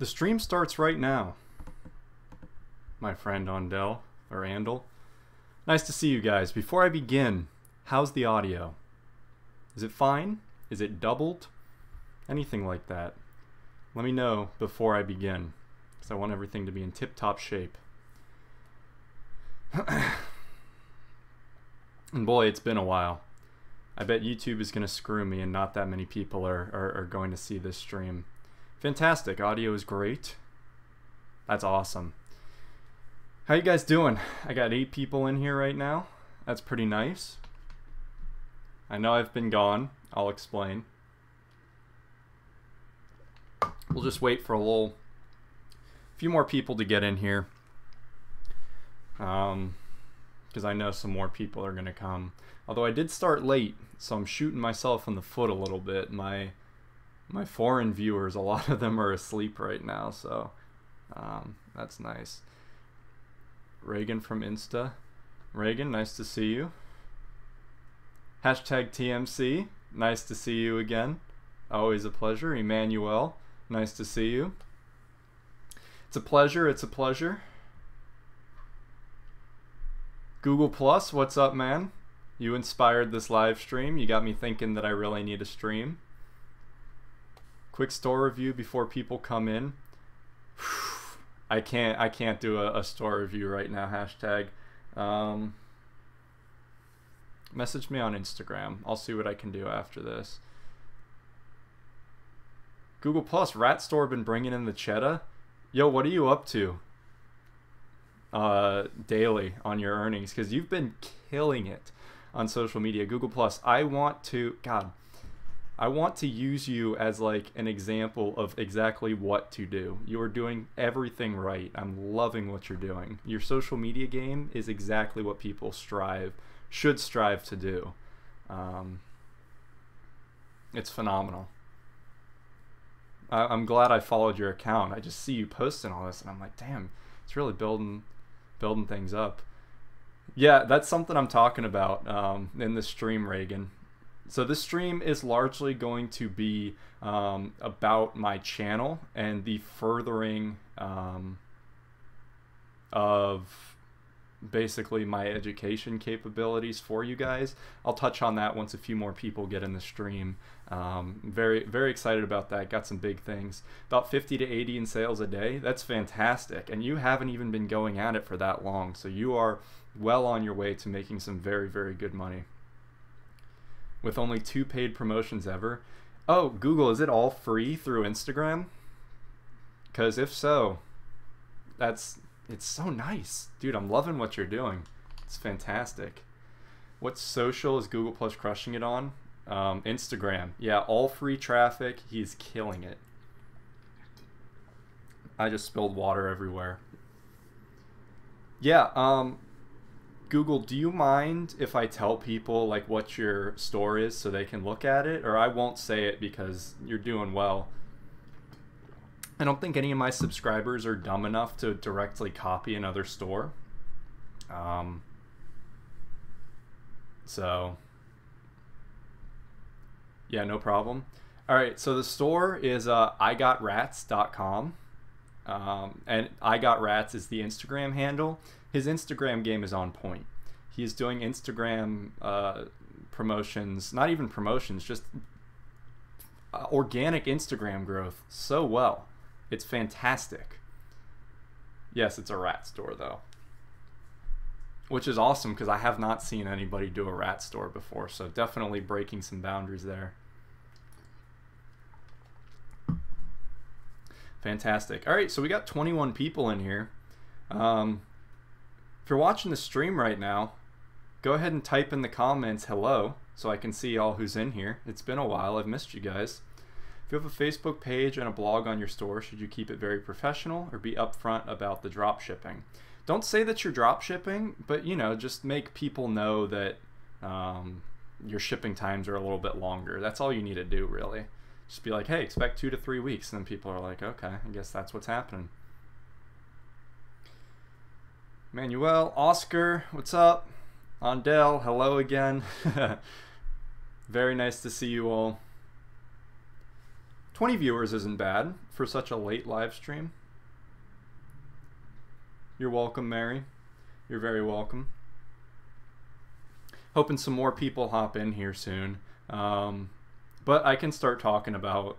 The stream starts right now, my friend Andel, or Andel. Nice to see you guys. Before I begin, how's the audio? Is it fine? Is it doubled? Anything like that? Let me know before I begin, because I want everything to be in tip-top shape. And boy, it's been a while. I bet YouTube is going to screw me and not that many people are going to see this stream. Fantastic. Audio is great. That's awesome. How you guys doing? I got 8 people in here right now. That's pretty nice. I know I've been gone. I'll explain. We'll just wait for a few more people to get in here. Because I know some more people are going to come. Although I did start late, so I'm shooting myself in the foot a little bit. My foreign viewers, a lot of them are asleep right now, so that's nice. Reagan from Insta. Reagan, nice to see you. Hashtag TMC, nice to see you again. Always a pleasure. Emmanuel, nice to see you. It's a pleasure, it's a pleasure. Google Plus, what's up, man? You inspired this live stream. You got me thinking that I really need a stream. Quick store review before people come in. I can't do a store review right now. Hashtag. Message me on Instagram. I'll see what I can do after this. Google Plus, Rat Store been bringing in the cheddar. Yo, what are you up to? Daily on your earnings, because you've been killing it on social media. Google Plus, I want to use you as like an example of exactly what to do. You are doing everything right. I'm loving what you're doing. Your social media game is exactly what people should strive to do. It's phenomenal. I'm glad I followed your account. I just see you posting all this and I'm like, damn, it's really building things up. Yeah, that's something I'm talking about in the stream, Reagan. So this stream is largely going to be about my channel and the furthering of basically my education capabilities for you guys. I'll touch on that once a few more people get in the stream. Very, very excited about that. Got some big things. About 50 to 80 in sales a day. That's fantastic. And you haven't even been going at it for that long. So you are well on your way to making some very, very good money. With only 2 paid promotions ever. Oh, Google, is it all free through Instagram? Because if so, it's so nice. Dude, I'm loving what you're doing. It's fantastic. What social is Google Plus crushing it on? Instagram. Yeah, all free traffic. He's killing it. I just spilled water everywhere. Yeah, Google, do you mind if I tell people like what your store is so they can look at it? Or I won't say it because you're doing well. I don't think any of my subscribers are dumb enough to directly copy another store. So, yeah, no problem. All right, so the store is igotrats.com. And igotrats is the Instagram handle. His Instagram game is on point. He's doing Instagram promotions, not even promotions, just organic Instagram growth so well. It's fantastic. Yes, it's a rat store though. Which is awesome because I have not seen anybody do a rat store before, so definitely breaking some boundaries there. Fantastic. All right, so we got 21 people in here. If you're watching the stream right now, go ahead and type in the comments hello so I can see all who's in here. It's been a while. I've missed you guys. If you have a Facebook page and a blog on your store, should you keep it very professional or be upfront about the drop shipping? Don't say that you're drop shipping, but you know, just make people know that your shipping times are a little bit longer. That's all you need to do, really. Just be like, hey, expect 2 to 3 weeks, and then people are like, okay, I guess that's what's happening. Manuel, Oscar, what's up? Andel, hello again. Very nice to see you all. 20 viewers isn't bad for such a late live stream. You're welcome, Mary. You're very welcome. Hoping some more people hop in here soon. But I can start talking about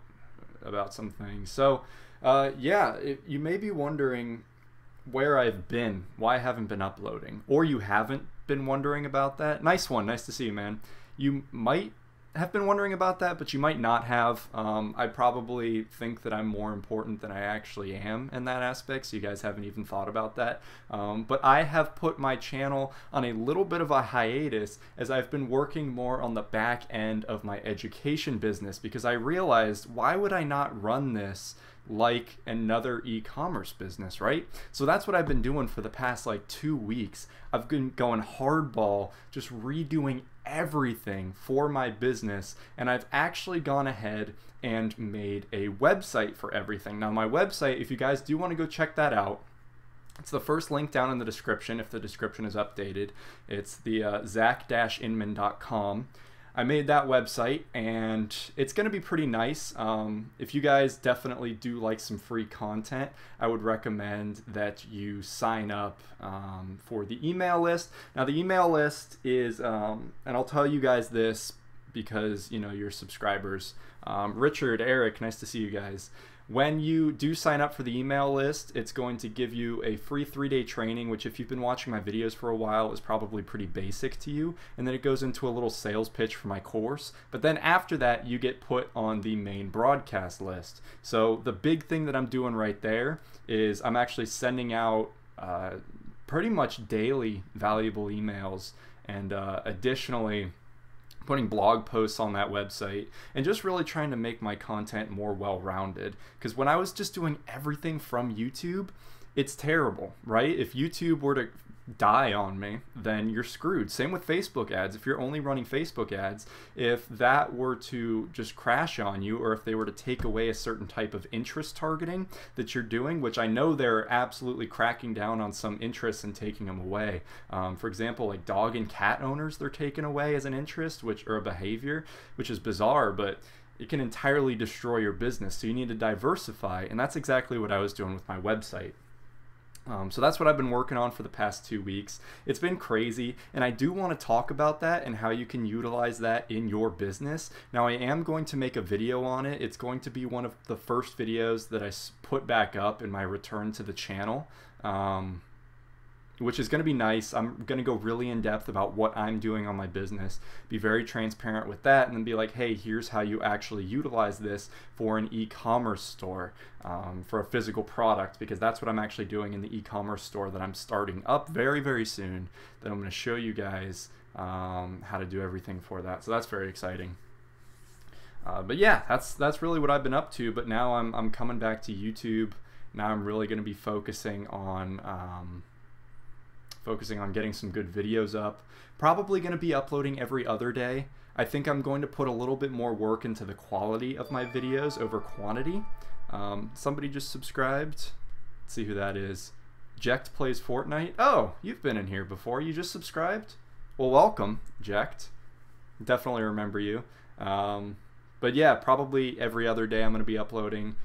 some things. So, yeah, you may be wondering where I've been, why I haven't been uploading, or you haven't been wondering about that. Nice one. Nice to see you, man. You might have been wondering about that, but you might not have. I probably think that I'm more important than I actually am in that aspect, so you guys haven't even thought about that. But I have put my channel on a little bit of a hiatus as I've been working more on the back end of my education business, because I realized, why would I not run this like another e-commerce business, right? So that's what I've been doing for the past like 2 weeks. I've been going hardball, just redoing everything for my business, and I've actually gone ahead and made a website for everything. Now my website, if you guys do want to go check that out, it's the first link down in the description if the description is updated. It's the zach-inman.com. I made that website, and it's going to be pretty nice. If you guys definitely do like some free content, I would recommend that you sign up for the email list. Now the email list is, and I'll tell you guys this because, you know, you're subscribers. Richard, Eric, nice to see you guys. When you do sign up for the email list, it's going to give you a free 3-day training, which if you've been watching my videos for a while is probably pretty basic to you. And then it goes into a little sales pitch for my course. But then after that, you get put on the main broadcast list. So the big thing that I'm doing right there is I'm actually sending out pretty much daily valuable emails, and additionally putting blog posts on that website, and just really trying to make my content more well-rounded. Because when I was just doing everything from YouTube, it's terrible, right? If YouTube were to die on me, then you're screwed. Same with Facebook ads. If you're only running Facebook ads, if that were to just crash on you, or if they were to take away a certain type of interest targeting that you're doing, which I know they're absolutely cracking down on some interests and taking them away. For example, like dog and cat owners, they're taken away as an interest, or a behavior, which is bizarre, but it can entirely destroy your business. So you need to diversify, and that's exactly what I was doing with my website. So that's what I've been working on for the past 2 weeks. It's been crazy, and I do want to talk about that and how you can utilize that in your business. Now, I am going to make a video on it. It's going to be one of the first videos that I put back up in my return to the channel, which is going to be nice. I'm going to go really in depth about what I'm doing on my business, be very transparent with that, and then be like, hey, here's how you actually utilize this for an e-commerce store, for a physical product, because that's what I'm actually doing in the e-commerce store that I'm starting up very, very soon, that I'm going to show you guys how to do everything for that. So that's very exciting. But yeah, that's really what I've been up to. But now I'm coming back to YouTube. Now I'm really going to be focusing on getting some good videos up. Probably going to be uploading every other day. I think I'm going to put a little bit more work into the quality of my videos over quantity. Somebody just subscribed. Let's see who that is. Ject plays Fortnite. Oh, you've been in here before. You just subscribed? Well, welcome, Ject. Definitely remember you. But yeah, probably every other day I'm going to be uploading.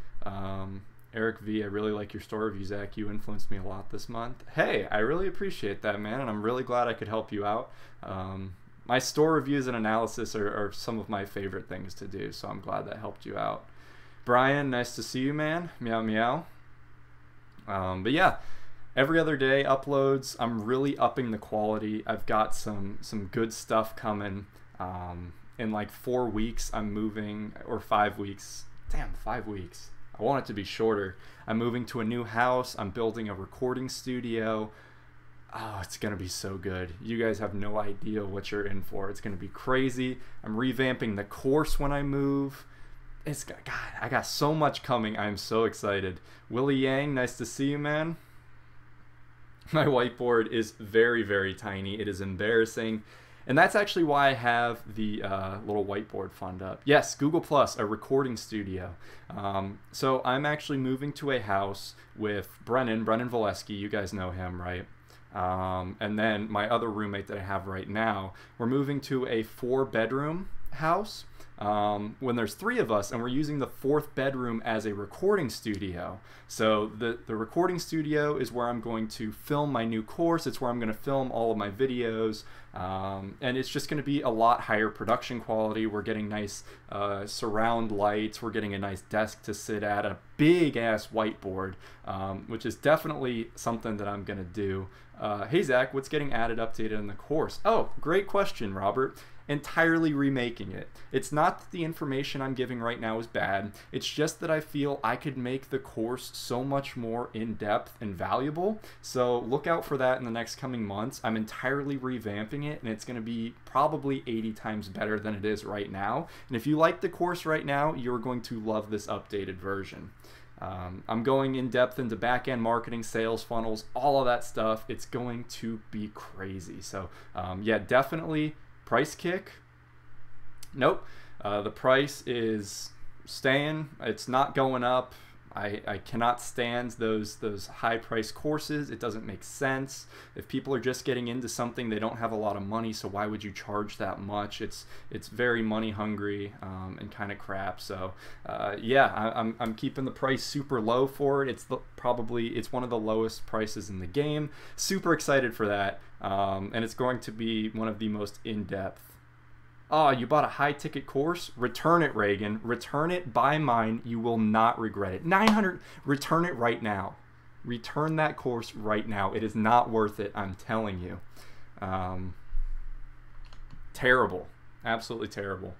Eric V, I really like your store review, Zach. You influenced me a lot this month. Hey, I really appreciate that, man, and I'm really glad I could help you out. My store reviews and analysis are some of my favorite things to do, so I'm glad that helped you out. Brian, nice to see you, man. Meow, meow. But yeah, every other day uploads. I'm really upping the quality. I've got some good stuff coming. In like 4 weeks, I'm moving, or 5 weeks. Damn, 5 weeks. I want it to be shorter. I'm moving to a new house. I'm building a recording studio. Oh, it's going to be so good. You guys have no idea what you're in for. It's going to be crazy. I'm revamping the course when I move. God, I got so much coming. I'm so excited. Willie Yang, nice to see you, man. My whiteboard is very, very tiny. It is embarrassing. And that's actually why I have the little whiteboard fund up. Yes, Google Plus, a recording studio. So I'm actually moving to a house with Brennan Valesky. You guys know him, right? And then my other roommate that I have right now. We're moving to a 4-bedroom house, when there's 3 of us and we're using the 4th bedroom as a recording studio. So the recording studio is where I'm going to film my new course. It's where I'm going to film all of my videos. And it's just going to be a lot higher production quality. We're getting nice surround lights. We're getting a nice desk to sit at, a big ass whiteboard, which is definitely something that I'm going to do. Hey Zach, what's getting added, updated in the course? Oh, great question, Robert. Entirely remaking it. It's not that the information I'm giving right now is bad. It's just that I feel I could make the course so much more in-depth and valuable. So look out for that in the next coming months. I'm entirely revamping it, and it's going to be probably 80 times better than it is right now. And if you like the course right now, you're going to love this updated version. I'm going in depth into back-end marketing, sales funnels, all of that stuff. It's going to be crazy. So yeah, definitely price kick. Nope. The price is staying. It's not going up. I cannot stand those high-priced courses. It doesn't make sense. If people are just getting into something, they don't have a lot of money, so why would you charge that much? It's very money hungry and kind of crap. So yeah, I'm keeping the price super low for it. It's it's one of the lowest prices in the game. Super excited for that, and it's going to be one of the most in-depth. Oh, you bought a high-ticket course? Return it, Reagan. Return it, buy mine. You will not regret it. 900, return it right now. Return that course right now. It is not worth it, I'm telling you. Terrible. Absolutely terrible.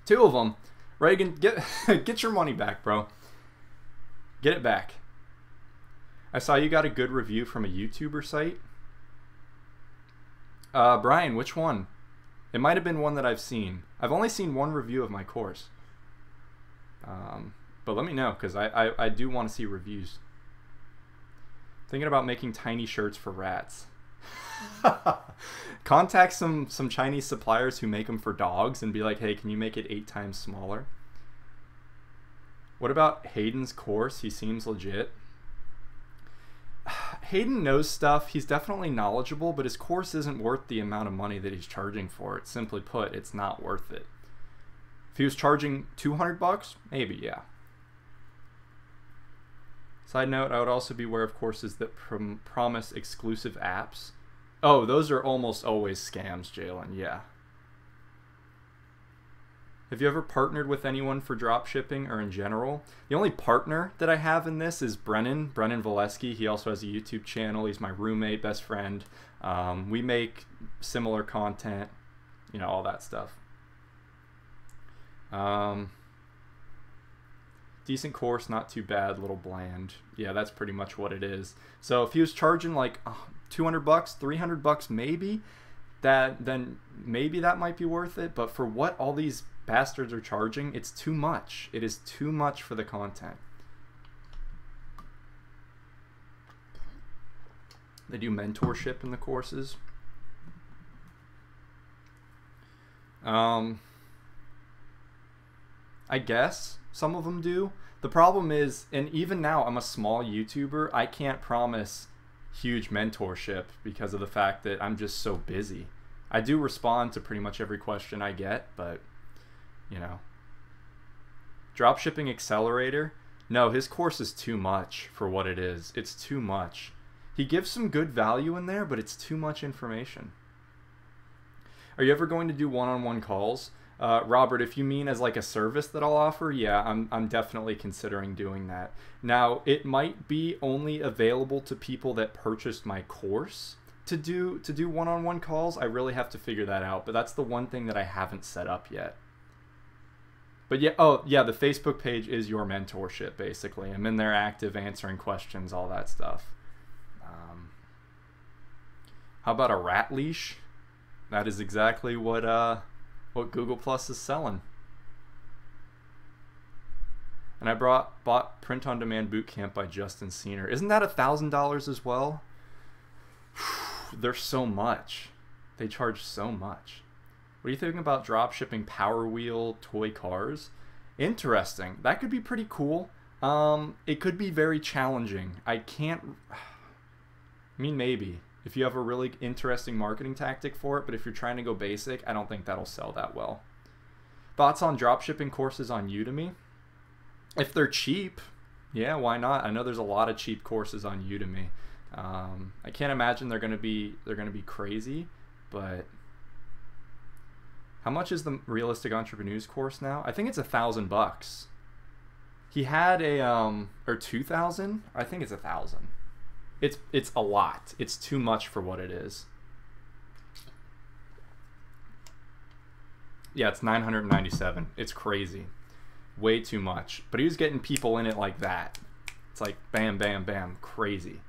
2 of them. Reagan, get your money back, bro. Get it back. I saw you got a good review from a YouTuber site. Brian, which one? It might have been one that I've seen. I've only seen 1 review of my course. But let me know, because I do want to see reviews. Thinking about making tiny shirts for rats. Contact some Chinese suppliers who make them for dogs and be like, hey, can you make it 8 times smaller? What about Hayden's course? He seems legit. Hayden knows stuff. He's definitely knowledgeable, but his course isn't worth the amount of money that he's charging for it. Simply put, it's not worth it. If he was charging $200, maybe, yeah. Side note, I would also be aware of courses that promise exclusive apps. Oh, those are almost always scams, Jalen, yeah. Have you ever partnered with anyone for drop shipping or in general? The only partner that I have in this is Brennan Valesky. He also has a YouTube channel. He's my roommate, best friend. We make similar content, you know, all that stuff. Decent course, not too bad, little bland. Yeah, that's pretty much what it is. So if he was charging like $200, $300 maybe, then maybe that might be worth it. But for what all these bastards are charging, it's too much. It is too much for the content. They do mentorship in the courses. I guess some of them do. The problem is, and even now I'm a small YouTuber, I can't promise huge mentorship because of the fact that I'm just so busy. I do respond to pretty much every question I get, but you know. Dropshipping Accelerator? No, his course is too much for what it is. It's too much. He gives some good value in there, but it's too much information. Are you ever going to do one-on-one calls? Robert, if you mean as like a service that I'll offer, yeah, I'm definitely considering doing that. Now, it might be only available to people that purchased my course to do one-on-one calls. I really have to figure that out, but that's the one thing that I haven't set up yet. But yeah, oh yeah, the Facebook page is your mentorship, basically. I'm in there active, answering questions, all that stuff. How about a rat leash? That is exactly what Google Plus is selling. And I bought Print on Demand Bootcamp by Justin Senior. Isn't that $1,000 as well? There's so much. They charge so much. What are you thinking about drop shipping Power Wheel toy cars? Interesting. That could be pretty cool. It could be very challenging. I mean, maybe. if you have a really interesting marketing tactic for it, but if you're trying to go basic, I don't think that'll sell that well. Thoughts on dropshipping courses on Udemy? If they're cheap, yeah, why not? I know there's a lot of cheap courses on Udemy. I can't imagine they're gonna be crazy, but how much is the Realistic Entrepreneurs course now? I think it's $1,000. He had a or 2,000. I think it's 1,000. It's a lot. It's too much for what it is. Yeah, it's 997. It's crazy. Way too much. But he was getting people in it like that. It's like bam, bam, bam. Crazy.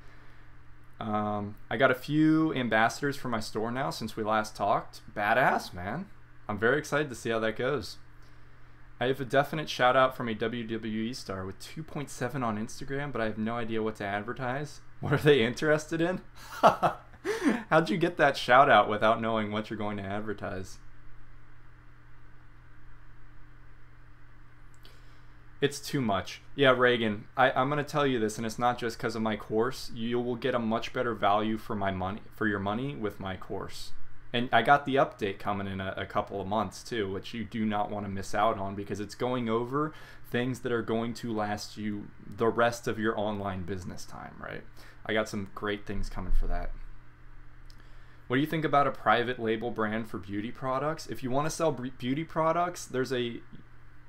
I got a few ambassadors for my store now since we last talked. Badass, man. I'm very excited to see how that goes. I have a definite shout out from a WWE star with 2.7 on Instagram, but I have no idea what to advertise. What are they interested in? How'd you get that shout out without knowing what you're going to advertise? It's too much. Yeah, Reagan, I'm going to tell you this, and it's not just because of my course. You will get a much better value for your money with my course. And I got the update coming in a couple of months too, which you do not want to miss out on, because it's going over things that are going to last you the rest of your online business time, right? I got some great things coming for that. What do you think about a private label brand for beauty products? If you want to sell beauty products,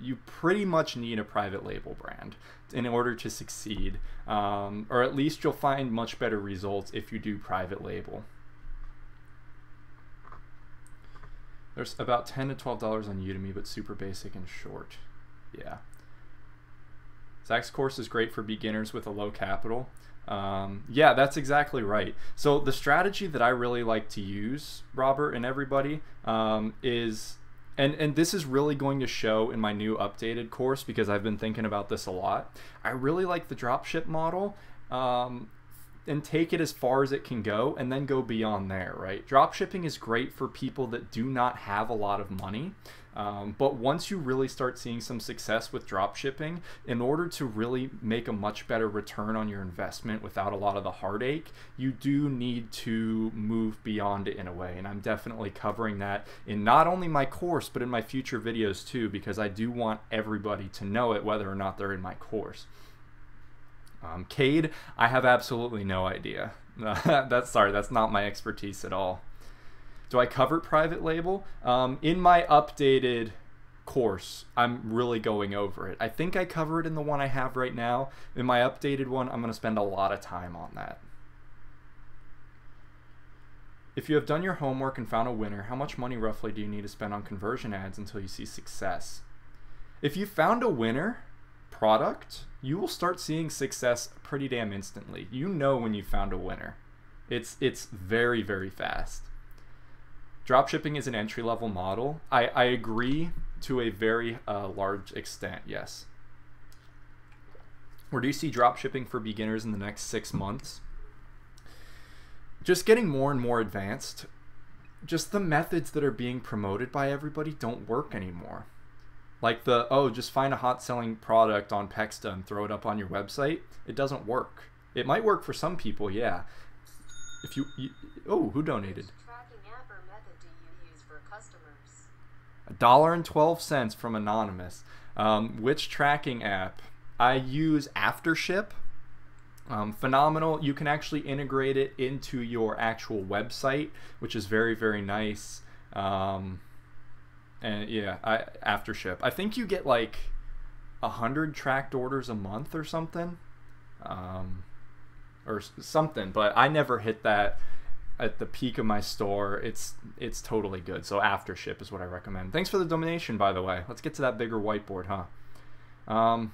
you pretty much need a private label brand in order to succeed, or at least you'll find much better results if you do private label. There's about $10 to $12 on Udemy, but super basic and short. Yeah. Zach's course is great for beginners with a low capital. Yeah, that's exactly right. So the strategy that I really like to use, Robert and everybody, is, and this is really going to show in my new updated course because I've been thinking about this a lot. I really like the dropship model. And take it as far as it can go and then go beyond there, right? Dropshipping is great for people that do not have a lot of money. But once you really start seeing some success with dropshipping, in order to really make a much better return on your investment without a lot of the heartache, you do need to move beyond it in a way. And I'm definitely covering that in not only my course, but in my future videos too, because I do want everybody to know it, whether or not they're in my course. Cade, I have absolutely no idea. That's not my expertise at all. Do I cover private label? In my updated course, I'm really going over it. I think I cover it in the one I have right now. In my updated one, I'm going to spend a lot of time on that. If you have done your homework and found a winner, how much money roughly do you need to spend on conversion ads until you see success? If you found a winner product, you will start seeing success pretty damn instantly. You know when you found a winner. It's very, very fast. Dropshipping is an entry-level model. I agree to a very large extent, yes. Where do you see dropshipping for beginners in the next 6 months? Just getting more and more advanced. Just the methods that are being promoted by everybody don't work anymore. Like just find a hot selling product on Pexta and throw it up on your website. It doesn't work. It might work for some people, yeah. If you who donated? Which tracking app or method do you use for customers? $1.12 from Anonymous. Which tracking app? I use Aftership. Phenomenal. You can actually integrate it into your actual website, which is very, very nice. And yeah, Aftership. I think you get like 100 tracked orders a month or something, but I never hit that at the peak of my store. It's totally good. So Aftership is what I recommend. Thanks for the donation, by the way. Let's get to that bigger whiteboard, huh?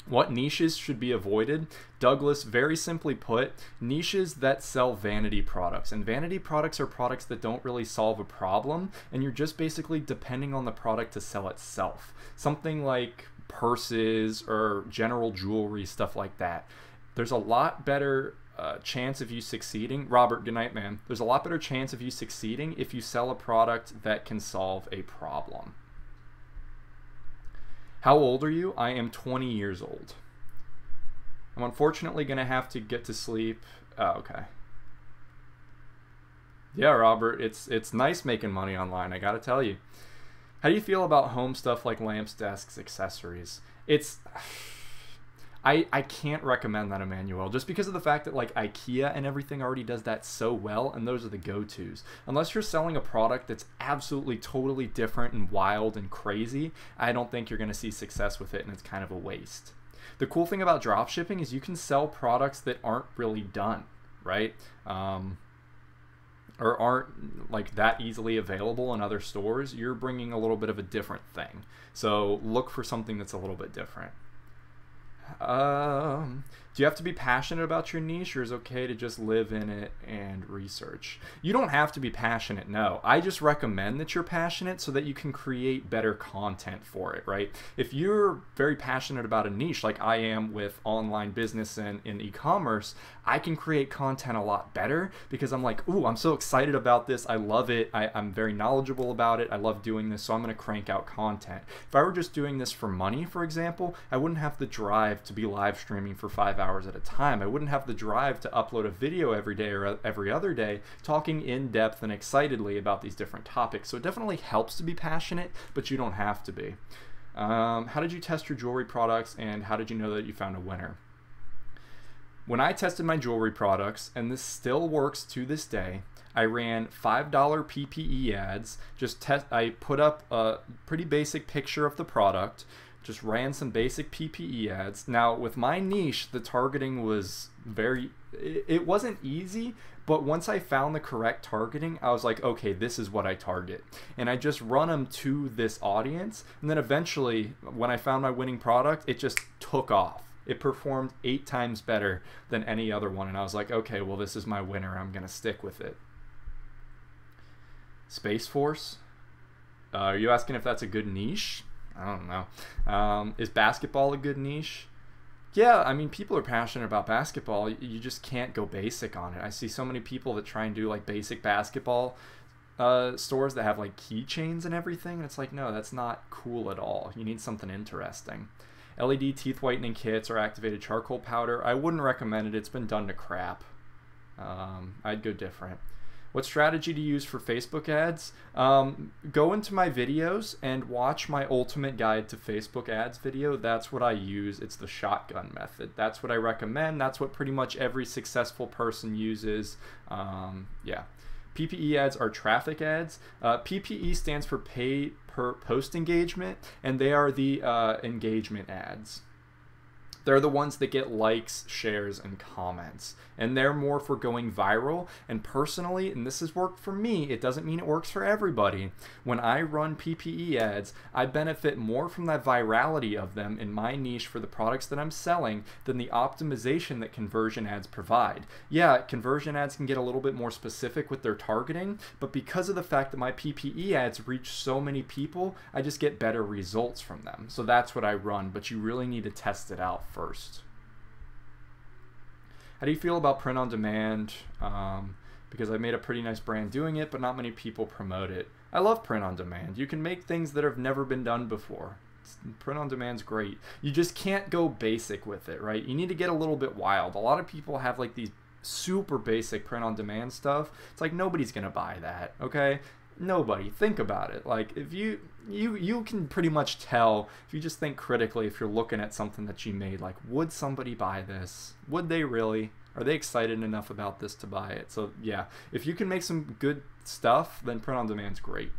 What niches should be avoided? Douglas, very simply put, niches that sell vanity products. And vanity products are products that don't really solve a problem, and you're just basically depending on the product to sell itself. Something like purses or general jewelry, stuff like that. There's a lot better chance of you succeeding. Robert, good night, man. There's a lot better chance of you succeeding if you sell a product that can solve a problem. How old are you? I am 20 years old. I'm unfortunately going to have to get to sleep. Oh, okay. Yeah, Robert, it's nice making money online, I gotta tell you. How do you feel about home stuff like lamps, desks, accessories? It's I can't recommend that, Emmanuel, just because of the fact that like IKEA and everything already does that so well, and those are the go-tos. Unless you're selling a product that's absolutely totally different and wild and crazy, I don't think you're going to see success with it, and it's kind of a waste. The cool thing about dropshipping is you can sell products that aren't really done, right? Or aren't like that easily available in other stores. You're bringing a little bit of a different thing. So look for something that's a little bit different. Do you have to be passionate about your niche, or is it okay to just live in it and research? You don't have to be passionate, no. I just recommend that you're passionate so that you can create better content for it, right? If you're very passionate about a niche, like I am with online business and in e-commerce, I can create content a lot better because I'm like, ooh, I'm so excited about this. I love it. I'm very knowledgeable about it. I love doing this, so I'm going to crank out content. If I were just doing this for money, for example, I wouldn't have the drive to be live streaming for 5 hours at a time. I wouldn't have the drive to upload a video every day or every other day talking in depth and excitedly about these different topics. So it definitely helps to be passionate, but you don't have to be. How did you test your jewelry products, and how did you know that you found a winner? When I tested my jewelry products, and this still works to this day, I ran $5 PPE ads. I put up a pretty basic picture of the product, just ran some basic PPE ads. Now with my niche, the targeting was it wasn't easy, but once I found the correct targeting, I was like, okay, this is what I target. And I just run them to this audience. And then eventually, when I found my winning product, it just took off. It performed 8 times better than any other one. And I was like, okay, well, this is my winner. I'm going to stick with it. Space Force? Are you asking if that's a good niche? I don't know. Is basketball a good niche? Yeah, I mean, people are passionate about basketball. You just can't go basic on it. I see so many people that try and do like basic basketball stores that have like keychains and everything. And it's like, no, that's not cool at all. You need something interesting. LED teeth whitening kits or activated charcoal powder. I wouldn't recommend it. It's been done to crap. I'd go different. What strategy to use for Facebook ads? Go into my videos and watch my ultimate guide to Facebook ads video. That's what I use. It's the shotgun method. That's what I recommend. That's what pretty much every successful person uses. Yeah. PPE ads are traffic ads. PPE stands for pay per post engagement, and they are the engagement ads. They're the ones that get likes, shares, and comments. And they're more for going viral. And personally, and this has worked for me, it doesn't mean it works for everybody. When I run PPE ads, I benefit more from that virality of them in my niche for the products that I'm selling than the optimization that conversion ads provide. Yeah, conversion ads can get a little bit more specific with their targeting, but because of the fact that my PPE ads reach so many people, I just get better results from them. So that's what I run, but you really need to test it out first. How do you feel about print on demand? Because I made a pretty nice brand doing it, but not many people promote it. I love print on demand. You can make things that have never been done before. Print on demand's great. You just can't go basic with it, right? You need to get a little bit wild. A lot of people have like these super basic print on demand stuff. It's like nobody's gonna buy that, okay? Nobody. Think about it. Like if you can pretty much tell if you just think critically, if you're looking at something that you made, like would somebody buy this? Would they really? Are they excited enough about this to buy it? So yeah, if you can make some good stuff, then print on demand's great.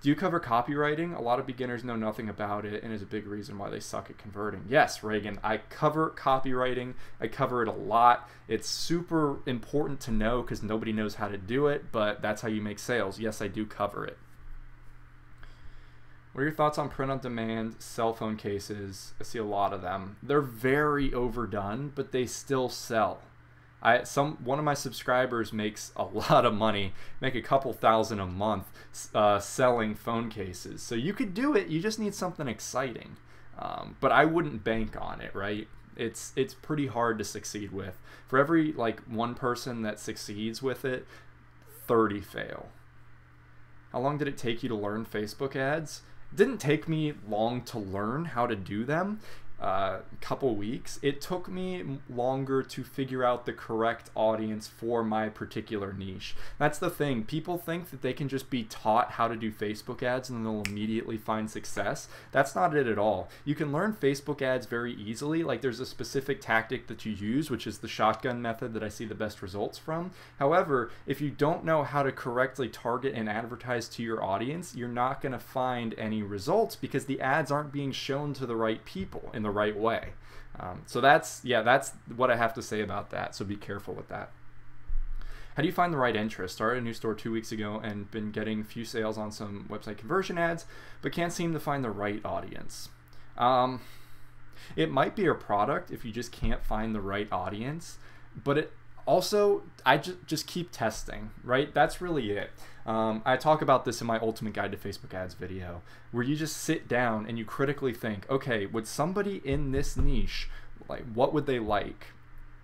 Do you cover copywriting? A lot of beginners know nothing about it and is a big reason why they suck at converting. Yes, Reagan, I cover copywriting. I cover it a lot. It's super important to know because nobody knows how to do it, but that's how you make sales. Yes, I do cover it. What are your thoughts on print-on-demand cell phone cases? I see a lot of them. They're very overdone, but they still sell. One of my subscribers makes a lot of money, make a couple thousand a month selling phone cases. So you could do it, you just need something exciting. But I wouldn't bank on it, right? It's pretty hard to succeed with. For every like one person that succeeds with it, 30 fail. How long did it take you to learn Facebook ads? It didn't take me long to learn how to do them. couple weeks. It took me longer to figure out the correct audience for my particular niche. That's the thing. People think that they can just be taught how to do Facebook ads and they'll immediately find success. That's not it at all. You can learn Facebook ads very easily. Like there's a specific tactic that you use, which is the shotgun method that I see the best results from. However, if you don't know how to correctly target and advertise to your audience, you're not going to find any results because the ads aren't being shown to the right people in the right way. So that's what I have to say about that. So be careful with that. How do you find the right interest? Started a new store 2 weeks ago and been getting a few sales on some website conversion ads, but can't seem to find the right audience. It might be a product if you just can't find the right audience, but it also, I just keep testing, right? That's really it. I talk about this in my Ultimate Guide to Facebook Ads video, where you just sit down and you critically think, okay, would somebody in this niche, like, what would they like?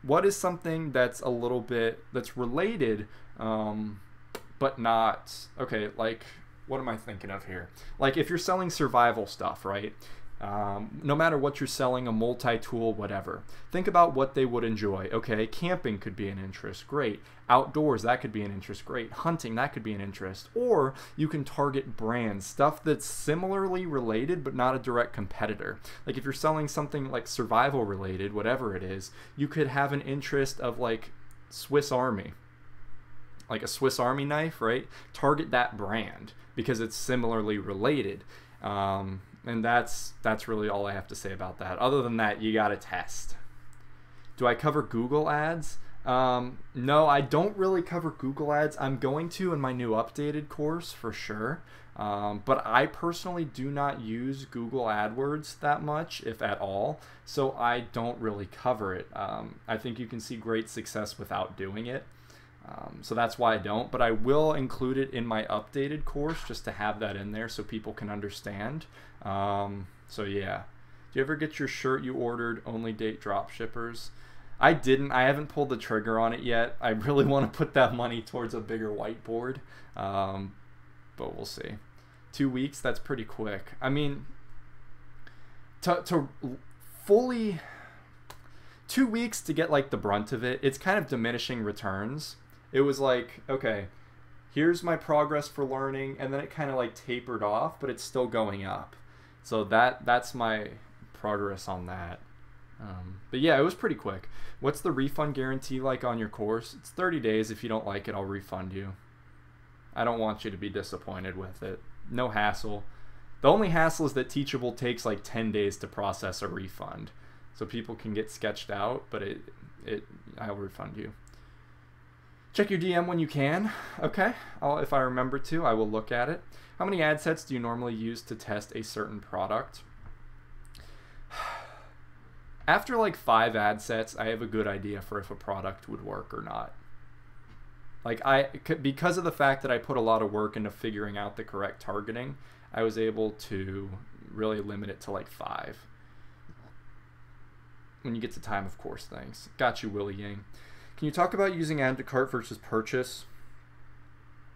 What is something that's a little bit, that's related, but not, okay, like, what am I thinking of here? Like, if you're selling survival stuff, right? No matter what you're selling, a multi-tool, whatever. Think about what they would enjoy. Okay, camping could be an interest, great. Outdoors, that could be an interest, great. Hunting, that could be an interest. Or you can target brands, stuff that's similarly related but not a direct competitor. Like if you're selling something like survival related, whatever it is, you could have an interest of like Swiss Army. Like a Swiss Army knife, right? Target that brand because it's similarly related. And that's really all I have to say about that. Other than that, you gotta test. Do I cover Google ads? No, I don't really cover Google ads. I'm going to in my new updated course for sure. But I personally do not use Google AdWords that much, if at all. So I don't really cover it. I think you can see great success without doing it. So that's why I don't, but I will include it in my updated course just to have that in there so people can understand. So yeah. Do you ever get your shirt you ordered only date drop shippers? I didn't. I haven't pulled the trigger on it yet. I really want to put that money towards a bigger whiteboard. But we'll see. 2 weeks, that's pretty quick. I mean, to fully 2 weeks to get like the brunt of it, it's kind of diminishing returns. It was like, okay, here's my progress for learning, and then it kind of like tapered off, but it's still going up. So that's my progress on that. But yeah, it was pretty quick. What's the refund guarantee like on your course? It's 30 days. If you don't like it, I'll refund you. I don't want you to be disappointed with it. No hassle. The only hassle is that Teachable takes like 10 days to process a refund. So people can get sketched out, but I'll refund you. Check your DM when you can. Okay, if I remember to, I will look at it. How many ad sets do you normally use to test a certain product? After like 5 ad sets, I have a good idea for if a product would work or not. Like because of the fact that I put a lot of work into figuring out the correct targeting, I was able to really limit it to like 5. When you get to time, of course, thanks. Got you, Willie Yang. Can you talk about using add to cart versus purchase?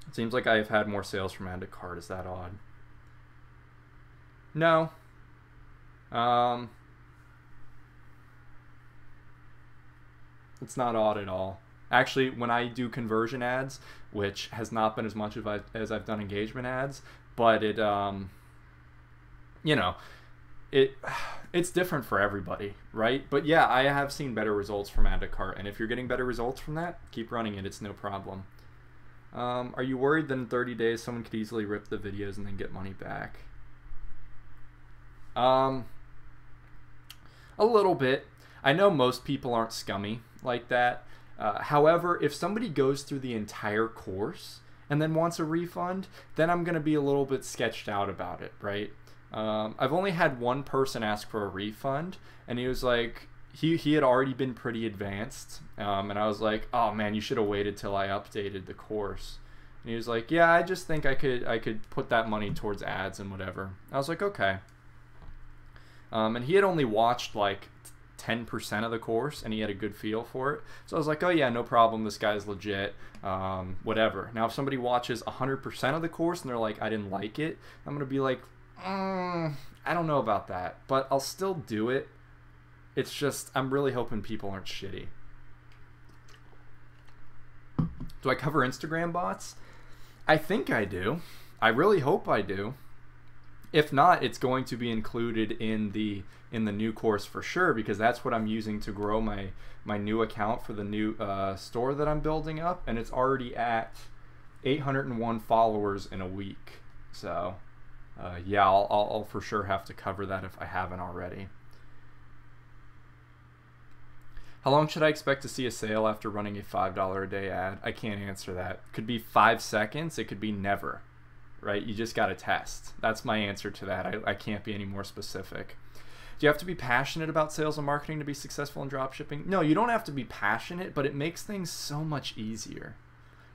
It seems like I have had more sales from add to cart. Is that odd? No. It's not odd at all. Actually, when I do conversion ads, which has not been as much as I've done engagement ads, but it, you know, it's different for everybody, right? But yeah, I have seen better results from add to cart, and if you're getting better results from that, keep running it. It's no problem. Are you worried that in 30 days someone could easily rip the videos and then get money back? A little bit. I know most people aren't scummy like that. However, if somebody goes through the entire course and then wants a refund, then I'm going to be a little bit sketched out about it, right? I've only had one person ask for a refund, and he was like, he had already been pretty advanced, and I was like, oh man, you should have waited till I updated the course. And he was like, yeah, I just think I could put that money towards ads and whatever. I was like, okay. And he had only watched like 10% of the course, and he had a good feel for it. So I was like, oh yeah, no problem, this guy's legit, whatever. Now if somebody watches 100% of the course and they're like, I didn't like it, I'm gonna be like, I don't know about that, but I'll still do it. It's just, I'm really hoping people aren't shitty. Do I cover Instagram bots? I think I do. I really hope I do. If not, it's going to be included in the new course for sure, because that's what I'm using to grow my new account for the new store that I'm building up, and it's already at 801 followers in a week. So yeah, I'll for sure have to cover that if I haven't already. How long should I expect to see a sale after running a $5 a day ad? I can't answer that. Could be 5 seconds. It could be never, right? You just got to test. That's my answer to that. I can't be any more specific. Do you have to be passionate about sales and marketing to be successful in dropshipping? No, you don't have to be passionate, but it makes things so much easier.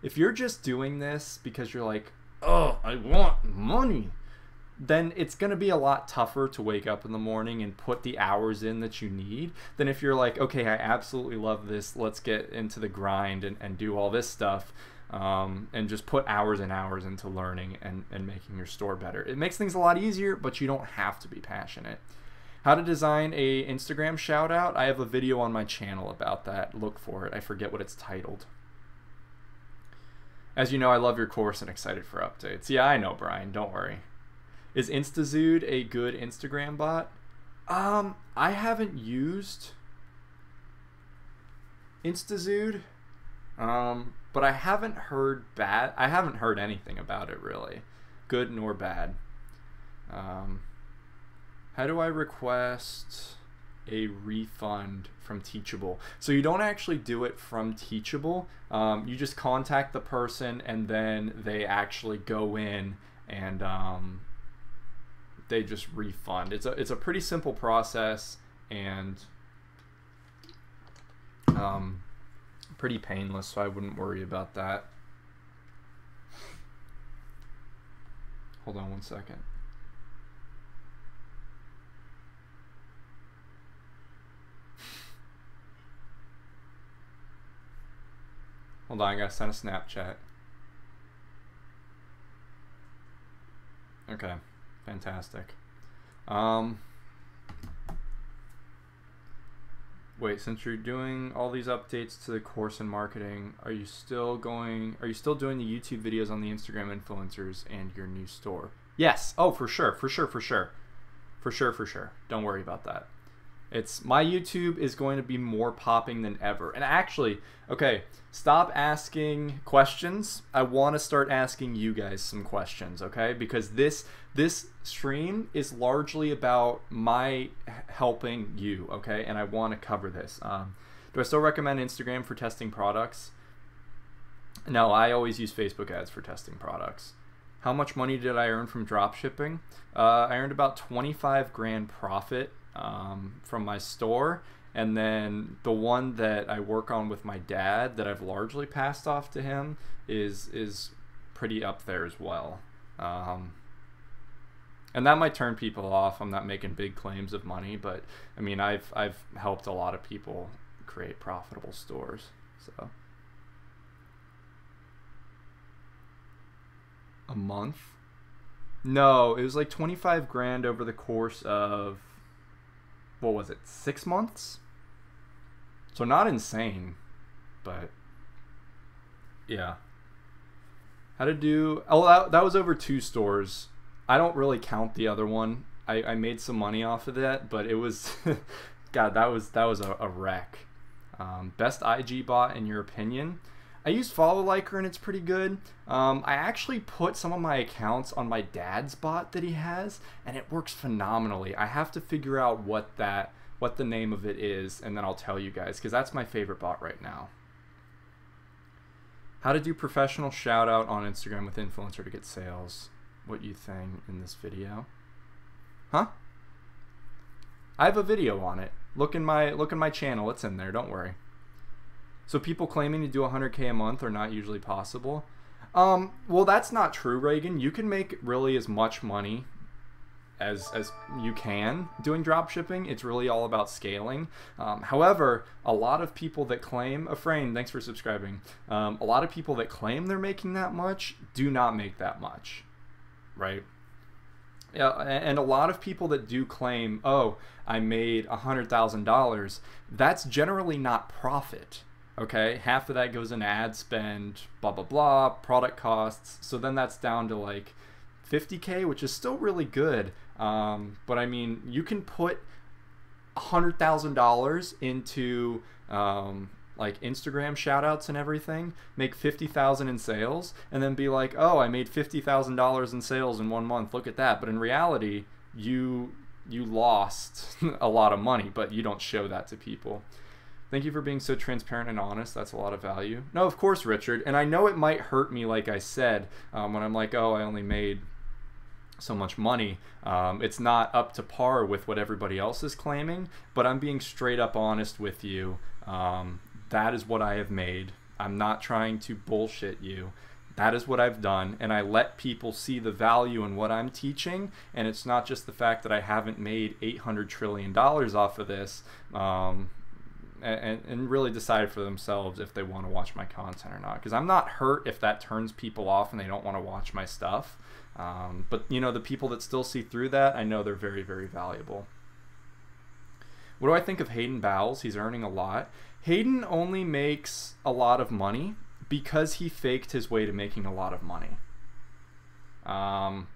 If you're just doing this because you're like, oh, I want money, then it's going to be a lot tougher to wake up in the morning and put the hours in that you need than if you're like, okay, I absolutely love this. Let's get into the grind and do all this stuff and just put hours and hours into learning and making your store better. It makes things a lot easier, but you don't have to be passionate. How to design a Instagram shout out? I have a video on my channel about that. Look for it. I forget what it's titled. As you know, I love your course and excited for updates. Yeah, I know, Brian. Don't worry. Is InstaZood a good Instagram bot? I haven't used InstaZood, but I haven't heard anything about it really, good nor bad. How do I request a refund from Teachable? So you don't actually do it from Teachable. You just contact the person and then they actually go in and they just refund. It's a pretty simple process and pretty painless, so I wouldn't worry about that. Hold on one second. Hold on, I gotta send a Snapchat. Okay, fantastic. Wait, since you're doing all these updates to the course and marketing, are you still doing the YouTube videos on the Instagram influencers and your new store? Yes. Oh, for sure. Don't worry about that. My YouTube is going to be more popping than ever. And actually, okay, stop asking questions. I want to start asking you guys some questions, okay? Because this stream is largely about my helping you, okay? And I want to cover this. Do I still recommend Instagram for testing products? No, I always use Facebook ads for testing products. How much money did I earn from dropshipping? I earned about 25 grand profit from my store, and then the one that I work on with my dad that I've largely passed off to him is pretty up there as well. And that might turn people off. I'm not making big claims of money, but I mean, I've helped a lot of people create profitable stores. So a month? No, it was like 25 grand over the course of, what was it, 6 months? So not insane, but yeah. How to do, oh, that was over 2 stores. I don't really count the other one. I made some money off of that, but it was, God, that was a wreck. Best IG bot in your opinion? I use Follow Liker and it's pretty good. I actually put some of my accounts on my dad's bot that he has, and it works phenomenally. I have to figure out what the name of it is, and then I'll tell you guys, because that's my favorite bot right now. How to do professional shout out on Instagram with influencer to get sales. What you think in this video? Huh? I have a video on it. Look in my channel. It's in there. Don't worry. So people claiming to do 100K a month are not usually possible. Well, that's not true, Reagan. You can make really as much money as you can doing drop shipping. It's really all about scaling. However, a lot of people that claim, Afrain, thanks for subscribing. A lot of people that claim they're making that much do not make that much, right? Yeah, and a lot of people that do claim, oh, I made $100,000, that's generally not profit. Okay, half of that goes in ad spend, blah blah blah, product costs. So then that's down to like 50K, which is still really good. But I mean, you can put $100,000 into like Instagram shout outs and everything, make 50,000 in sales, and then be like, oh, I made $50,000 in sales in 1 month. Look at that. But in reality, you lost a lot of money, but you don't show that to people. Thank you for being so transparent and honest. That's a lot of value. No, of course, Richard. And I know it might hurt me, like I said, when I'm like, oh, I only made so much money. It's not up to par with what everybody else is claiming, but I'm being straight up honest with you. That is what I have made. I'm not trying to bullshit you. That is what I've done, and I let people see the value in what I'm teaching, and it's not just the fact that I haven't made $800 trillion off of this, and really decide for themselves if they want to watch my content or not, because I'm not hurt if that turns people off and they don't want to watch my stuff. But you know, the people that still see through that, I know they're very, very valuable. What do I think of Hayden Bowles? He's earning a lot. Hayden only makes a lot of money because he faked his way to making a lot of money. I've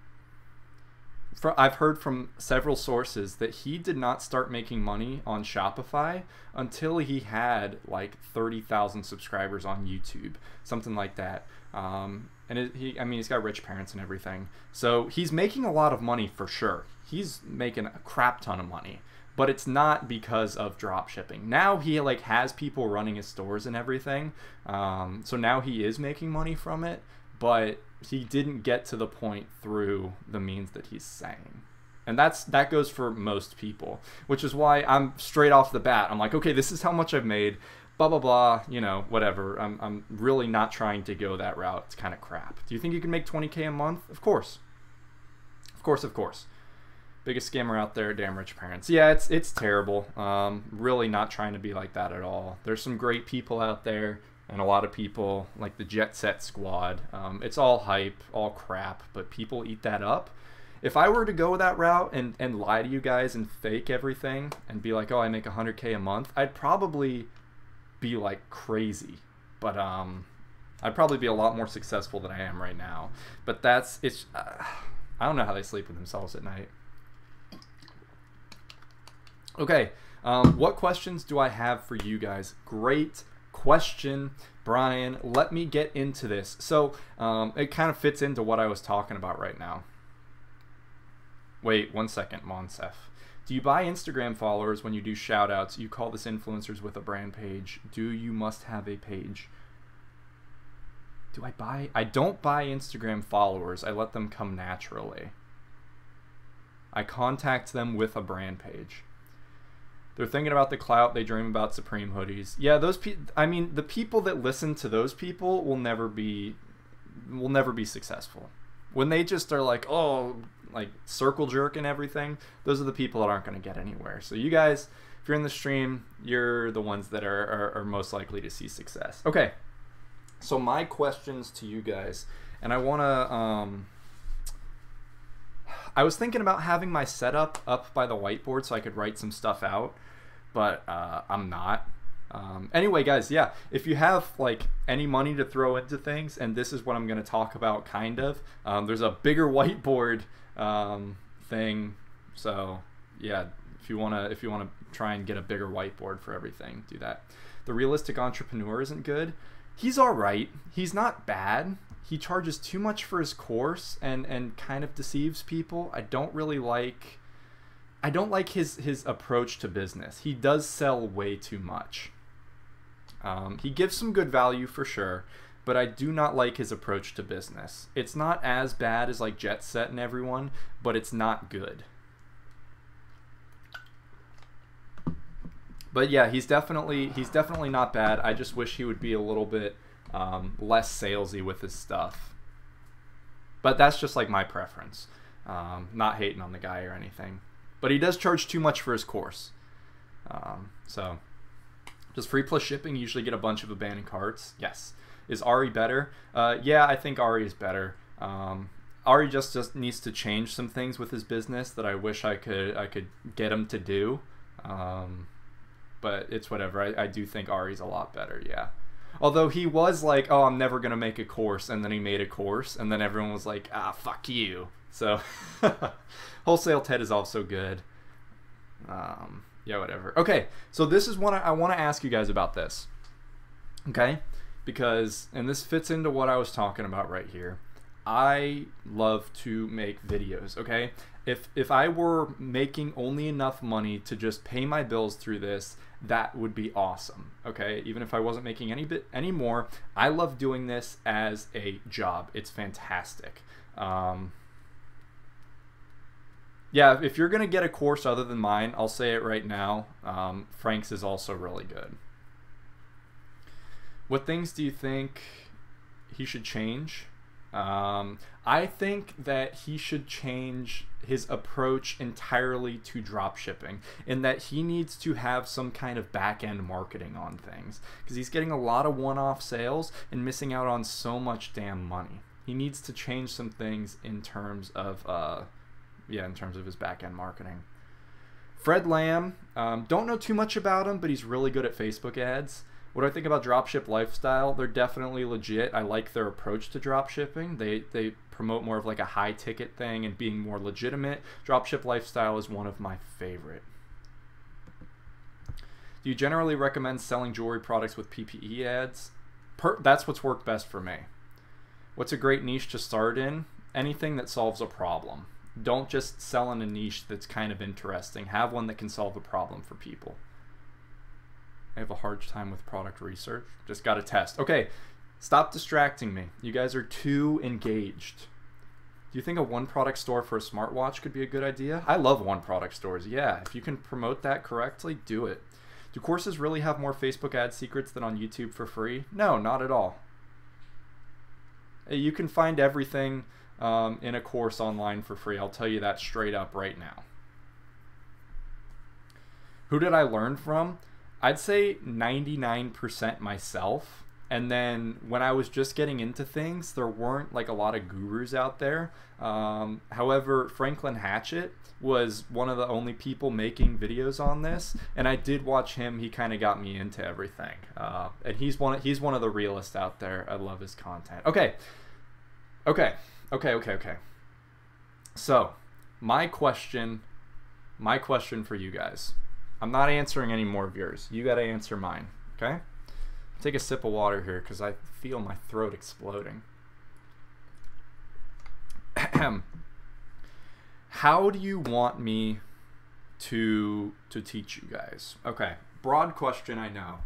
heard from several sources that he did not start making money on Shopify until he had like 30,000 subscribers on YouTube, something like that. And I mean, he's got rich parents and everything. So he's making a lot of money for sure. He's making a crap ton of money, but it's not because of drop shipping. Now he like has people running his stores and everything. So now he is making money from it, but he didn't get to the point through the means that he's saying. And that goes for most people, which is why I'm straight off the bat, I'm like, okay, this is how much I've made, blah, blah, blah, you know, whatever. I'm really not trying to go that route. It's kind of crap. Do you think you can make 20K a month? Of course. Of course, of course. Biggest scammer out there, damn rich parents. Yeah, it's terrible. Really not trying to be like that at all. There's some great people out there, and a lot of people, like the Jet Set Squad. It's all hype, all crap, but people eat that up. If I were to go that route and lie to you guys and fake everything and be like, oh, I make 100K a month, I'd probably be like crazy. But I'd probably be a lot more successful than I am right now. But I don't know how they sleep with themselves at night. Okay, what questions do I have for you guys? Great question, Brian. Let me get into this. So it kind of fits into what I was talking about right now. Wait 1 second, Monsef. Do you buy Instagram followers when you do shout outs? You call this influencers with a brand page. Do you must have a page? Do I buy? I don't buy Instagram followers. I let them come naturally. I contact them with a brand page. They're thinking about the clout. They dream about Supreme hoodies. Yeah, those people. I mean, the people that listen to those people will never be successful. When they just are like, oh, like circle jerk and everything, those are the people that aren't going to get anywhere. So you guys, if you're in the stream, you're the ones that are most likely to see success. Okay. So my questions to you guys, and I want to. I was thinking about having my setup up by the whiteboard so I could write some stuff out, but I'm not. Anyway, guys, yeah, if you have like any money to throw into things, and this is what I'm going to talk about, kind of. There's a bigger whiteboard thing, so yeah, if you wanna try and get a bigger whiteboard for everything, do that. The realistic entrepreneur isn't good. He's all right. He's not bad. He charges too much for his course and kind of deceives people. I don't like his approach to business. He does sell way too much. He gives some good value for sure, but I do not like his approach to business. It's not as bad as like Jet Set and everyone, but it's not good. But yeah, he's definitely not bad. I just wish he would be a little bit less salesy with his stuff. But that's just like my preference. Not hating on the guy or anything. But he does charge too much for his course. So, does free plus shipping usually get a bunch of abandoned carts? Yes. Is Ari better? Yeah, I think Ari is better. Ari just needs to change some things with his business that I wish I could get him to do. But it's whatever. I do think Ari's a lot better, yeah. Although he was like, oh, I'm never going to make a course. And then he made a course. And then everyone was like, ah, fuck you. So Wholesale Ted is also good. Yeah, whatever. Okay, so this is what I want to ask you guys about this. Okay? Because, and this fits into what I was talking about right here. I love to make videos, okay? If I were making only enough money to just pay my bills through this, that would be awesome, okay? Even if I wasn't making any more, I love doing this as a job. It's fantastic. Yeah, if you're gonna get a course other than mine, I'll say it right now, Frank's is also really good. What things do you think he should change? I think that he should change his approach entirely to drop shipping, in that he needs to have some kind of back-end marketing on things, because he's getting a lot of one-off sales and missing out on so much damn money. He needs to change some things in terms of in terms of his back-end marketing. Fred Lamb, don't know too much about him, but he's really good at Facebook ads. What do I think about Dropship Lifestyle? They're definitely legit. I like their approach to dropshipping. They promote more of like a high ticket thing and being more legitimate. Dropship Lifestyle is one of my favorite. Do you generally recommend selling jewelry products with PPE ads? That's what's worked best for me. What's a great niche to start in? Anything that solves a problem. Don't just sell in a niche that's kind of interesting. Have one that can solve a problem for people. I have a hard time with product research. Just got to test. Okay, stop distracting me. You guys are too engaged. Do you think a one-product store for a smartwatch could be a good idea? I love one-product stores. Yeah, if you can promote that correctly, do it. Do courses really have more Facebook ad secrets than on YouTube for free? No, not at all. You can find everything in a course online for free. I'll tell you that straight up right now. Who did I learn from? I'd say 99% myself. And then when I was just getting into things, there weren't like a lot of gurus out there. However, Franklin Hatchett was one of the only people making videos on this, and I did watch him. He kind of got me into everything. And he's one of the realists out there. I love his content. Okay. So, my question for you guys. I'm not answering any more of yours. You got to answer mine, okay? Take a sip of water here because I feel my throat exploding. How do you want me to teach you guys? Okay, broad question, I know.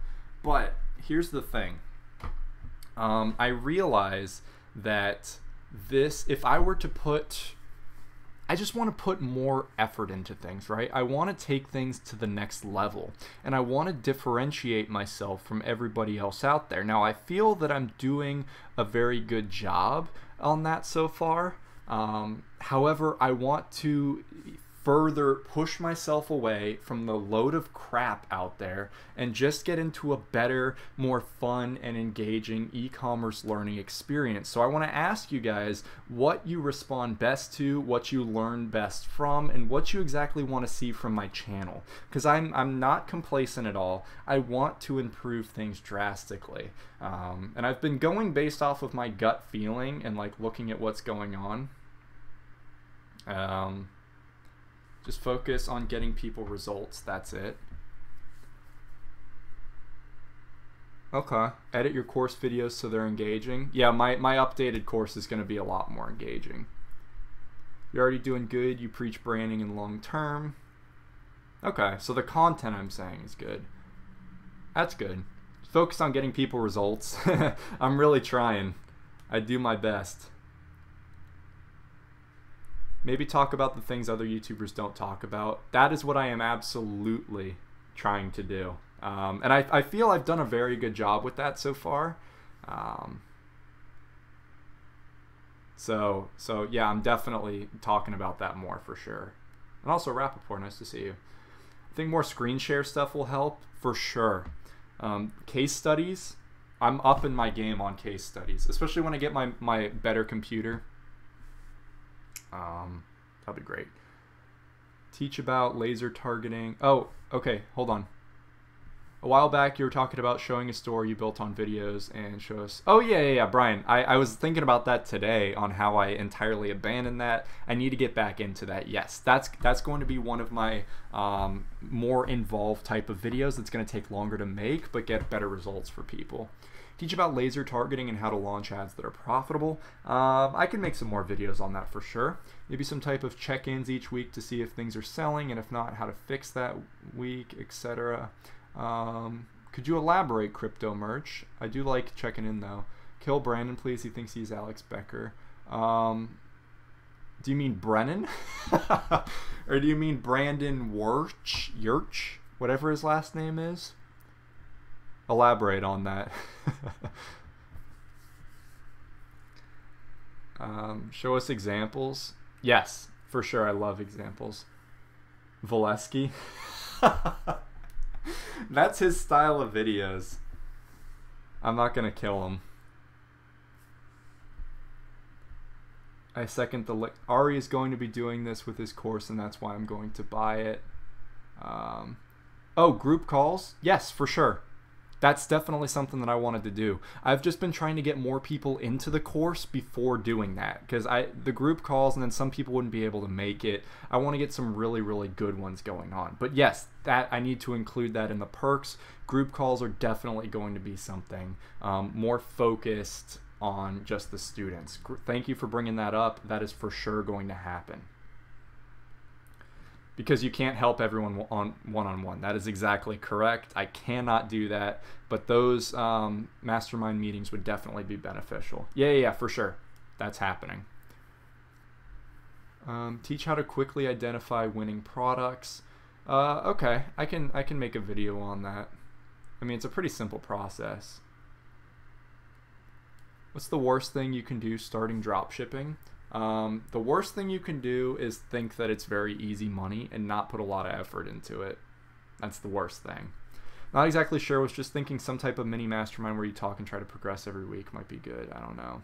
But here's the thing. I realize that if I were to put... I just want to put more effort into things, right? I want to take things to the next level, and I want to differentiate myself from everybody else out there. Now, I feel that I'm doing a very good job on that so far. However, I want to further push myself away from the load of crap out there and just get into a better, more fun and engaging e-commerce learning experience. So I want to ask you guys what you respond best to, what you learn best from, and what you exactly want to see from my channel. Because I'm not complacent at all. I want to improve things drastically. And I've been going based off of my gut feeling and like looking at what's going on. Just focus on getting people results. That's it. Okay. Edit your course videos so they're engaging. Yeah, my updated course is going to be a lot more engaging. You're already doing good. You preach branding and long term. Okay, so the content I'm saying is good. That's good. Focus on getting people results. I'm really trying. I do my best. Maybe talk about the things other YouTubers don't talk about. That is what I am absolutely trying to do. And I feel I've done a very good job with that so far. So yeah, I'm definitely talking about that more for sure. And also Rappaport, nice to see you. I think more screen share stuff will help for sure. Case studies, I'm up in my game on case studies, especially when I get my better computer. That'd be great. Teach about laser targeting. Oh, okay, hold on. A while back, you were talking about showing a store you built on videos and show us. Oh, yeah, Brian. I was thinking about that today on how I entirely abandoned that. I need to get back into that. Yes, that's going to be one of my more involved type of videos that's going to take longer to make, but get better results for people. Teach about laser targeting and how to launch ads that are profitable. I can make some more videos on that for sure. Maybe some type of check-ins each week to see if things are selling, and if not, how to fix that week, etc. Could you elaborate, crypto merch? I do like checking in though. Kill Brandon, please. He thinks he's Alex Becker. Do you mean Brennan? Or do you mean Brandon Yurch? Whatever his last name is? Elaborate on that. Show us examples. Yes, for sure. I love examples. Valesky. That's his style of videos. I'm not gonna kill him. I second the Ari is going to be doing this with his course, and that's why I'm going to buy it. Oh, group calls? Yes, for sure. That's definitely something that I wanted to do. I've just been trying to get more people into the course before doing that, because the group calls, and then some people wouldn't be able to make it. I want to get some really, really good ones going on. But yes, that I need to include that in the perks. Group calls are definitely going to be something more focused on just the students. Thank you for bringing that up. That is for sure going to happen. Because you can't help everyone on one-on-one. That is exactly correct. I cannot do that, but those mastermind meetings would definitely be beneficial. Yeah, for sure. That's happening. Teach how to quickly identify winning products. Okay, I can make a video on that. I mean, it's a pretty simple process. What's the worst thing you can do starting drop shipping? The worst thing you can do is think that it's very easy money and not put a lot of effort into it. That's the worst thing. Not exactly sure. Was just thinking some type of mini mastermind where you talk and try to progress every week might be good. I don't know.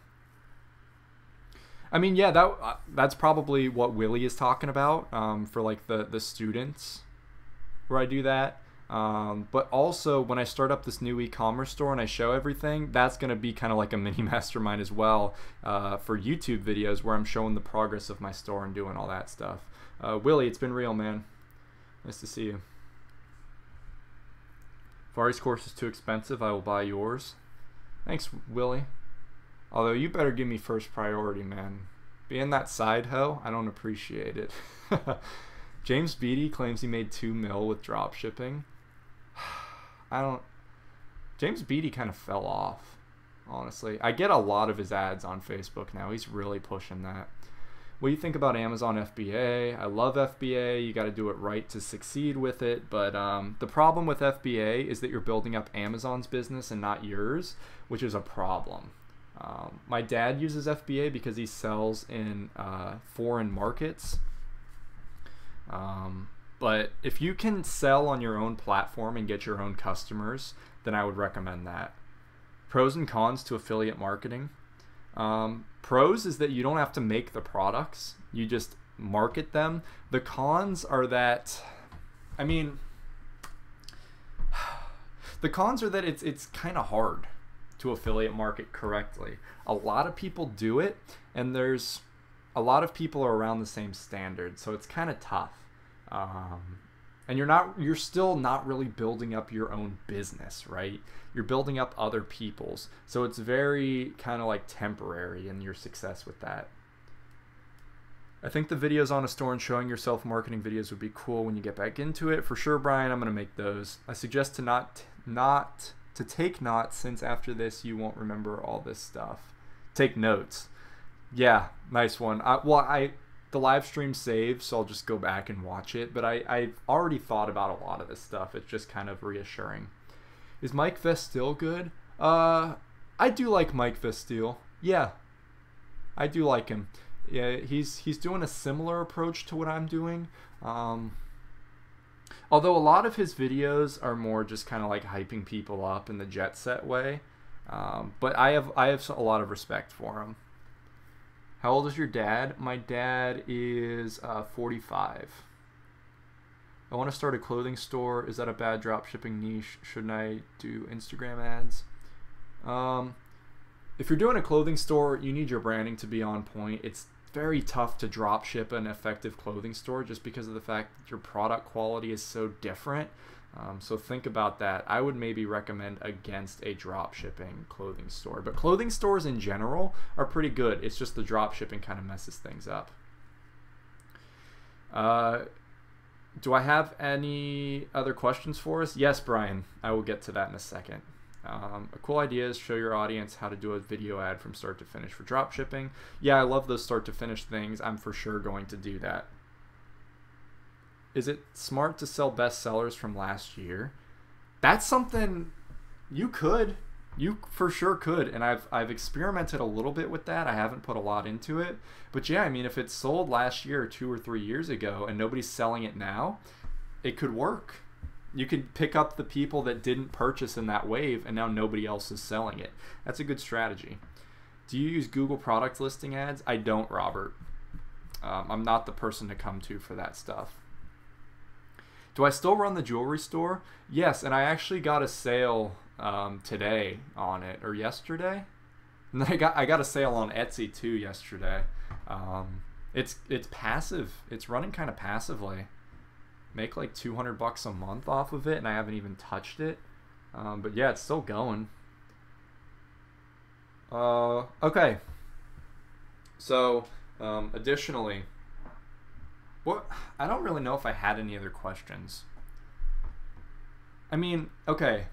I mean, yeah, that's probably what Willie is talking about for like the students where I do that. But also when I start up this new e-commerce store and I show everything, that's going to be kind of like a mini mastermind as well for YouTube videos where I'm showing the progress of my store and doing all that stuff. Willie, it's been real, man. Nice to see you. If Ari's course is too expensive, I will buy yours. Thanks, Willie. Although you better give me first priority, man. Being that side hoe, I don't appreciate it. James Beattie claims he made $2 million with drop shipping. James Beattie kind of fell off, honestly. I get a lot of his ads on Facebook now. He's really pushing that. What do you think about Amazon FBA? I love FBA. You got to do it right to succeed with it. But the problem with FBA is that you're building up Amazon's business and not yours, which is a problem. My dad uses FBA because he sells in foreign markets. But if you can sell on your own platform and get your own customers, then I would recommend that. Pros and cons to affiliate marketing. Pros is that you don't have to make the products. You just market them. The cons are that, I mean, the cons are that it's kind of hard to affiliate market correctly. A lot of people do it, and there's a lot of people are around the same standard, so it's kind of tough. And you're still not really building up your own business, right? You're building up other people's. So it's very kind of like temporary in your success with that. I think the videos on a store and showing yourself marketing videos would be cool when you get back into it. For sure, Brian, I'm going to make those. I suggest to take notes, since after this you won't remember all this stuff. Take notes. Yeah, nice one. The live stream saves, so I'll just go back and watch it. But I've already thought about a lot of this stuff. It's just kind of reassuring. Is Mike Vestile good? I do like Mike Vestile. Yeah, I do like him. Yeah, he's doing a similar approach to what I'm doing. Although a lot of his videos are more just kind of like hyping people up in the jet set way. But I have a lot of respect for him. How old is your dad? My dad is 45. I want to start a clothing store. Is that a bad drop shipping niche? Shouldn't I do Instagram ads? If you're doing a clothing store, you need your branding to be on point. It's very tough to drop ship an effective clothing store just because of the fact that your product quality is so different. So think about that. I would maybe recommend against a drop shipping clothing store. But clothing stores in general are pretty good. It's just the drop shipping kind of messes things up. Do I have any other questions for us? Yes, Brian. I will get to that in a second. A cool idea is show your audience how to do a video ad from start to finish for drop shipping. Yeah, I love those start to finish things. I'm for sure going to do that. Is it smart to sell bestsellers from last year? That's something you could. You for sure could. And I've experimented a little bit with that. I haven't put a lot into it. But yeah, I mean, if it's sold last year or 2 or 3 years ago and nobody's selling it now, it could work. You could pick up the people that didn't purchase in that wave and now nobody else is selling it. That's a good strategy. Do you use Google product listing ads? I don't, Robert. I'm not the person to come to for that stuff. Do I still run the jewelry store? Yes, and I actually got a sale today on it, or yesterday. And then I got a sale on Etsy too yesterday. It's passive. It's running kind of passively. Make like $200 a month off of it, and I haven't even touched it. But yeah, it's still going. Okay. So additionally, I don't really know if I had any other questions. I mean, okay.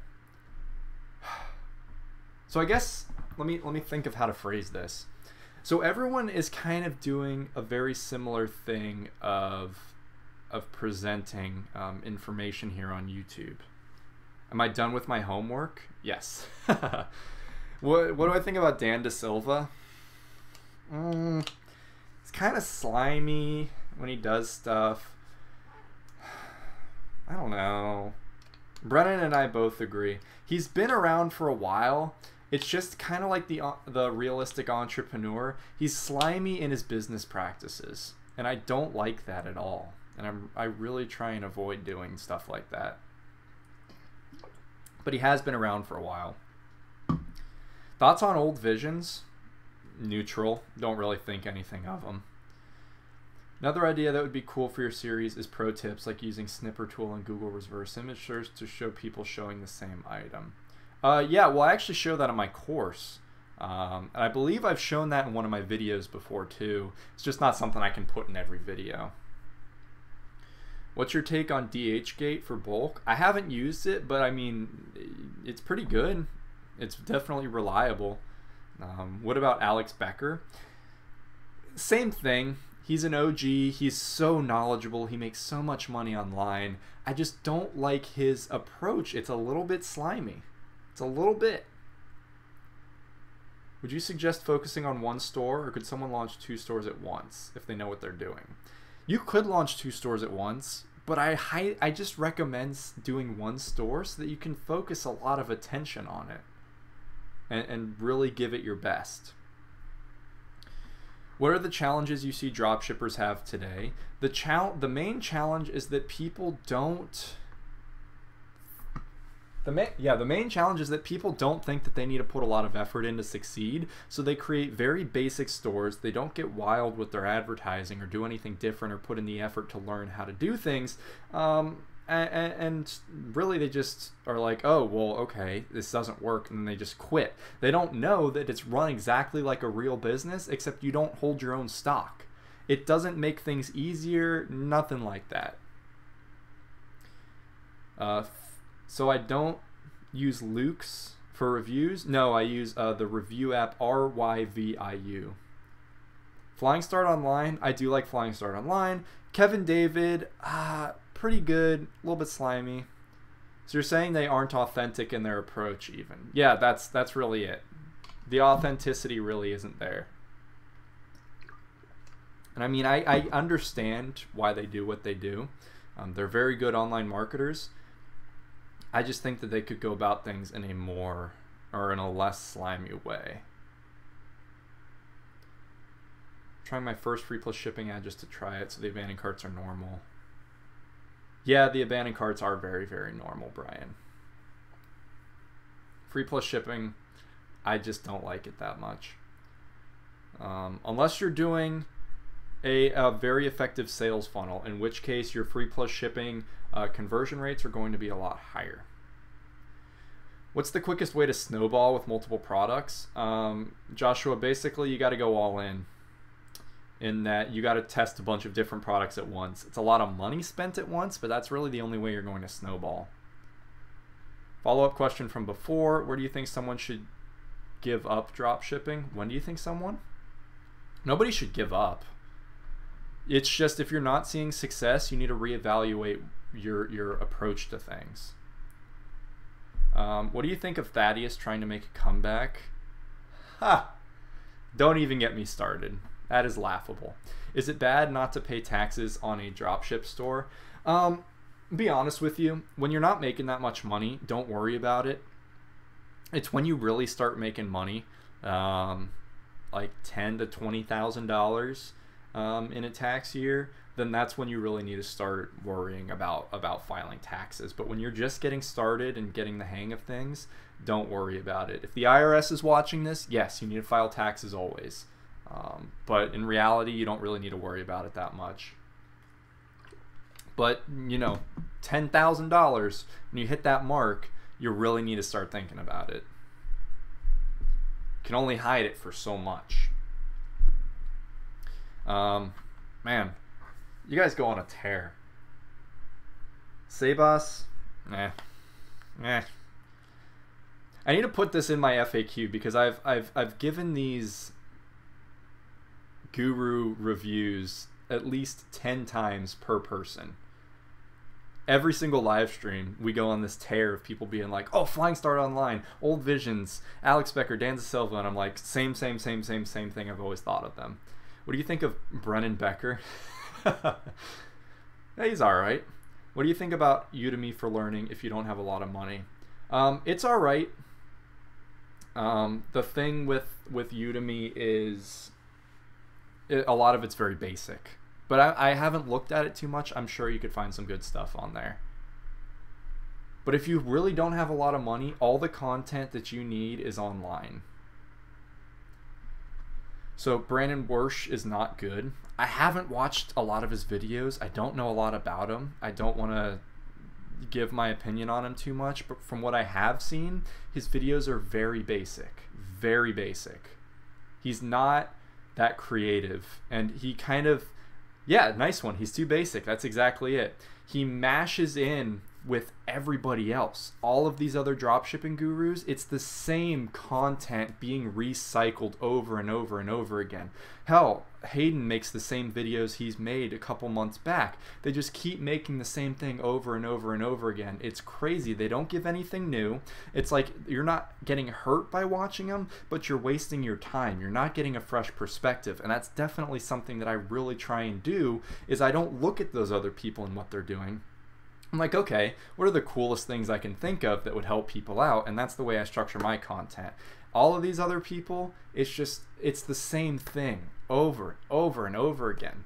So I guess let me think of how to phrase this. So everyone is kind of doing a very similar thing of presenting information here on YouTube. Am I done with my homework? Yes. What do I think about Dan Da Silva? It's kind of slimy when he does stuff. I don't know. Brennan and I both agree. He's been around for a while. It's just kind of like the realistic entrepreneur. He's slimy in his business practices, and I don't like that at all. And I really try and avoid doing stuff like that. But he has been around for a while. Thoughts on old visions? Neutral. Don't really think anything of them. Another idea that would be cool for your series is pro tips like using Snipper tool and Google reverse image search to show people showing the same item. Yeah, well, I actually show that in my course. And I believe I've shown that in one of my videos before too. It's just not something I can put in every video. What's your take on DHgate for bulk? I haven't used it, but I mean, it's pretty good. It's definitely reliable. What about Alex Becker? Same thing. He's an OG. He's so knowledgeable. He makes so much money online. I just don't like his approach. It's a little bit slimy. It's a little bit. Would you suggest focusing on one store, or could someone launch 2 stores at once if they know what they're doing? You could launch 2 stores at once, but I just recommend doing 1 store so that you can focus a lot of attention on it and really give it your best. What are the challenges you see dropshippers have today? The main challenge is that people don't. The main challenge is that people don't think that they need to put a lot of effort in to succeed, so they create very basic stores. They don't get wild with their advertising or do anything different or put in the effort to learn how to do things. And really they just are like, oh, well, okay, this doesn't work, and then they just quit. They don't know that it's run exactly like a real business, except you don't hold your own stock. It doesn't make things easier, nothing like that. So I don't use Luke's for reviews. No, I use the review app RYVIU. Flying Start Online, I do like Flying Start Online. Kevin David, pretty good, a little bit slimy. So you're saying they aren't authentic in their approach even. Yeah, that's really it. The authenticity really isn't there. And I mean, I understand why they do what they do. They're very good online marketers. I just think that they could go about things in a less slimy way. trying my first free plus shipping ad just to try it, so the abandoned carts are normal. Yeah, the abandoned carts are very, very normal, Brian. Free plus shipping, I just don't like it that much. Unless you're doing a very effective sales funnel, in which case your free plus shipping conversion rates are going to be a lot higher. What's the quickest way to snowball with multiple products? Joshua, basically you got to go all in that you got to test a bunch of different products at once. It's a lot of money spent at once, but that's really the only way you're going to snowball. Follow-up question from before, where do you think someone should give up drop shipping? When do you think someone? Nobody should give up. It's just if you're not seeing success, you need to reevaluate your approach to things. What do you think of Thaddeus trying to make a comeback? Ha! Don't even get me started. That is laughable. Is it bad not to pay taxes on a dropship store? Be honest with you, when you're not making that much money, don't worry about it. It's when you really start making money, like $10,000 to $20,000 in a tax year, then that's when you really need to start worrying about filing taxes. But when you're just getting started and getting the hang of things, don't worry about it. If the IRS is watching this, yes, you need to file taxes always. But in reality, you don't really need to worry about it that much. But, you know, $10,000, when you hit that mark, you really need to start thinking about it. You can only hide it for so much. Man, you guys go on a tear. Sebas, I need to put this in my FAQ because I've given these guru reviews at least 10 times per person. Every single live stream, we go on this tear of people being like, oh, Flying Start Online, Old Visions, Alex Becker, Dan Silva, and I'm like, same thing I've always thought of them. What do you think of Brennan Becker? Yeah, he's alright. What do you think about Udemy for learning if you don't have a lot of money? It's alright. The thing with Udemy is a lot of it's very basic. But I haven't looked at it too much. I'm sure you could find some good stuff on there. But if you really don't have a lot of money, all the content that you need is online. So Brandon Wersch is not good. I haven't watched a lot of his videos. I don't know a lot about him. I don't want to give my opinion on him too much. But from what I have seen, his videos are very basic. Very basic. He's not that creative. And he kind of... Yeah, nice one. He's too basic. That's exactly it. He mashes in with everybody else. All of these other dropshipping gurus, it's the same content being recycled over and over and over again. Hell, Hayden makes the same videos he's made a couple months back. They just keep making the same thing over and over and over again. It's crazy. They don't give anything new. It's like you're not getting hurt by watching them, but you're wasting your time. You're not getting a fresh perspective. And that's definitely something that I really try and do, is I don't look at those other people and what they're doing. I'm like, okay, what are the coolest things I can think of that would help people out? And that's the way I structure my content. All of these other people, it's the same thing over and over again.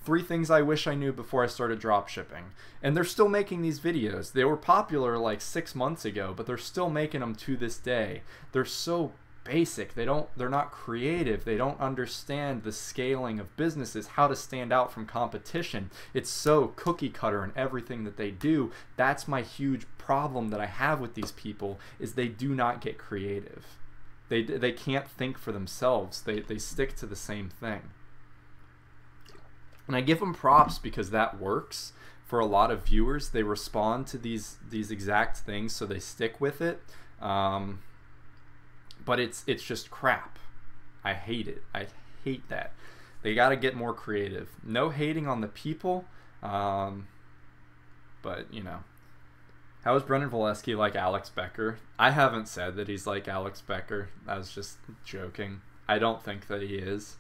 3 things I wish I knew before I started dropshipping. And they're still making these videos. They were popular like 6 months ago, but they're still making them to this day. They're so basic. They're not creative. They don't understand the scaling of businesses, how to stand out from competition. It's so cookie cutter in everything that they do. That's my huge problem that I have with these people, is they do not get creative. They can't think for themselves. They stick to the same thing. And I give them props because that works for a lot of viewers. They respond to these exact things, so they stick with it. But it's just crap. I hate it. I hate that. They got to get more creative. No hating on the people, but you know. How is Brendan Valesky like Alex Becker? I haven't said that he's like Alex Becker. I was just joking. I don't think that he is.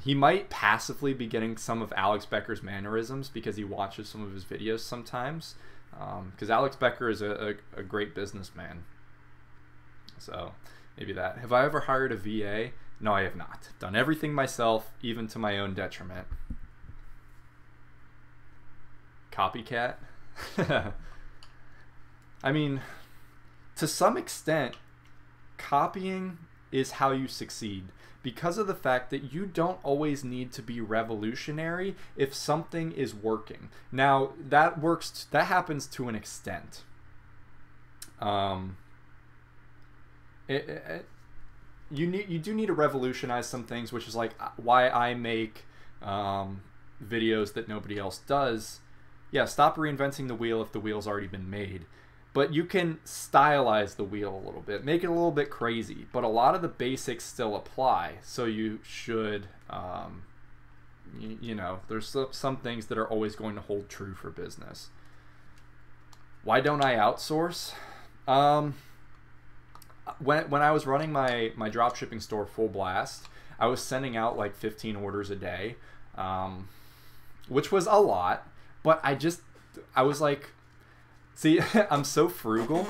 He might passively be getting some of Alex Becker's mannerisms because he watches some of his videos sometimes. Because Alex Becker is a great businessman. So maybe that. Have I ever hired a VA? No, I have not. Done everything myself, even to my own detriment. Copycat? I mean, to some extent, copying is how you succeed, because of the fact that you don't always need to be revolutionary if something is working. Now, that happens to an extent. You do need to revolutionize some things, which is like why I make videos that nobody else does. Yeah, stop reinventing the wheel if the wheel's already been made. But you can stylize the wheel a little bit, make it a little bit crazy, but a lot of the basics still apply. So you should, you know, there's some things that are always going to hold true for business. Why don't I outsource? When I was running my dropshipping store full blast, I was sending out like 15 orders a day, which was a lot, but I was like, see, I'm so frugal.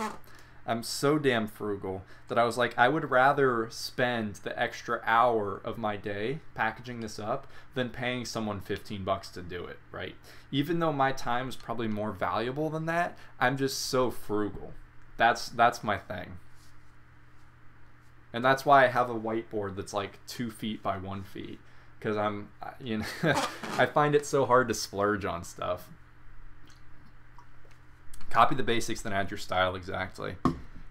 I'm so damn frugal that I was like, I would rather spend the extra hour of my day packaging this up than paying someone $15 to do it, right? Even though my time is probably more valuable than that, I'm just so frugal. That's my thing. And that's why I have a whiteboard that's like 2 feet by 1 feet, because I'm, you know, I find it so hard to splurge on stuff. Copy the basics, then add your style. Exactly.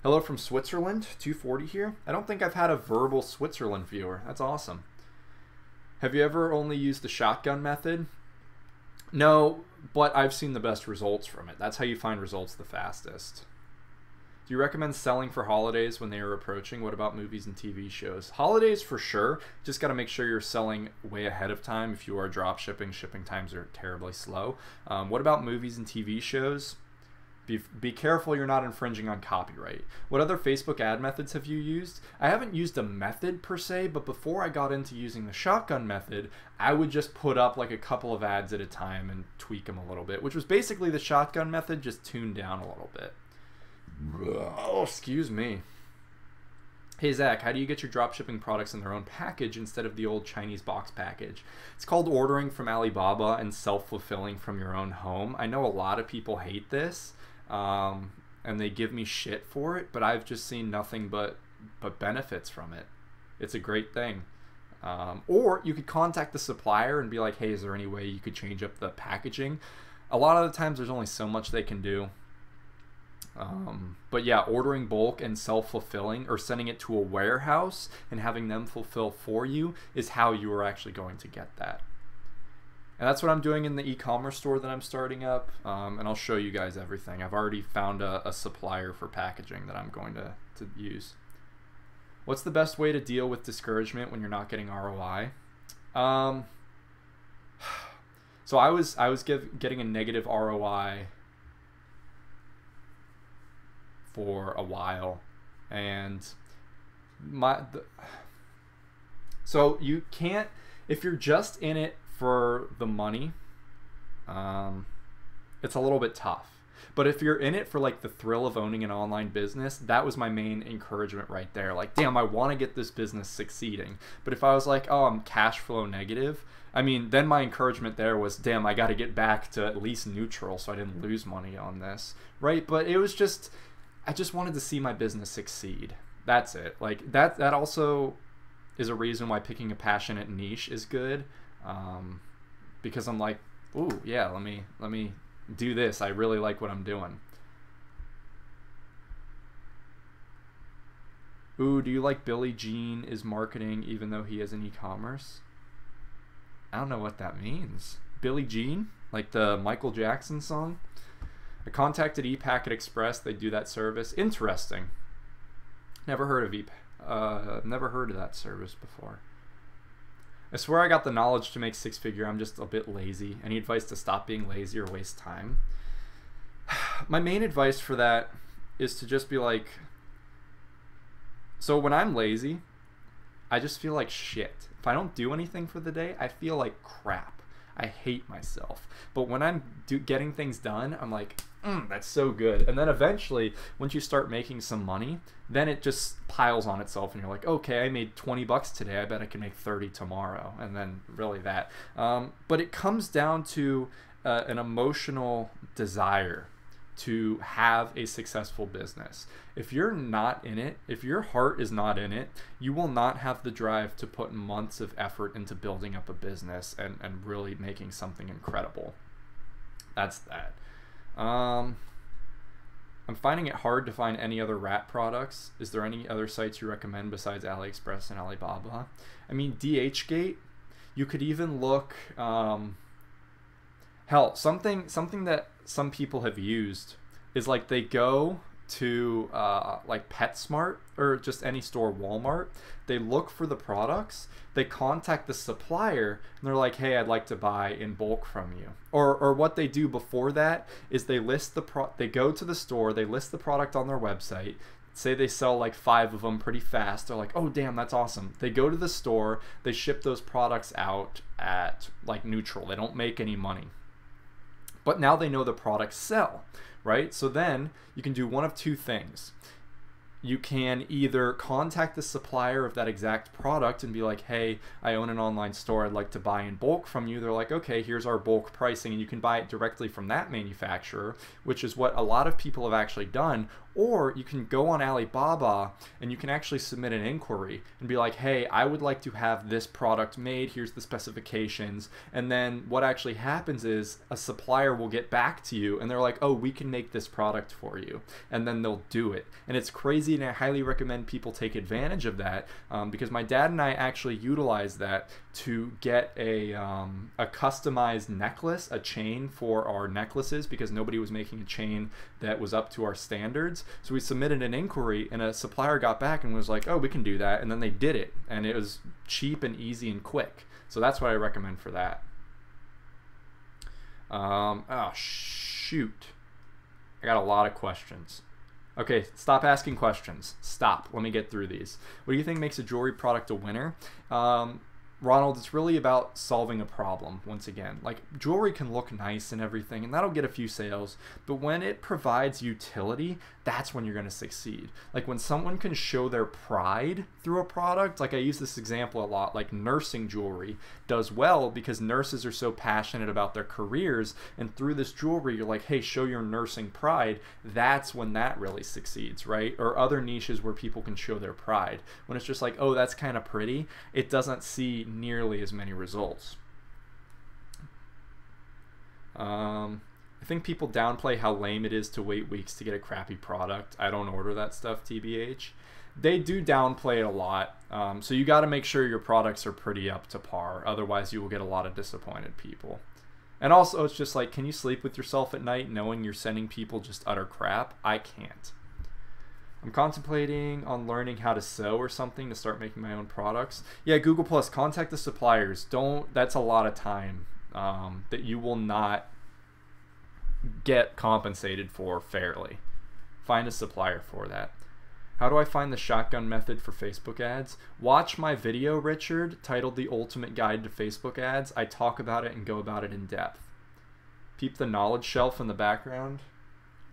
Hello from Switzerland, 240 here. I don't think I've had a verbal Switzerland viewer. That's awesome. Have you ever only used the shotgun method? No, but I've seen the best results from it. That's how you find results the fastest. Do you recommend selling for holidays when they are approaching? What about movies and TV shows? Holidays for sure. Just got to make sure you're selling way ahead of time. If you are drop shipping, shipping times are terribly slow. What about movies and TV shows? Be careful you're not infringing on copyright. What other Facebook ad methods have you used? I haven't used a method per se, but before I got into using the shotgun method, I would just put up like a couple of ads at a time and tweak them a little bit, which was basically the shotgun method just tuned down a little bit. Oh, excuse me. Hey Zach, how do you get your dropshipping products in their own package instead of the old Chinese box package? It's called ordering from Alibaba and self-fulfilling from your own home. I know a lot of people hate this, and they give me shit for it, but I've just seen nothing but benefits from it. It's a great thing. Or you could contact the supplier and be like, hey, is there any way you could change up the packaging? A lot of the times there's only so much they can do. But yeah, ordering bulk and self-fulfilling, or sending it to a warehouse and having them fulfill for you, is how you are actually going to get that. And that's what I'm doing in the e-commerce store that I'm starting up, and I'll show you guys everything. I've already found a supplier for packaging that I'm going to use. What's the best way to deal with discouragement when you're not getting ROI? So I was getting a negative ROI for a while, and so you can't, if you're just in it for the money, it's a little bit tough. But if you're in it for like the thrill of owning an online business, that was my main encouragement right there. Like, damn, I want to get this business succeeding. But if I was like, oh, I'm cash flow negative, I mean, then my encouragement there was, damn, I got to get back to at least neutral so I didn't lose money on this, right? But it was just, I just wanted to see my business succeed. That's it. Like that also is a reason why picking a passionate niche is good, because I'm like, ooh, yeah, let me do this. I really like what I'm doing. Ooh, do you like Billie Jean is marketing even though he is in e-commerce? I don't know what that means. Billie Jean? Like the Michael Jackson song? I contacted ePacket Express. They do that service. Interesting. Never heard of never heard of that service before. I swear I got the knowledge to make six-figure. I'm just a bit lazy. Any advice to stop being lazy or waste time? My main advice for that is to just be like, so when I'm lazy, I just feel like shit. If I don't do anything for the day, I feel like crap. I hate myself. But when I'm getting things done, I'm like, that's so good. And then eventually, once you start making some money, then it just piles on itself, and you're like, okay, I made 20 bucks today. I bet I can make 30 tomorrow. And then really that. But it comes down to an emotional desire to have a successful business. If you're not in it, if your heart is not in it, you will not have the drive to put months of effort into building up a business and really making something incredible. That's that. I'm finding it hard to find any other wrap products. Is there any other sites you recommend besides AliExpress and Alibaba? I mean, DHgate. You could even look, hell, something that some people have used is like they go to like PetSmart or just any store, Walmart. They look for the products, they contact the supplier, and they're like, hey, I'd like to buy in bulk from you. Or what they do before that is they list they go to the store, they list the product on their website. Say they sell like 5 of them pretty fast. They're like, oh, damn, that's awesome. They go to the store, they ship those products out at like neutral. They don't make any money. But now they know the products sell, right? So then you can do one of two things. You can either contact the supplier of that exact product and be like, hey, I own an online store, I'd like to buy in bulk from you. They're like, okay, here's our bulk pricing, and you can buy it directly from that manufacturer, which is what a lot of people have actually done. Or you can go on Alibaba and you can actually submit an inquiry and be like, hey, I would like to have this product made, here's the specifications. And then what actually happens is a supplier will get back to you and they're like, oh, we can make this product for you. And then they'll do it. And it's crazy, and I highly recommend people take advantage of that, because my dad and I actually utilized that to get a customized necklace, a chain for our necklaces, because nobody was making a chain that was up to our standards. So we submitted an inquiry and a supplier got back and was like, oh, we can do that. And then they did it, and it was cheap and easy and quick. So that's what I recommend for that. Oh, shoot. I got a lot of questions. Okay, stop asking questions. Stop. Let me get through these. What do you think makes a jewelry product a winner? Ronald, it's really about solving a problem. Once again, like, jewelry can look nice and everything, and that'll get a few sales, but when it provides utility, that's when you're going to succeed. Like when someone can show their pride through a product, like I use this example a lot, like nursing jewelry does well because nurses are so passionate about their careers, and through this jewelry you're like, hey, show your nursing pride. That's when that really succeeds, right? Or other niches where people can show their pride. When it's just like, oh, that's kind of pretty, it doesn't see nearly as many results. I think people downplay how lame it is to wait weeks to get a crappy product. I don't order that stuff, TBH. They do downplay it a lot. So you got to make sure your products are pretty up to par. Otherwise, you will get a lot of disappointed people. And also, it's just like, can you sleep with yourself at night knowing you're sending people just utter crap? I can't. I'm contemplating on learning how to sew or something to start making my own products. Yeah, Google Plus, contact the suppliers. That's a lot of time that you will not get compensated for fairly. Find a supplier for that. How do I find the shotgun method for Facebook ads? Watch my video, Richard, titled The Ultimate Guide to Facebook Ads. I talk about it and go about it in depth. Peep the knowledge shelf in the background.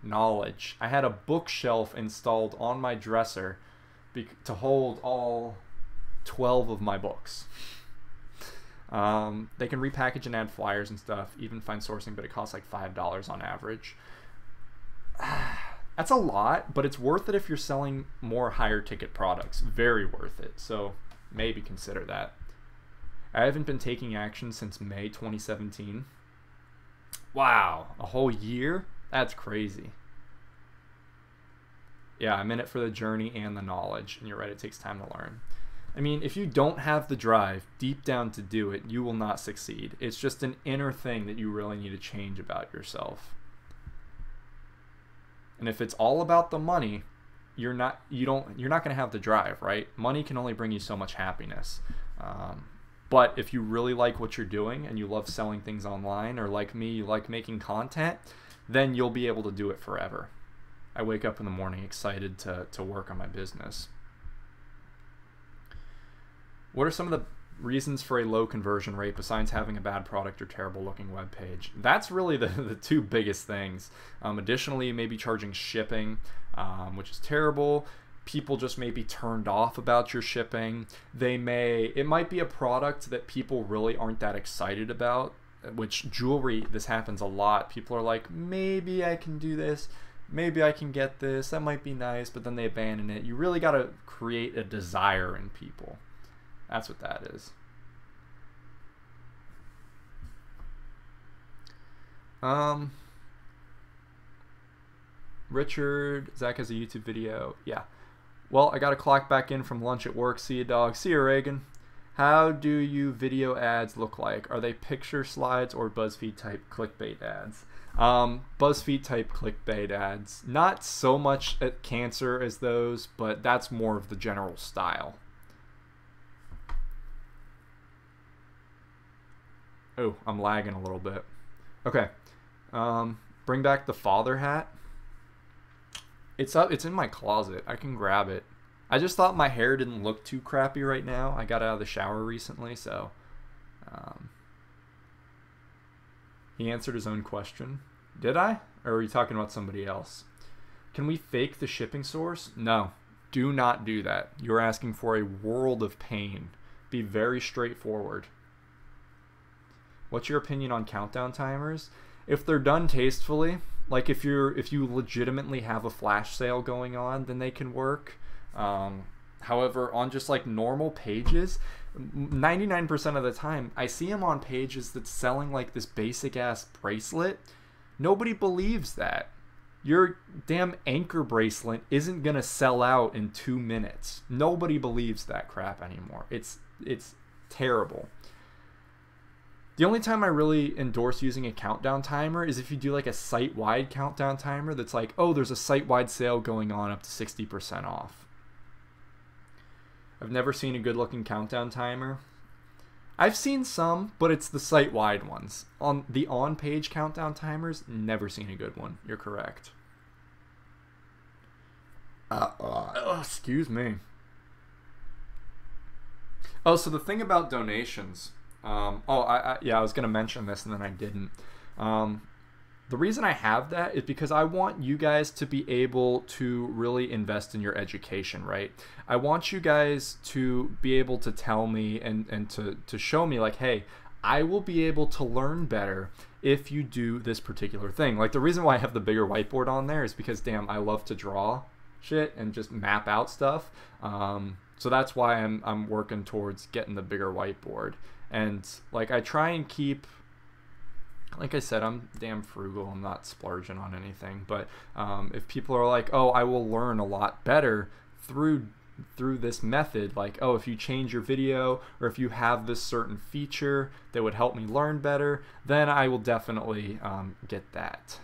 Knowledge. I had a bookshelf installed on my dresser to hold all 12 of my books. They can repackage and add flyers and stuff, even find sourcing, but it costs like $5 on average. That's a lot, but it's worth it if you're selling more higher ticket products. Very worth it. So maybe consider that. I haven't been taking action since May 2017. Wow, a whole year? That's crazy. Yeah, I'm in it for the journey and the knowledge, and you're right, it takes time to learn. I mean, if you don't have the drive deep down to do it, you will not succeed. It's just an inner thing that you really need to change about yourself. And if it's all about the money, you're not going to have the drive, right? Money can only bring you so much happiness. But if you really like what you're doing and you love selling things online, or like me, you like making content, then you'll be able to do it forever. I wake up in the morning excited to work on my business. What are some of the reasons for a low conversion rate besides having a bad product or terrible looking web page. That's really the two biggest things. Additionally, maybe charging shipping, which is terrible. People just may be turned off about your shipping. It might be a product that people really aren't that excited about, which jewelry, this happens a lot. People are like, maybe I can do this, maybe I can get this, that might be nice, but then they abandon it. You really got to create a desire in people. That's what that is. Richard, Zach has a YouTube video. Yeah. Well, I got to clock back in from lunch at work. See you, dog. See you, Reagan. How do you video ads look like? Are they picture slides or BuzzFeed type clickbait ads? BuzzFeed type clickbait ads. Not so much at cancer as those, but that's more of the general style. Oh, I'm lagging a little bit. Okay. Bring back the father hat. It's up. It's in my closet. I can grab it. I just thought my hair didn't look too crappy right now. I got out of the shower recently, so he answered his own question. Did I? Or are you talking about somebody else? Can we fake the shipping source? No. Do not do that. You're asking for a world of pain. Be very straightforward. What's your opinion on countdown timers? If they're done tastefully, like if you legitimately have a flash sale going on, then they can work. However, on just like normal pages, 99% of the time, I see them on pages that's selling like this basic ass bracelet. Nobody believes that. Your damn anchor bracelet isn't gonna sell out in 2 minutes. Nobody believes that crap anymore. It's terrible. The only time I really endorse using a countdown timer is if you do like a site-wide countdown timer that's like, oh, there's a site-wide sale going on up to 60% off. I've never seen a good-looking countdown timer. I've seen some, but it's the site-wide ones. On the on-page countdown timers, never seen a good one. You're correct. Excuse me. Oh, so the thing about donations... I was going to mention this and then I didn't. The reason I have that is because I want you guys to be able to really invest in your education, right? I want you guys to be able to tell me and to show me like, hey, I will be able to learn better if you do this particular thing. Like the reason why I have the bigger whiteboard on there is because, damn, I love to draw shit and just map out stuff. So that's why I'm working towards getting the bigger whiteboard. And like I try and keep, like I said, I'm damn frugal. I'm not splurging on anything. But if people are like, oh, I will learn a lot better through this method, like, oh, if you change your video or if you have this certain feature that would help me learn better, then I will definitely get that.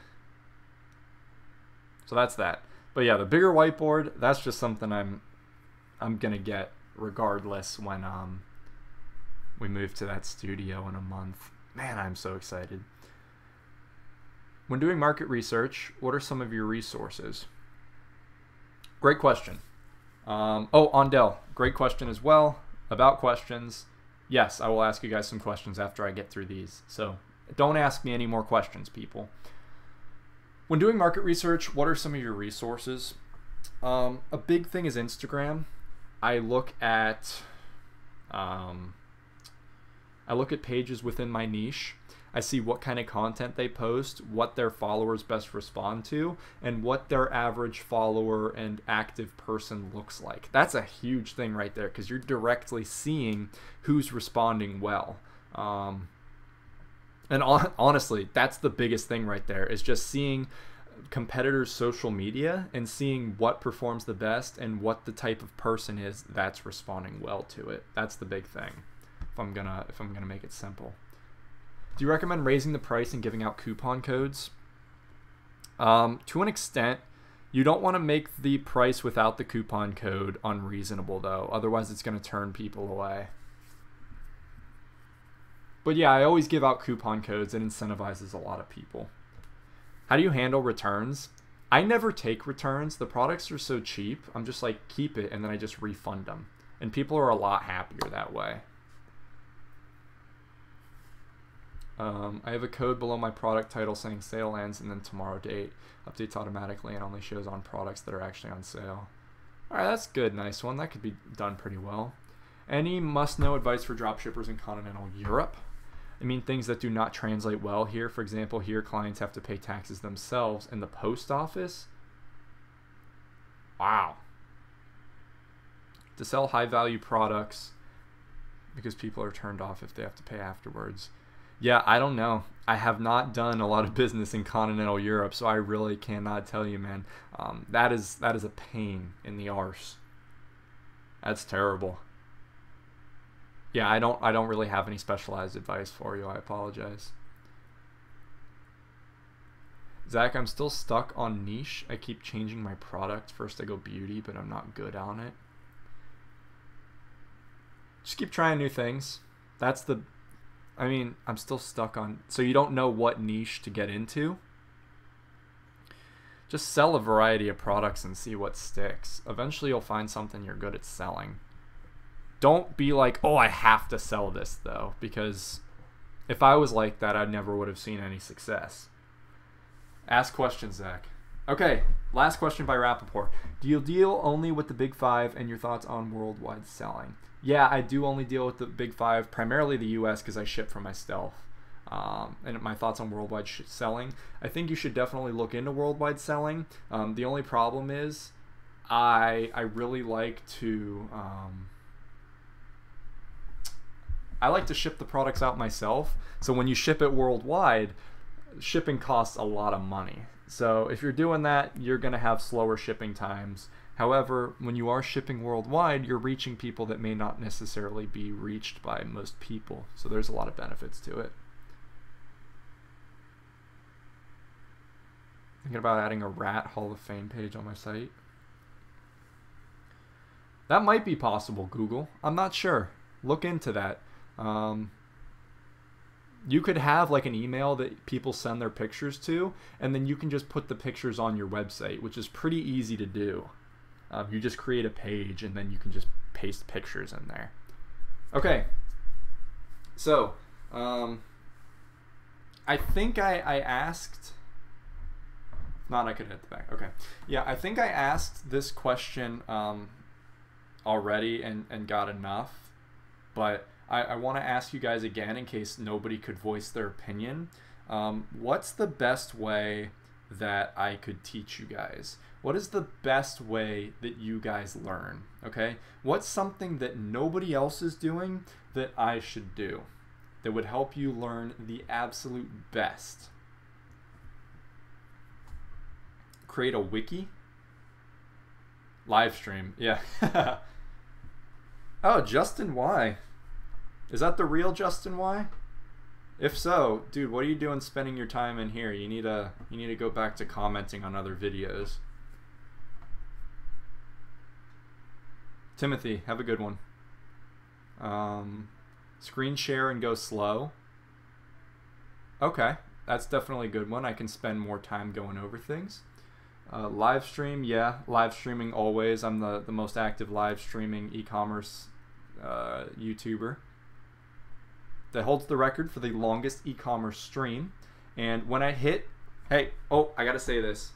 So that's that. But yeah, the bigger whiteboard, that's just something I'm gonna get regardless when we move to that studio in a month. Man, I'm so excited. When doing market research, what are some of your resources? Great question. Ondell, great question as well. About questions, yes, I will ask you guys some questions after I get through these. So don't ask me any more questions, people. When doing market research, what are some of your resources? A big thing is Instagram. I look at pages within my niche. I see what kind of content they post, what their followers best respond to, and what their average follower and active person looks like. That's a huge thing right there because you're directly seeing who's responding well. Honestly, that's the biggest thing right there is just seeing competitors' social media and seeing what performs the best and what the type of person is that's responding well to it. That's the big thing. If I'm gonna make it simple. Do you recommend raising the price and giving out coupon codes? To an extent. You don't want to make the price without the coupon code unreasonable though, otherwise it's going to turn people away. But yeah, I always give out coupon codes. It incentivizes a lot of people. How do you handle returns? I never take returns. The products are so cheap. I'm just like, keep it, and then I just refund them. And people are a lot happier that way. I have a code below my product title saying sale ends and then tomorrow date. Updates automatically and only shows on products that are actually on sale. Alright, that's good. Nice one. That could be done pretty well. Any must-know advice for dropshippers in continental Europe? I mean, things that do not translate well here. For example, here clients have to pay taxes themselves in the post office. Wow. To sell high-value products because people are turned off if they have to pay afterwards. Yeah, I don't know. I have not done a lot of business in continental Europe, so I really cannot tell you, man. That is a pain in the arse. That's terrible. Yeah, I don't really have any specialized advice for you. I apologize. Zach, I'm still stuck on niche. I keep changing my product. First I go beauty, but I'm not good on it. Just keep trying new things. I mean, I'm still stuck on... So you don't know what niche to get into? Just sell a variety of products and see what sticks. Eventually you'll find something you're good at selling. Don't be like, oh, I have to sell this, though. Because if I was like that, I never would have seen any success. Ask questions, Zach. Okay, last question by Rappaport. Do you deal only with the big five, and your thoughts on worldwide selling? Yeah, I do only deal with the big five, primarily the US, because I ship for myself. And my thoughts on worldwide selling. I think you should definitely look into worldwide selling. The only problem is I really like to... I like to ship the products out myself. So when you ship it worldwide, shipping costs a lot of money. So if you're doing that, you're going to have slower shipping times. However, when you are shipping worldwide, you're reaching people that may not necessarily be reached by most people. So there's a lot of benefits to it. Thinking about adding a Rat Hall of Fame page on my site. That might be possible, Google. I'm not sure. Look into that. You could have like an email that people send their pictures to, and then you can just put the pictures on your website, which is pretty easy to do. You just create a page and then you can just paste pictures in there. Okay, so I think I asked, not I could hit the back. Okay, yeah, I think I asked this question already and got enough, but I want to ask you guys again in case nobody could voice their opinion. What's the best way that I could teach you guys? What is the best way that you guys learn? Okay, what's something that nobody else is doing that I should do that would help you learn the absolute best? Create a wiki? Live stream, yeah. Oh, Justin Y. Is that the real Justin Y? If so, dude, what are you doing spending your time in here? You need to go back to commenting on other videos. Timothy, have a good one. Screen share and go slow. Okay, that's definitely a good one. I can spend more time going over things. Live stream, yeah, live streaming always. I'm the most active live streaming e-commerce YouTuber that holds the record for the longest e-commerce stream. And when I hit, hey, oh, I gotta say this.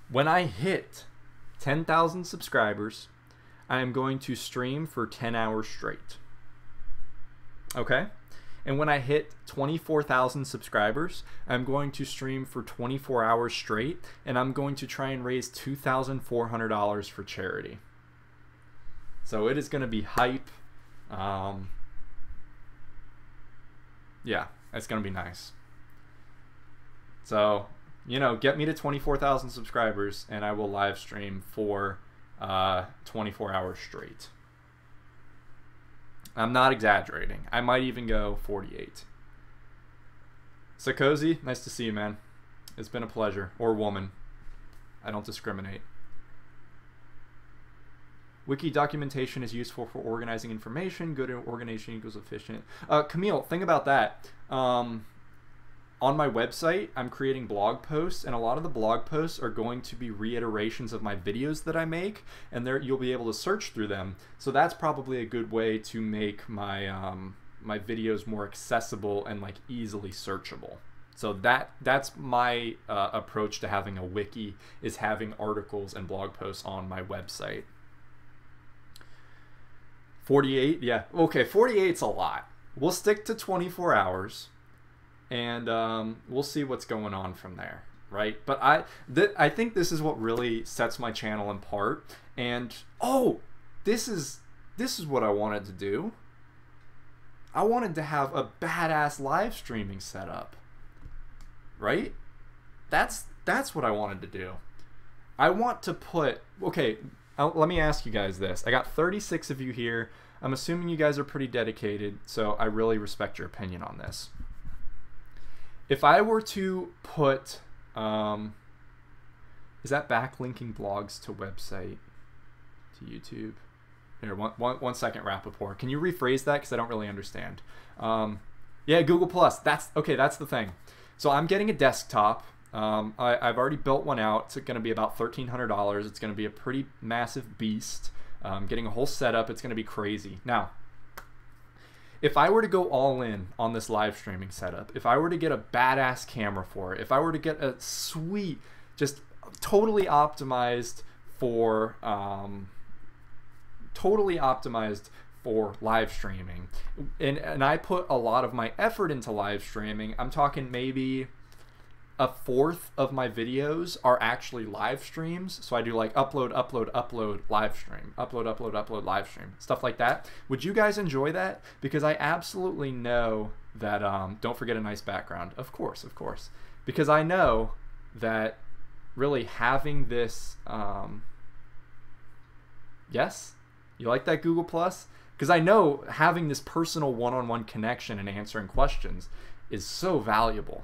When I hit 10,000 subscribers, I am going to stream for 10 hours straight. Okay? And when I hit 24,000 subscribers, I'm going to stream for 24 hours straight, and I'm going to try and raise $2,400 for charity. So it is going to be hype. Yeah, it's going to be nice. So, you know, get me to 24,000 subscribers, and I will live stream for 24 hours straight. I'm not exaggerating. I might even go 48. Sakozy, nice to see you, man. It's been a pleasure. Or woman. I don't discriminate. Wiki documentation is useful for organizing information. Good organization equals efficient. Camille, think about that. On my website, I'm creating blog posts, and a lot of the blog posts are going to be reiterations of my videos that I make, and there you'll be able to search through them. So that's probably a good way to make my my videos more accessible and like easily searchable. So that's my approach to having a wiki, is having articles and blog posts on my website. 48, yeah, okay, 48's a lot. We'll stick to 24 hours, and we'll see what's going on from there, right? But I think this is what really sets my channel apart. And oh, this is what I wanted to do. I wanted to have a badass live streaming setup, right? That's what I wanted to do. I want to put, okay, let me ask you guys this. I got 36 of you here. I'm assuming you guys are pretty dedicated, so I really respect your opinion on this. If I were to put, is that backlinking blogs to website, to YouTube? Here, one second, Rappaport. Can you rephrase that? Because I don't really understand. Yeah, Google Plus. That's the thing. So I'm getting a desktop. I've already built one out. It's going to be about $1,300. It's going to be a pretty massive beast. Getting a whole setup. It's going to be crazy. Now, if I were to go all in on this live streaming setup, if I were to get a badass camera for it, if I were to get a sweet, just totally optimized for live streaming, and I put a lot of my effort into live streaming, I'm talking maybe a fourth of my videos are actually live streams. So I do like upload, live stream, upload, live stream, stuff like that. Would you guys enjoy that? Because I absolutely know that, don't forget a nice background. Of course. Because I know that really having this, yes? You like that, Google Plus? Because I know having this personal one-on-one connection and answering questions is so valuable,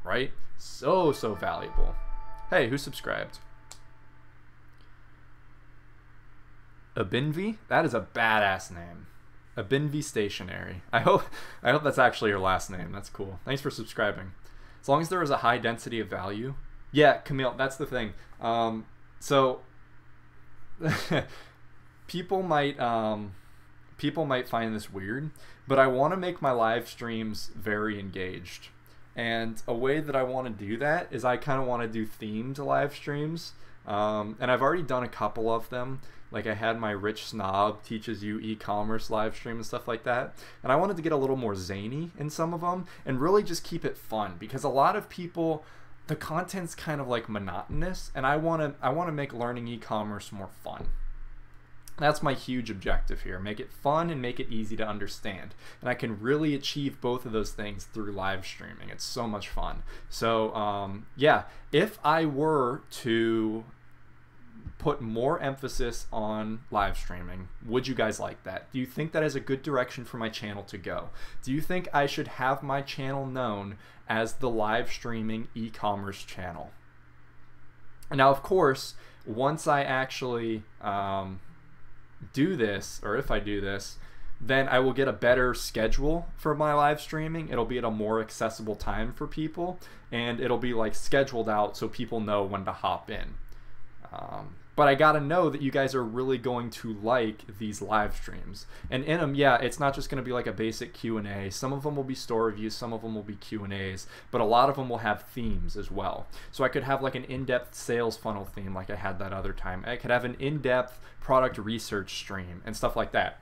right? So valuable. Hey, who subscribed? Abinvi? That is a badass name. Abinvi Stationery. I hope that's actually your last name. That's cool. Thanks for subscribing. As long as there is a high density of value. Yeah, Camille, that's the thing. So people might find this weird, but I want to make my live streams very engaged. And a way that I want to do that is I kind of want to do themed live streams. And I've already done a couple of them. Like I had my Rich Snob teaches you e-commerce live stream and stuff like that. And I wanted to get a little more zany in some of them and really just keep it fun, because a lot of people, the content's kind of like monotonous, and I want to make learning e-commerce more fun. That's my huge objective here. Make it fun and make it easy to understand. And I can really achieve both of those things through live streaming. It's so much fun. So yeah, if I were to put more emphasis on live streaming, would you guys like that? Do you think that is a good direction for my channel to go? Do you think I should have my channel known as the live streaming e-commerce channel? Now, of course, once I actually do this, or if I do this, then I will get a better schedule for my live streaming. It'll be at a more accessible time for people, and it'll be like scheduled out so people know when to hop in. But I gotta know that you guys are really going to like these live streams. And in them, yeah, it's not just gonna be like a basic Q&A. Some of them will be store reviews, some of them will be Q&As, but a lot of them will have themes as well. So I could have like an in-depth sales funnel theme like I had that other time. I could have an in-depth product research stream and stuff like that.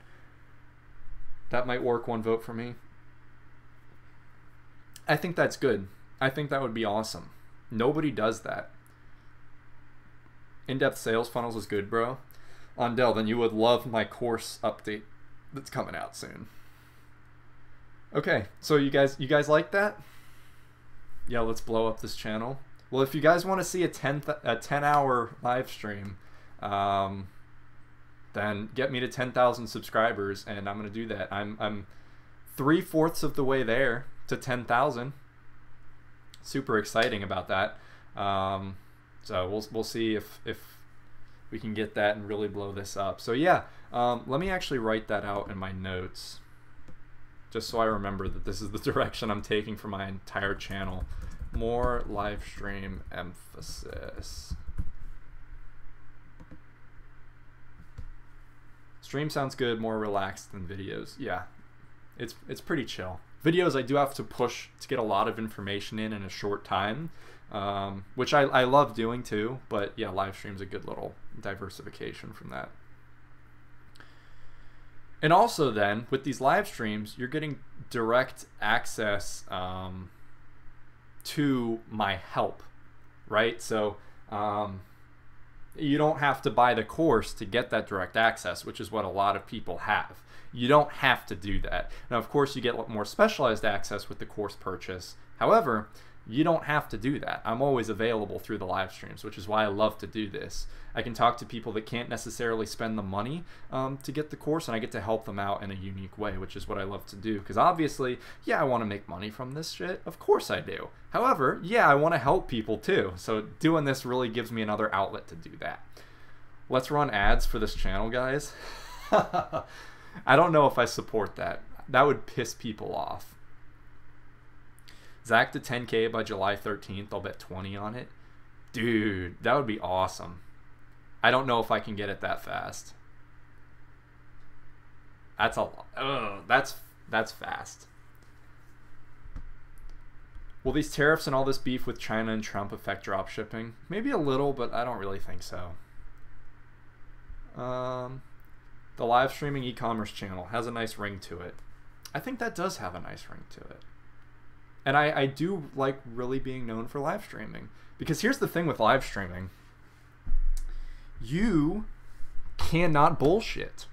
That might work. One vote for me. I think that's good. I think that would be awesome. Nobody does that. In-depth sales funnels is good, bro. Ondell, then you would love my course update that's coming out soon. Okay, so you guys like that? Yeah, let's blow up this channel. Well, if you guys want to see a 10-hour live stream, then get me to 10,000 subscribers, and I'm gonna do that. I'm 3/4 of the way there to 10,000. Super exciting about that. So we'll see if we can get that and really blow this up. So yeah, let me actually write that out in my notes, just so I remember that this is the direction I'm taking for my entire channel. More live stream emphasis. Stream sounds good, more relaxed than videos. Yeah, it's pretty chill. Videos I do have to push to get a lot of information in a short time, which I love doing too. But yeah, live stream's a good little diversification from that. And also then, with these live streams, you're getting direct access to my help, right? So you don't have to buy the course to get that direct access, which is what a lot of people have. You don't have to do that. Now, of course, you get more specialized access with the course purchase. However, you don't have to do that. I'm always available through the live streams, which is why I love to do this. I can talk to people that can't necessarily spend the money to get the course, and I get to help them out in a unique way, which is what I love to do. Because obviously, yeah, I want to make money from this shit. Of course I do. However, yeah, I want to help people too. So doing this really gives me another outlet to do that. Let's run ads for this channel, guys. I don't know if I support that. That would piss people off. Zach to 10K by July 13th. I'll bet 20 on it. Dude, that would be awesome. I don't know if I can get it that fast. That's a lot. That's fast. Will these tariffs and all this beef with China and Trump affect drop shipping? Maybe a little, but I don't really think so. The live streaming e-commerce channel has a nice ring to it. I think that does have a nice ring to it. And I do like really being known for live streaming. Because here's the thing with live streaming. You cannot bullshit.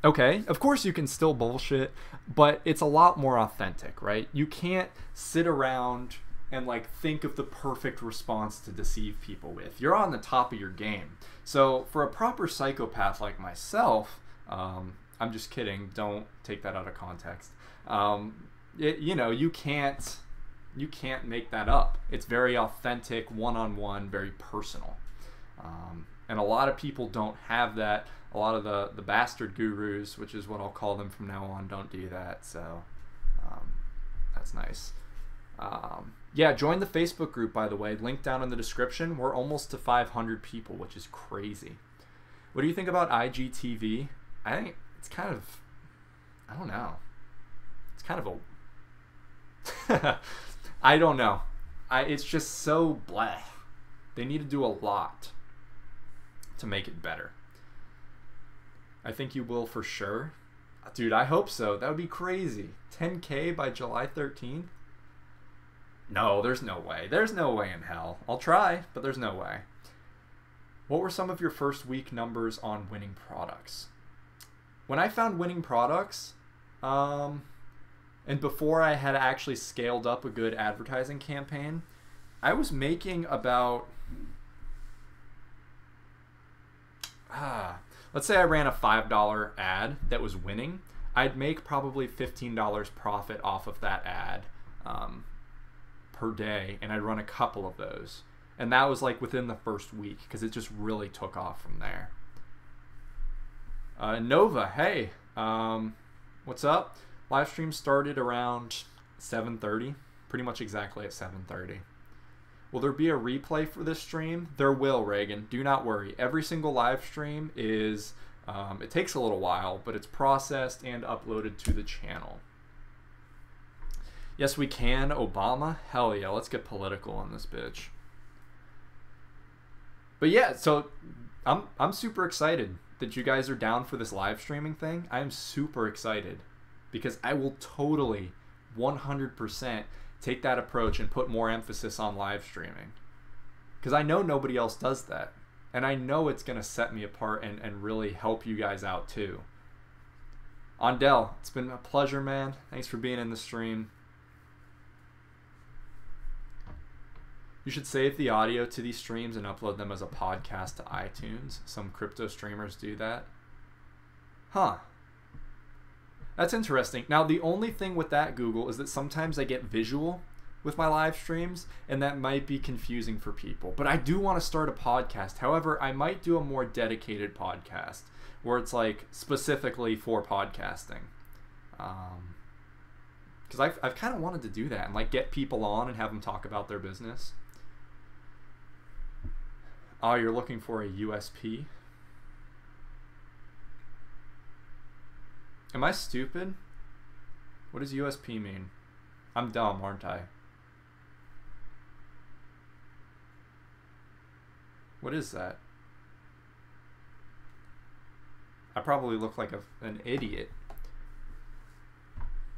Okay, of course you can still bullshit, but it's a lot more authentic, right? You can't sit around and like think of the perfect response to deceive people with. You're on the top of your game. So for a proper psychopath like myself, I'm just kidding, don't take that out of context. You know, you can't make that up. It's very authentic, one-on-one, very personal. And a lot of people don't have that. A lot of the bastard gurus, which is what I'll call them from now on, don't do that. So that's nice. Yeah, join the Facebook group, by the way. Link down in the description. We're almost to 500 people, which is crazy. What do you think about IGTV? I think it's kind of, I don't know. It's kind of a, I don't know. It's just so bleh. They need to do a lot to make it better. I think you will for sure. Dude, I hope so. That would be crazy. 10K by July 13th? No, there's no way. There's no way in hell. I'll try, but there's no way. What were some of your first week numbers on winning products? When I found winning products, and before I had actually scaled up a good advertising campaign, I was making about, let's say I ran a $5 ad that was winning. I'd make probably $15 profit off of that ad per day, and I'd run a couple of those. And that was like within the first week, because it just really took off from there. Nova, hey, what's up? Live stream started around 7:30, pretty much exactly at 7:30. Will there be a replay for this stream? There will, Reagan. Do not worry. Every single live stream is, it takes a little while, but it's processed and uploaded to the channel. Yes, we can. Obama? Hell yeah, let's get political on this bitch. But yeah, so I'm super excited that you guys are down for this live streaming thing. I am super excited because I will totally 100% take that approach and put more emphasis on live streaming. Because I know nobody else does that. And I know it's going to set me apart and really help you guys out too. Ondell, it's been a pleasure, man. Thanks for being in the stream. You should save the audio to these streams and upload them as a podcast to iTunes. Some crypto streamers do that. Huh. That's interesting. Now, the only thing with that, Google, is that sometimes I get visual with my live streams, and that might be confusing for people. But I do want to start a podcast. However, I might do a more dedicated podcast where it's like specifically for podcasting. Because I've kind of wanted to do that and like get people on and have them talk about their business. Oh, you're looking for a USP? Am I stupid? What does USP mean? I'm dumb, aren't I? What is that? I probably look like an idiot.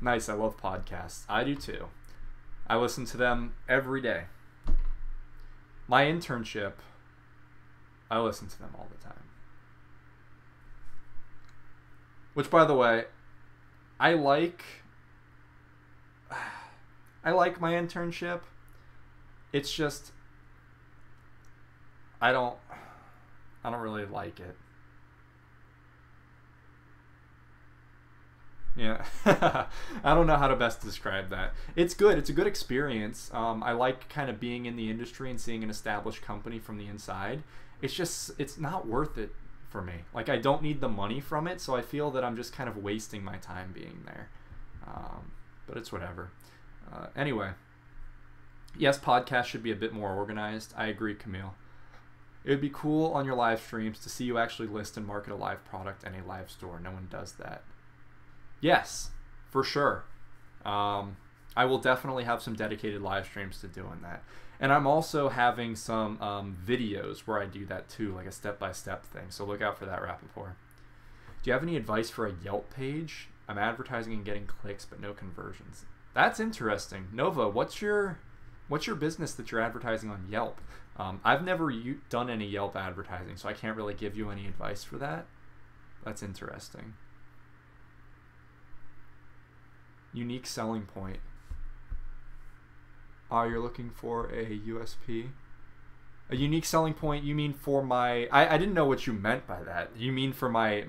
Nice, I love podcasts. I do too. I listen to them every day. My internship, I listen to them all the time. Which, by the way, I like my internship. It's just I don't really like it. Yeah. I don't know how to best describe that. It's good. It's a good experience. I like kind of being in the industry and seeing an established company from the inside. It's not worth it for me. Like, I don't need the money from it, so I feel that I'm just kind of wasting my time being there. But it's whatever. Anyway. Yes, podcasts should be a bit more organized. I agree, Camille. It would be cool on your live streams to see you actually list and market a live product in a live store. No one does that. Yes, for sure. I will definitely have some dedicated live streams to doing that. And I'm also having some videos where I do that too, like a step-by-step thing. So look out for that, Rappaport. Do you have any advice for a Yelp page? I'm advertising and getting clicks, but no conversions. That's interesting. Nova, what's your business that you're advertising on Yelp? I've never done any Yelp advertising, so I can't really give you any advice for that. That's interesting. Unique selling point. You're looking for a USP? A unique selling point, you mean for my... I didn't know what you meant by that. You mean for my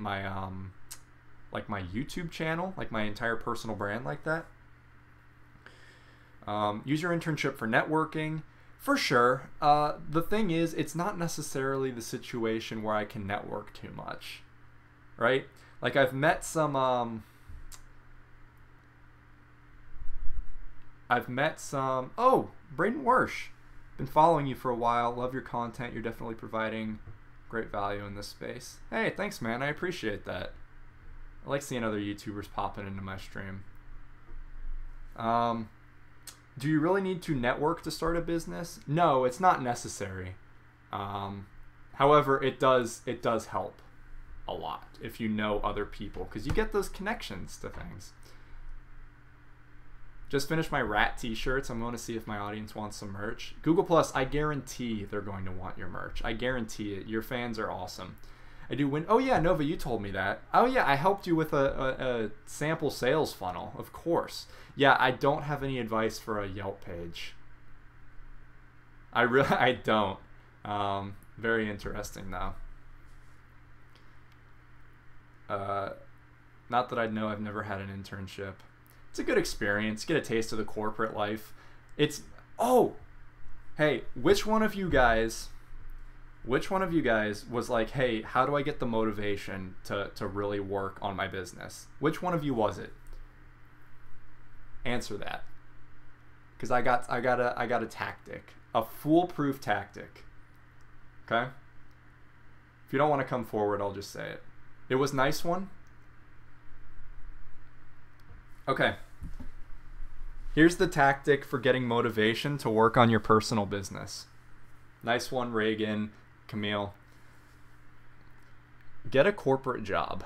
like my YouTube channel? Like my entire personal brand like that? Use your internship for networking. For sure. The thing is, it's not necessarily the situation where I can network too much. Right? Like I've met some... Oh, Braden Wersch. Been following you for a while. Love your content. You're definitely providing great value in this space. Hey, thanks, man. I appreciate that. I like seeing other YouTubers popping into my stream. Do you really need to network to start a business? No, it's not necessary. However, it does help a lot if you know other people, because you get those connections to things. Just finished my rat t-shirts. I'm going to see if my audience wants some merch. Google Plus, I guarantee they're going to want your merch. I guarantee it. Your fans are awesome. I do win. Oh yeah, Nova, you told me that. Oh yeah, I helped you with a sample sales funnel, of course. Yeah, I don't have any advice for a Yelp page. I don't. Very interesting though. Not that I know. I've never had an internship. It's a good experience. Get a taste of the corporate life. Hey, which one of you guys was like, hey, how do I get the motivation to really work on my business? Which one of you was it? Answer that. Because I got a tactic. A foolproof tactic. Okay? If you don't want to come forward, I'll just say it. It was nice one. Okay. Here's the tactic for getting motivation to work on your personal business. Nice one, Reagan, Camille. Get a corporate job.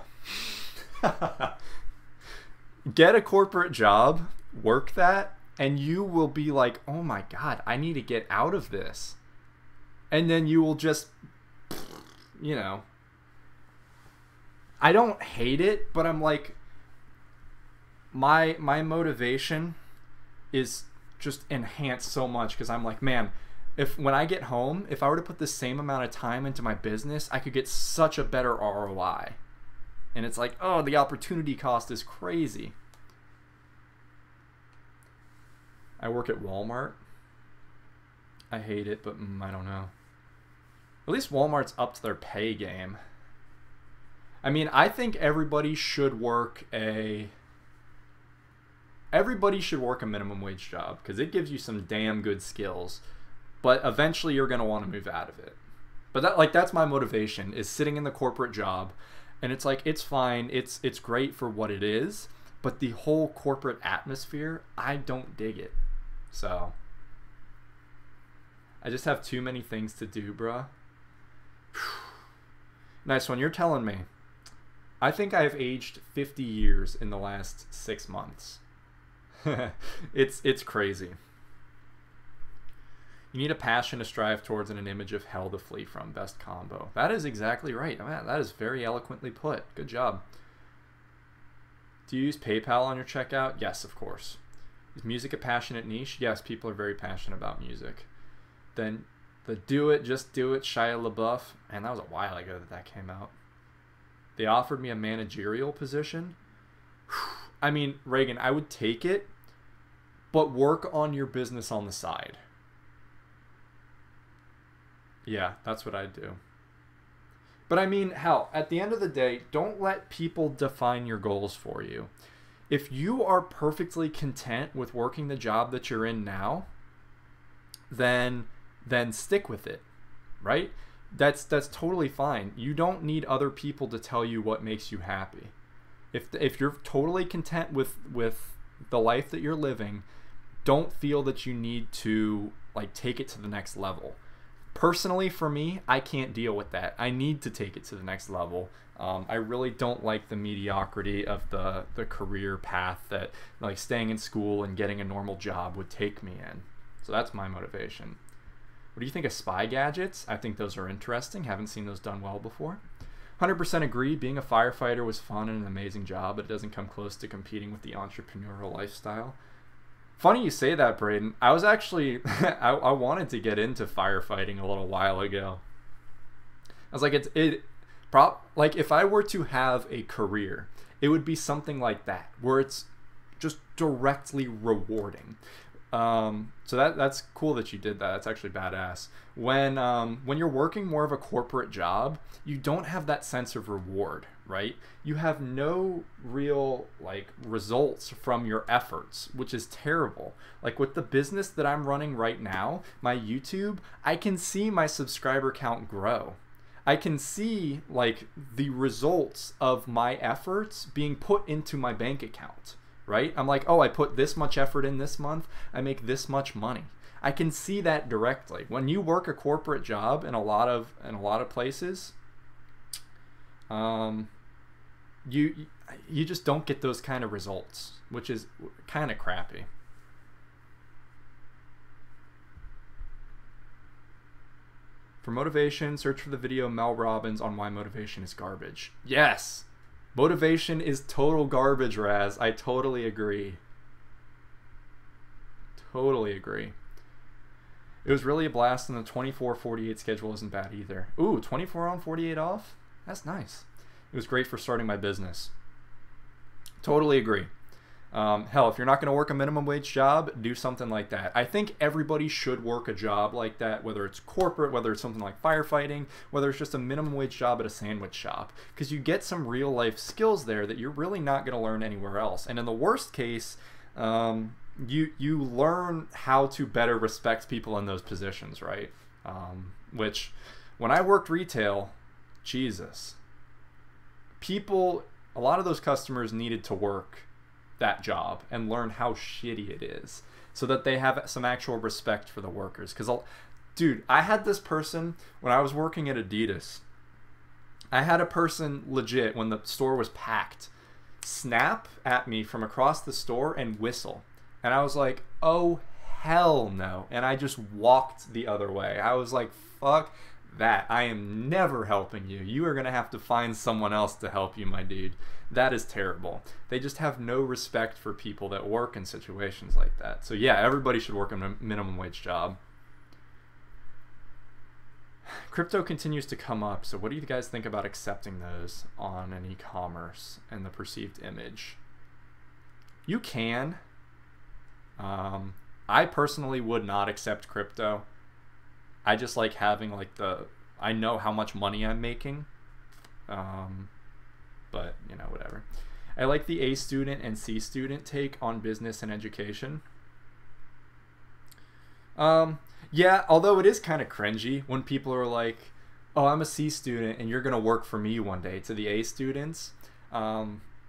Get a corporate job, work that, and you will be like, oh my God, I need to get out of this. And then you will just, I don't hate it, but I'm like, my motivation is just enhanced so much because I'm like, man, when I get home, if I were to put the same amount of time into my business, I could get such a better ROI. And it's like, oh, the opportunity cost is crazy. I work at Walmart. I hate it, but I don't know. At least Walmart's up to their pay game. I mean, I think everybody should work a minimum wage job because it gives you some damn good skills. But eventually you're going to want to move out of it. But that's my motivation, is sitting in the corporate job. And it's like, it's fine. It's great for what it is. but the whole corporate atmosphere, I don't dig it. So I just have too many things to do, bruh. Nice one. You're telling me. I think I have aged 50 years in the last 6 months. It's crazy. You need a passion to strive towards and an image of hell to flee from. Best combo. That is exactly right. Man, that is very eloquently put. Good job. Do you use PayPal on your checkout? Yes, of course. Is music a passionate niche? Yes, people are very passionate about music. Then the Do It, Just Do It, Shia LaBeouf. Man, that was a while ago that came out. They offered me a managerial position. I mean, Reagan, I would take it, but work on your business on the side. Yeah, that's what I'd do. But I mean, hell, at the end of the day, don't let people define your goals for you. If you are perfectly content with working the job that you're in now, then stick with it, right? That's totally fine. You don't need other people to tell you what makes you happy. If you're totally content with the life that you're living, don't feel that you need to like take it to the next level. Personally, for me, I can't deal with that. I need to take it to the next level. I really don't like the mediocrity of the career path that like staying in school and getting a normal job would take me in. So that's my motivation. What do you think of spy gadgets? I think those are interesting. Haven't seen those done well before. 100% agree. Being a firefighter was fun and an amazing job, but it doesn't come close to competing with the entrepreneurial lifestyle. Funny you say that, Braden. I was actually, I wanted to get into firefighting a little while ago. I was like, like if I were to have a career, it would be something like that, where it's just directly rewarding. So that's cool that you did that. That's actually badass. When you're working more of a corporate job, you don't have that sense of reward, right? You have no real like results from your efforts, which is terrible. Like with the business that I'm running right now, my YouTube, I can see my subscriber count grow. I can see like the results of my efforts being put into my bank account. Right? I'm like, oh, I put this much effort in this month, I make this much money. I can see that directly. When you work a corporate job in a lot of places, you just don't get those kind of results, which is kind of crappy. For motivation, search for the video Mel Robbins on why motivation is garbage. Yes. Motivation is total garbage, Raz. I totally agree. Totally agree. It was really a blast, and the 24-48 schedule isn't bad either. Ooh, 24 on, 48 off? That's nice. It was great for starting my business. Totally agree. Hell, if you're not going to work a minimum wage job, do something like that. I think everybody should work a job like that, whether it's corporate, whether it's something like firefighting, whether it's just a minimum wage job at a sandwich shop, because you get some real life skills there that you're really not going to learn anywhere else. And in the worst case, you learn how to better respect people in those positions, right? Which, when I worked retail, Jesus, a lot of those customers needed to work that job and learn how shitty it is so that they have some actual respect for the workers. Because, dude, I had this person when I was working at Adidas. I had a person legit, when the store was packed, snap at me from across the store and whistle. And I was like, oh, hell no. And I just walked the other way. I was like, fuck that. I am never helping you. You are going to have to find someone else to help you, my dude. That is terrible. They just have no respect for people that work in situations like that. So yeah, everybody should work a minimum wage job. Crypto continues to come up. So what do you guys think about accepting those on an e-commerce and the perceived image? You can. I personally would not accept crypto. I just like having like I know how much money I'm making. But you know, whatever. I like the A student and C student take on business and education. Yeah, although it is kind of cringy when people are like, oh, I'm a C student and you're going to work for me one day, to the A students.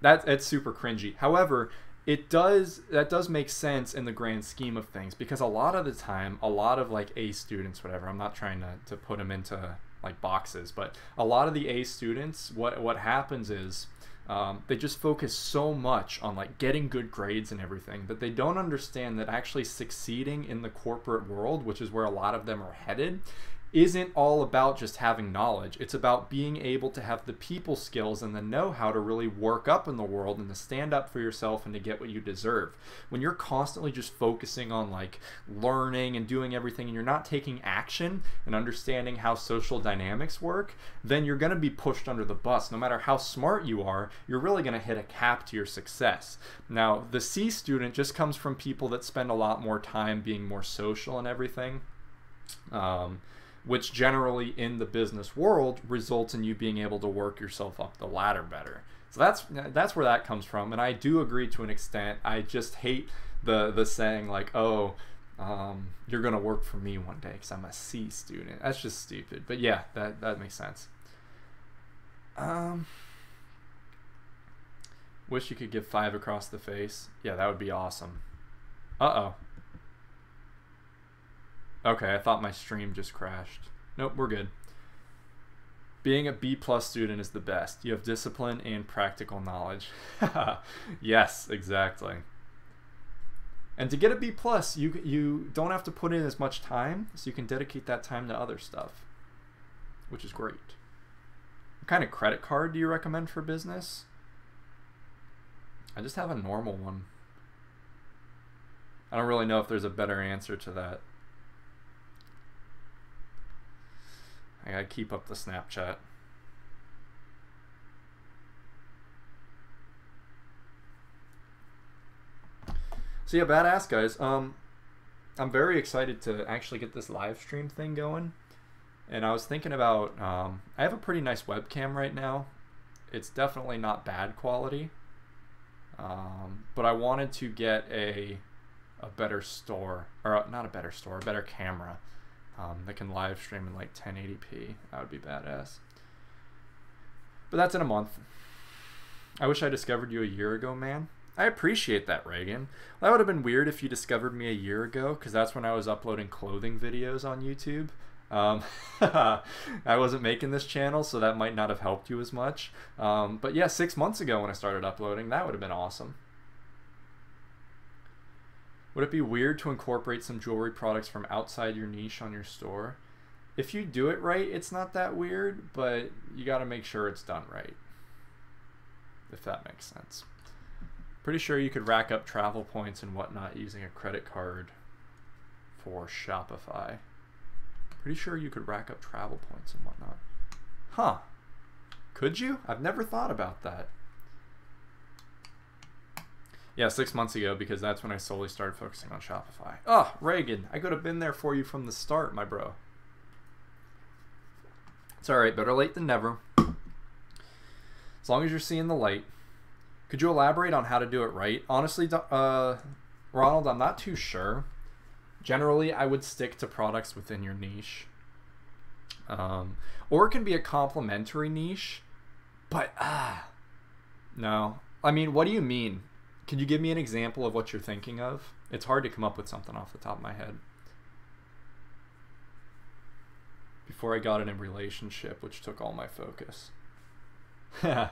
it's super cringy. However, that does make sense in the grand scheme of things, because a lot of the time, a lot of like A students, whatever, I'm not trying to put them into like boxes, but a lot of the A students, what happens is they just focus so much on like getting good grades and everything that they don't understand that actually succeeding in the corporate world, which is where a lot of them are headed, isn't all about just having knowledge. It's about being able to have the people skills and the know-how to really work up in the world and to stand up for yourself and to get what you deserve. When you're constantly just focusing on like learning and doing everything and you're not taking action and understanding how social dynamics work, then you're going to be pushed under the bus. No matter how smart you are, you're really going to hit a cap to your success. Now, the C student just comes from people that spend a lot more time being more social and everything. Which generally in the business world results in you being able to work yourself up the ladder better. So that's where that comes from, and I do agree to an extent. I just hate the saying like, oh, you're gonna work for me one day because I'm a C student. That's just stupid. But yeah, that makes sense. Wish you could give 5 across the face. Yeah, that would be awesome. Uh-oh. Okay, I thought my stream just crashed. Nope, we're good. Being a B+ student is the best. You have discipline and practical knowledge. Yes, exactly. And to get a B+, you don't have to put in as much time, so you can dedicate that time to other stuff, which is great. What kind of credit card do you recommend for business? I just have a normal one. I don't really know if there's a better answer to that. I gotta keep up the Snapchat. So yeah, badass guys. I'm very excited to actually get this live stream thing going. And I was thinking about, I have a pretty nice webcam right now. It's definitely not bad quality. But I wanted to get a better store, or not a better store, a better camera. That can live stream in like 1080p. That would be badass. But that's in a month. I wish I discovered you a year ago, man. I appreciate that, Reagan. That would have been weird if you discovered me a year ago, because that's when I was uploading clothing videos on YouTube. I wasn't making this channel, so that might not have helped you as much. But yeah, 6 months ago when I started uploading, that would have been awesome. Would it be weird to incorporate some jewelry products from outside your niche on your store? If you do it right, it's not that weird, but you got to make sure it's done right. If that makes sense. Pretty sure you could rack up travel points and whatnot using a credit card for Shopify. Pretty sure you could rack up travel points and whatnot. Huh. Could you? I've never thought about that. Yeah, 6 months ago, because that's when I solely started focusing on Shopify. Oh, Reagan, I could have been there for you from the start, my bro. It's alright, better late than never. As long as you're seeing the light. Could you elaborate on how to do it right? Honestly, Ronald, I'm not too sure. Generally, I would stick to products within your niche. Or it can be a complementary niche. But, no. I mean, what do you mean? Can you give me an example of what you're thinking of? It's hard to come up with something off the top of my head. Before I got in a relationship, which took all my focus. Yeah.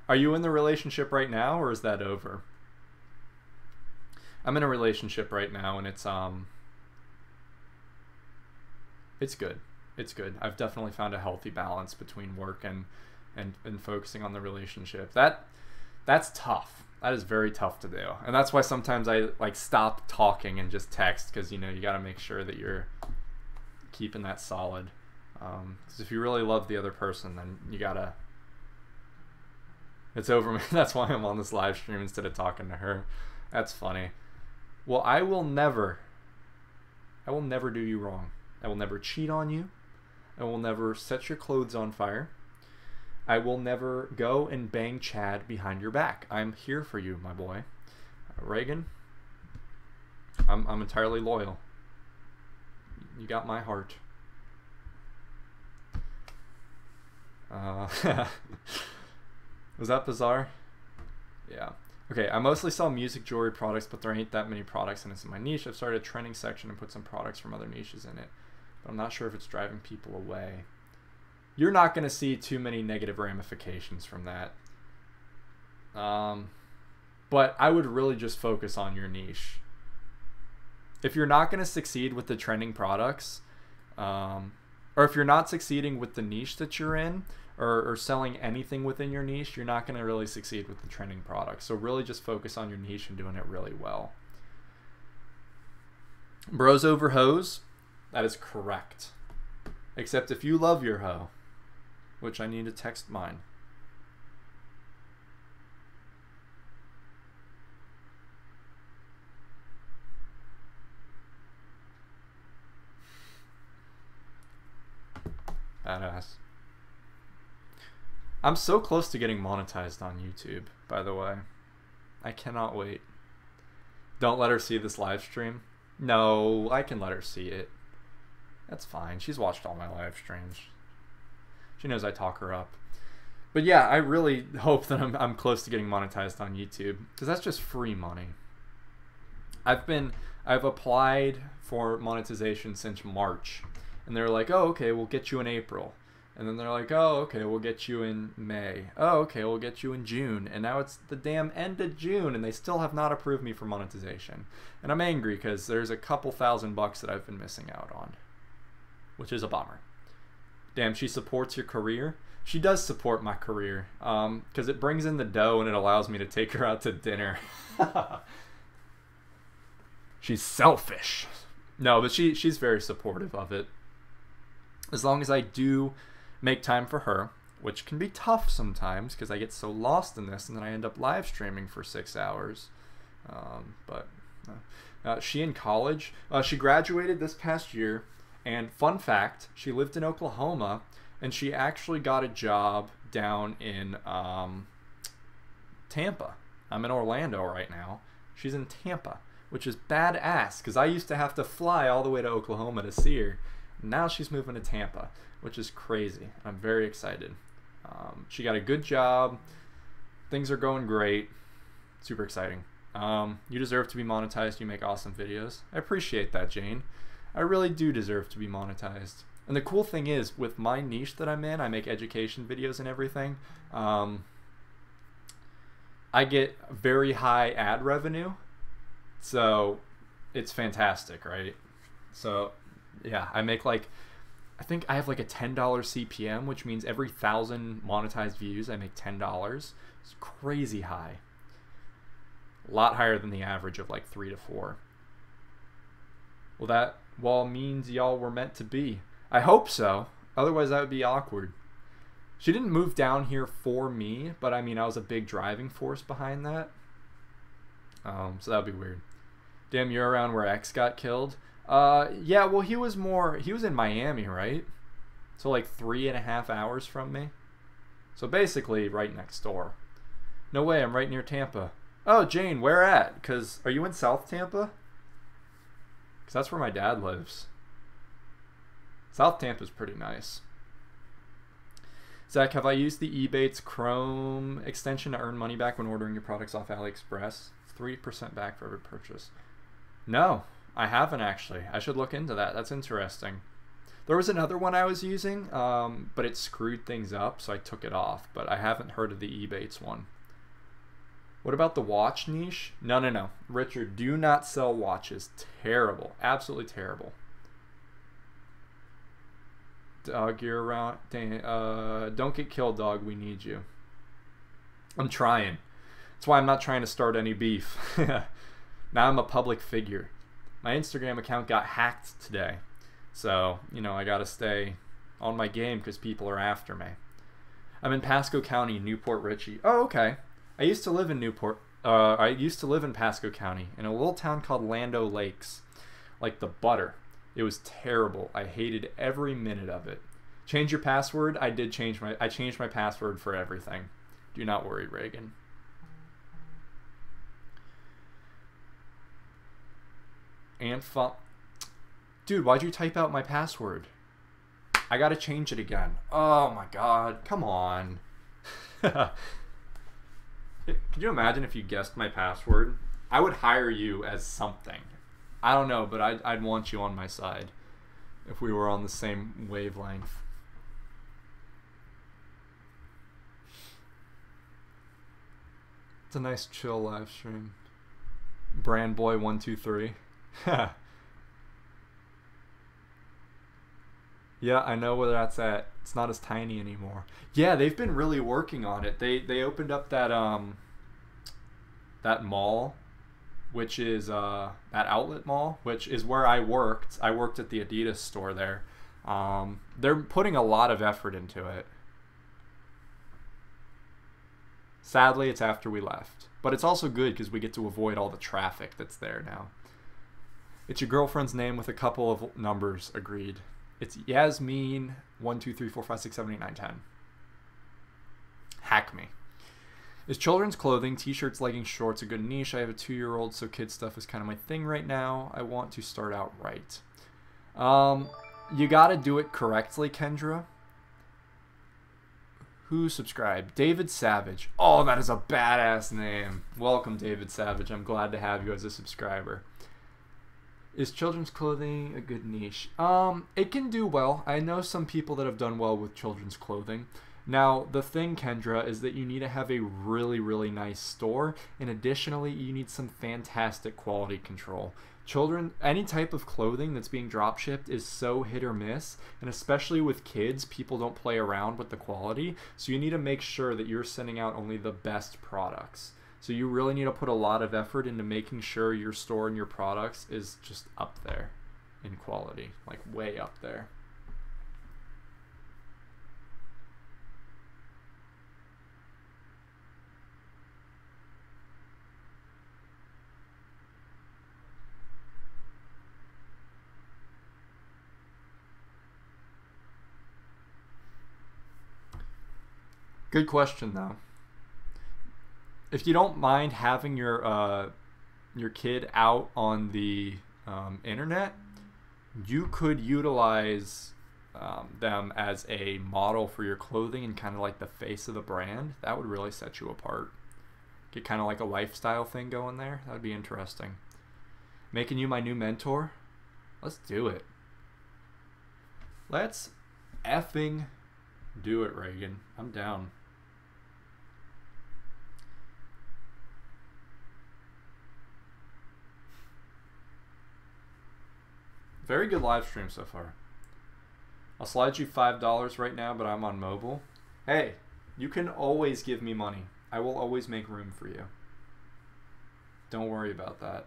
Are you in the relationship right now, or is that over? I'm in a relationship right now, and it's good. It's good. I've definitely found a healthy balance between work and focusing on the relationship. That's tough. That is very tough to do. And that's why sometimes I like stop talking and just text, because you know you got to make sure that you're keeping that solid. Because if you really love the other person, then you gotta. It's over. That's why I'm on this live stream instead of talking to her. That's funny. Well, I will never do you wrong. I will never cheat on you. I will never set your clothes on fire. I will never go and bang Chad behind your back. I'm here for you, my boy. Reagan, I'm entirely loyal. You got my heart. Was that bizarre? Yeah. Okay, I mostly sell music jewelry products, but there ain't that many products and it's in my niche. I've started a trending section and put some products from other niches in it, but I'm not sure if it's driving people away. You're not going to see too many negative ramifications from that. But I would really just focus on your niche. If you're not going to succeed with the trending products, or if you're not succeeding with the niche that you're in, or selling anything within your niche, you're not going to really succeed with the trending products. So really just focus on your niche and doing it really well. Bros over hoes, that is correct. Except if you love your hoe, which I need to text mine. Badass. I'm so close to getting monetized on YouTube, by the way. I cannot wait. Don't let her see this live stream. No, I can let her see it. That's fine. She's watched all my live streams. She knows I talk her up. But yeah, I really hope that I'm close to getting monetized on YouTube, because that's just free money. I've applied for monetization since March, and they're like, oh, okay, we'll get you in April. And then they're like, oh, okay, we'll get you in May. Oh, okay, we'll get you in June. And now it's the damn end of June, and they still have not approved me for monetization. And I'm angry because there's a couple $1,000 that I've been missing out on, which is a bummer. Damn, she supports your career? She does support my career, because it brings in the dough and it allows me to take her out to dinner. She's selfish. No, but she's very supportive of it. As long as I do make time for her, which can be tough sometimes because I get so lost in this and then I end up live streaming for 6 hours. She in college, she graduated this past year, and fun fact, she lived in Oklahoma and she actually got a job down in Tampa. I'm in Orlando right now. She's in Tampa, which is badass because I used to have to fly all the way to Oklahoma to see her. Now she's moving to Tampa, which is crazy. I'm very excited. She got a good job. Things are going great. Super exciting. You deserve to be monetized. You make awesome videos. I appreciate that, Jane. I really do deserve to be monetized. And the cool thing is, with my niche that I'm in, I make education videos and everything. I get very high ad revenue. So it's fantastic, right? So yeah, I make I think I have like a $10 CPM, which means every 1,000 monetized views, I make $10. It's crazy high. A lot higher than the average of like 3 to 4. Well, that means y'all were meant to be. I hope so. Otherwise, that would be awkward. She didn't move down here for me, but I mean, I was a big driving force behind that. So that would be weird. Damn, you're around where X got killed? Yeah, well, he was in Miami, right? So like 3.5 hours from me. So basically right next door. No way, I'm right near Tampa. Oh, Jane, where at? Are you in South Tampa? Because that's where my dad lives. South Tampa's pretty nice. Zach, have I used the Ebates Chrome extension to earn money back when ordering your products off AliExpress? 3% back for every purchase. No, I haven't actually. I should look into that. That's interesting. There was another one I was using, but it screwed things up, so I took it off. But I haven't heard of the Ebates one. What about the watch niche? No. Richard, do not sell watches. Terrible. Absolutely terrible. Dog, you're around. Don't get killed, dog. We need you. I'm trying. That's why I'm not trying to start any beef. Now I'm a public figure. My Instagram account got hacked today. So, I gotta stay on my game because people are after me. I'm in Pasco County, Newport Richey. Oh, okay. I used to live in Pasco County in a little town called Lando Lakes. Like the butter. It was terrible. I hated every minute of it. Change your password? I changed my password for everything. Do not worry, Reagan. Dude, why'd you type out my password? I gotta change it again. Oh my god, come on. Could you imagine if you guessed my password? I would hire you as something. I don't know, but I'd want you on my side if we were on the same wavelength. It's a nice chill live stream. Brand Boy 123. Yeah, I know where that's at. It's not as tiny anymore. Yeah, they've been really working on it. They opened up that that mall, which is that outlet mall, which is where I worked. I worked at the Adidas store there. They're putting a lot of effort into it. Sadly, it's after we left. But it's also good because we get to avoid all the traffic that's there now. It's your girlfriend's name with a couple of numbers, agreed. It's Yasmin 1, 2, 3, 4, 5, 6, 7, 8, 9, 10. Hack me. Is children's clothing, t-shirts, leggings, shorts a good niche? I have a 2-year-old, so kid stuff is kind of my thing right now. I want to start out right. You gotta do it correctly, Kendra. Who subscribed? David Savage. Oh, that is a badass name. Welcome, David Savage. I'm glad to have you as a subscriber. Is children's clothing a good niche? It can do well. I know some people that have done well with children's clothing. Now, the thing, Kendra, is that you need to have a really, really nice store. And additionally, you need some fantastic quality control. Any type of clothing that's being drop shipped is so hit or miss, and especially with kids, people don't play around with the quality, so you need to make sure that you're sending out only the best products. So you really need to put a lot of effort into making sure your store and your products is just up there in quality, like way up there. Good question, though. If you don't mind having your kid out on the internet, you could utilize them as a model for your clothing and kind of like the face of the brand. That would really set you apart. Get kind of like a lifestyle thing going there. That would be interesting. Making you my new mentor? Let's do it. Let's effing do it, Reagan. I'm down. Very good live stream so far. I'll slide you $5 right now, but I'm on mobile. Hey, you can always give me money. I will always make room for you. Don't worry about that.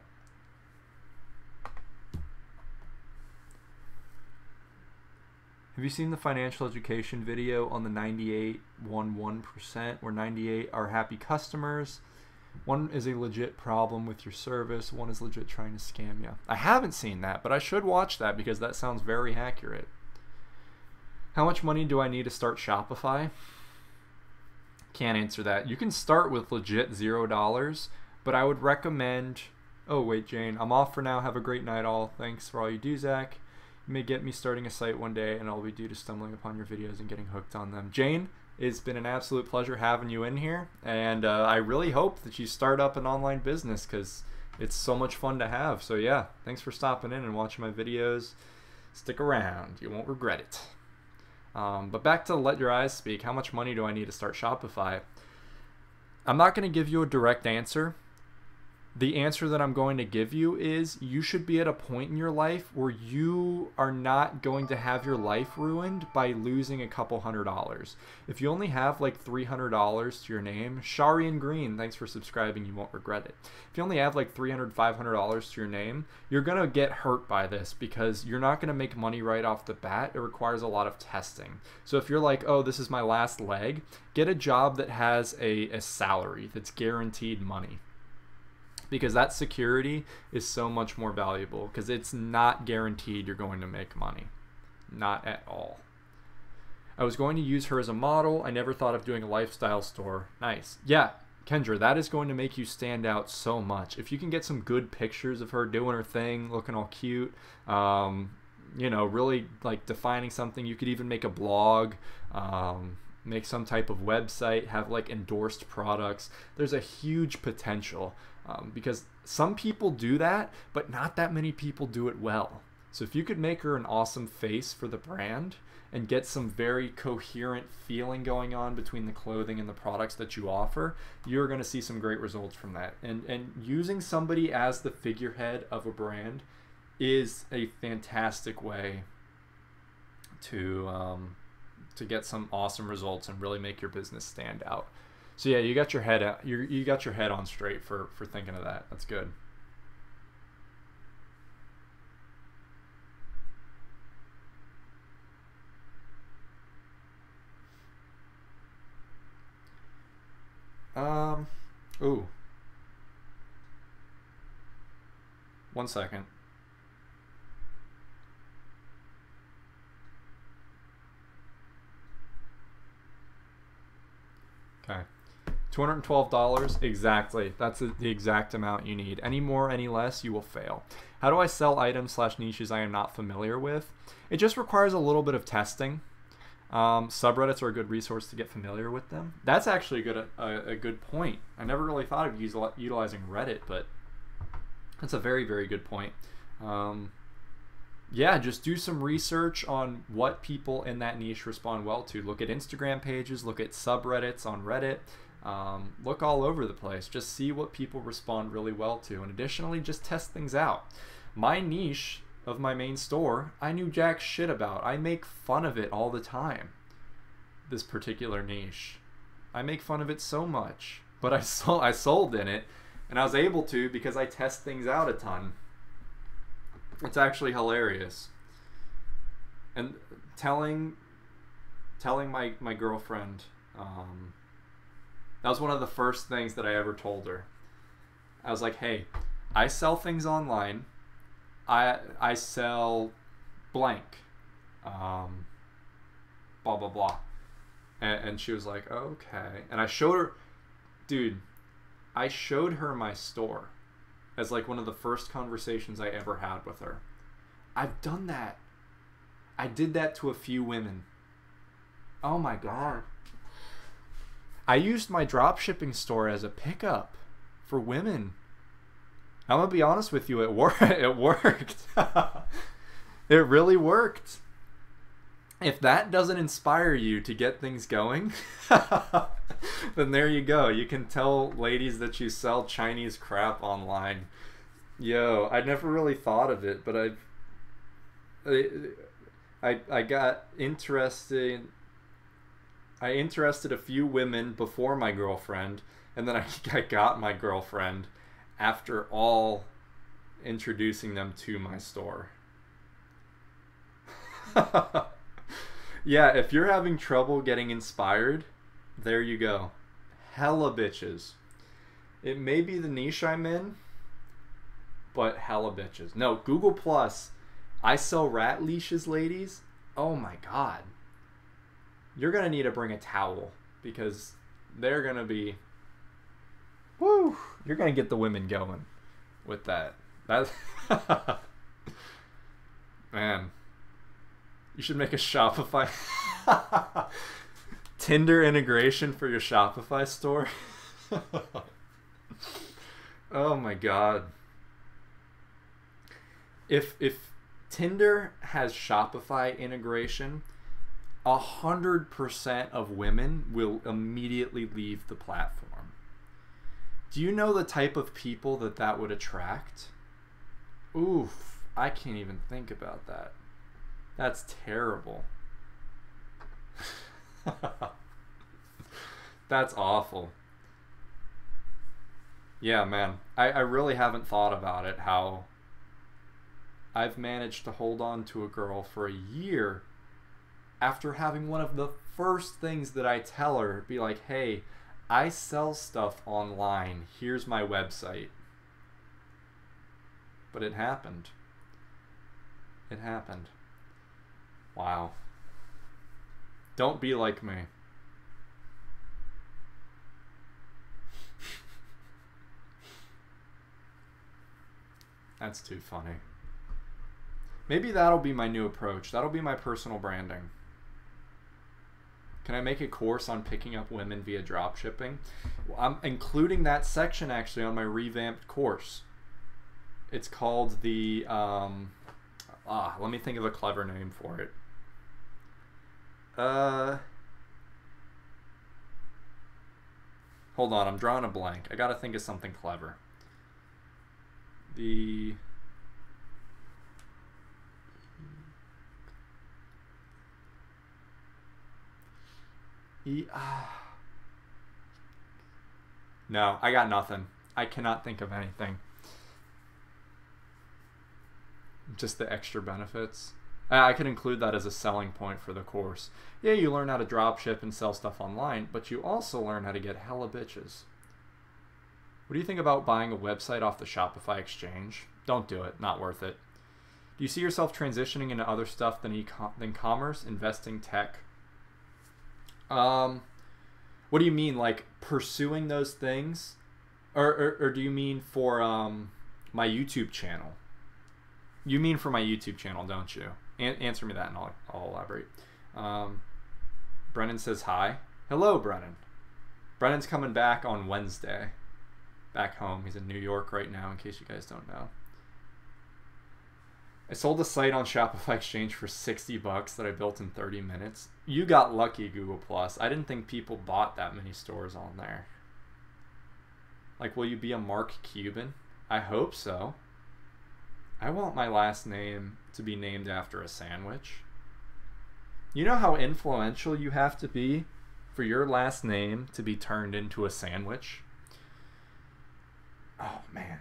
Have you seen the financial education video on the 98.11%, where 98 are happy customers? One is a legit problem with your service. One is legit trying to scam you. I haven't seen that, but I should watch that because that sounds very accurate. How much money do I need to start Shopify? Can't answer that. You can start with legit $0, but I would recommend... Oh, wait, Jane. I'm off for now. Have a great night, all. Thanks for all you do, Zach. You may get me starting a site one day, and I'll be due to stumbling upon your videos and getting hooked on them. Jane, it's been an absolute pleasure having you in here, and I really hope that you start up an online business because it's so much fun to have. So yeah, thanks for stopping in and watching my videos. Stick around. You won't regret it. But back to let your eyes speak. How much money do I need to start Shopify? I'm not going to give you a direct answer. The answer that I'm going to give you is you should be at a point in your life where you are not going to have your life ruined by losing a couple $100. If you only have like $300 to your name, Sharian Green, thanks for subscribing, you won't regret it. If you only have like $300, $500 to your name, you're going to get hurt by this because you're not going to make money right off the bat. It requires a lot of testing. So if you're like, oh, this is my last leg, get a job that has a salary that's guaranteed money. Because that security is so much more valuable because it's not guaranteed you're going to make money. Not at all. I was going to use her as a model. I never thought of doing a lifestyle store. Nice. Yeah, Kendra, that is going to make you stand out so much. If you can get some good pictures of her doing her thing, looking all cute, you know, really like defining something. You could even make a blog. make some type of website, have like endorsed products. There's a huge potential because some people do that, but not that many people do it well. So if you could make her an awesome face for the brand and get some very coherent feeling going on between the clothing and the products that you offer, you're going to see some great results from that. And using somebody as the figurehead of a brand is a fantastic way to get some awesome results and really make your business stand out. So yeah, you got your head out, you got your head on straight for thinking of that. That's good. Ooh. 1 second. Okay. $212 exactly. That's the exact amount you need. Any more, any less, you will fail. How do I sell items / niches I am not familiar with? It just requires a little bit of testing. Subreddits are a good resource to get familiar with them. That's actually a good point. I never really thought of utilizing Reddit, but that's a very, very good point. Yeah, just do some research on what people in that niche respond well to. Look at Instagram pages, look at subreddits on Reddit, look all over the place. Just see what people respond really well to. And additionally, just test things out. My niche of my main store, I knew jack shit about. I make fun of it all the time. This particular niche, I make fun of it so much, but I sold in it, and I was able to because I test things out a ton. It's actually hilarious. And telling my girlfriend, that was one of the first things that I ever told her. I was like, hey, I sell things online. I sell blank, blah blah blah, and she was like, okay. And I showed her, dude, I showed her my store as like one of the first conversations I ever had with her. I've done that. I did that to a few women. Oh my god. I used my dropshipping store as a pickup for women. I'm gonna be honest with you, it worked. It worked. It really worked. If that doesn't inspire you to get things going, then there you go. You can tell ladies that you sell Chinese crap online. Yo, I never really thought of it, but I got interested. I interested a few women before my girlfriend, and then I got my girlfriend after all introducing them to my store. Yeah, if you're having trouble getting inspired, there you go. Hella bitches. It may be the niche I'm in, but hella bitches. No, Google Plus, I sell rat leashes, ladies. Oh my god. You're gonna need to bring a towel because they're gonna be, woo, you're gonna get the women going with that. That's man, you should make a Shopify Tinder integration for your Shopify store. Oh my god. If Tinder has Shopify integration, 100% of women will immediately leave the platform. Do you know the type of people that would attract? Oof, I can't even think about that. That's terrible. That's awful. Yeah, man. I really haven't thought about it, how I've managed to hold on to a girl for a year after having one of the first things that I tell her be like, hey, I sell stuff online. Here's my website. But it happened. It happened. Wow. Don't be like me. That's too funny. Maybe that'll be my new approach. That'll be my personal branding. Can I make a course on picking up women via drop shipping? Well, I'm including that section actually on my revamped course. It's called the, let me think of a clever name for it. Hold on, I'm drawing a blank. I gotta think of something clever. The... No, I got nothing. I cannot think of anything. Just the extra benefits. I could include that as a selling point for the course. Yeah, you learn how to drop ship and sell stuff online, but you also learn how to get hella bitches. What do you think about buying a website off the Shopify exchange? Don't do it. Not worth it. Do you see yourself transitioning into other stuff than commerce, investing, tech? What do you mean, like pursuing those things? Or do you mean for my YouTube channel? You mean for my YouTube channel, don't you? Answer me that and I'll elaborate. Brennan says hi. Hello, Brennan. Brennan's coming back on Wednesday. Back home. He's in New York right now, in case you guys don't know. I sold a site on Shopify Exchange for $60 that I built in 30 minutes. You got lucky, Google+. I didn't think people bought that many stores on there. Like, will you be a Mark Cuban? I hope so. I want my last name to be named after a sandwich. You know how influential you have to be for your last name to be turned into a sandwich? Oh, man.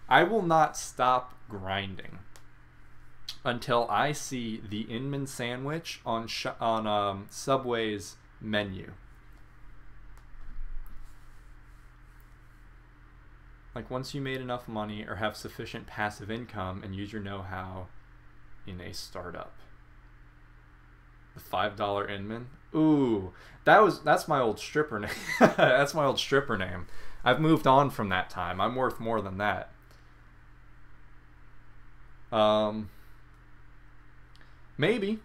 I will not stop grinding until I see the Inman sandwich on Subway's menu. Like, once you made enough money or have sufficient passive income and use your know-how in a startup. The $5 Inman. Ooh, that's my old stripper name. That's my old stripper name. I've moved on from that time. I'm worth more than that. Maybe.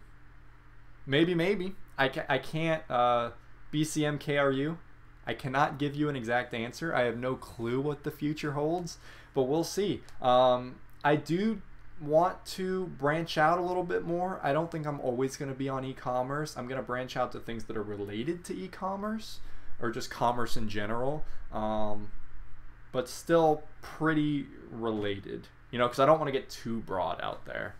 I can't BCMKRU. I cannot give you an exact answer. I have no clue what the future holds, but we'll see. I do want to branch out a little bit more. I don't think I'm always going to be on e-commerce. I'm going to branch out to things that are related to e-commerce or just commerce in general, but still pretty related, you know, because I don't want to get too broad out there.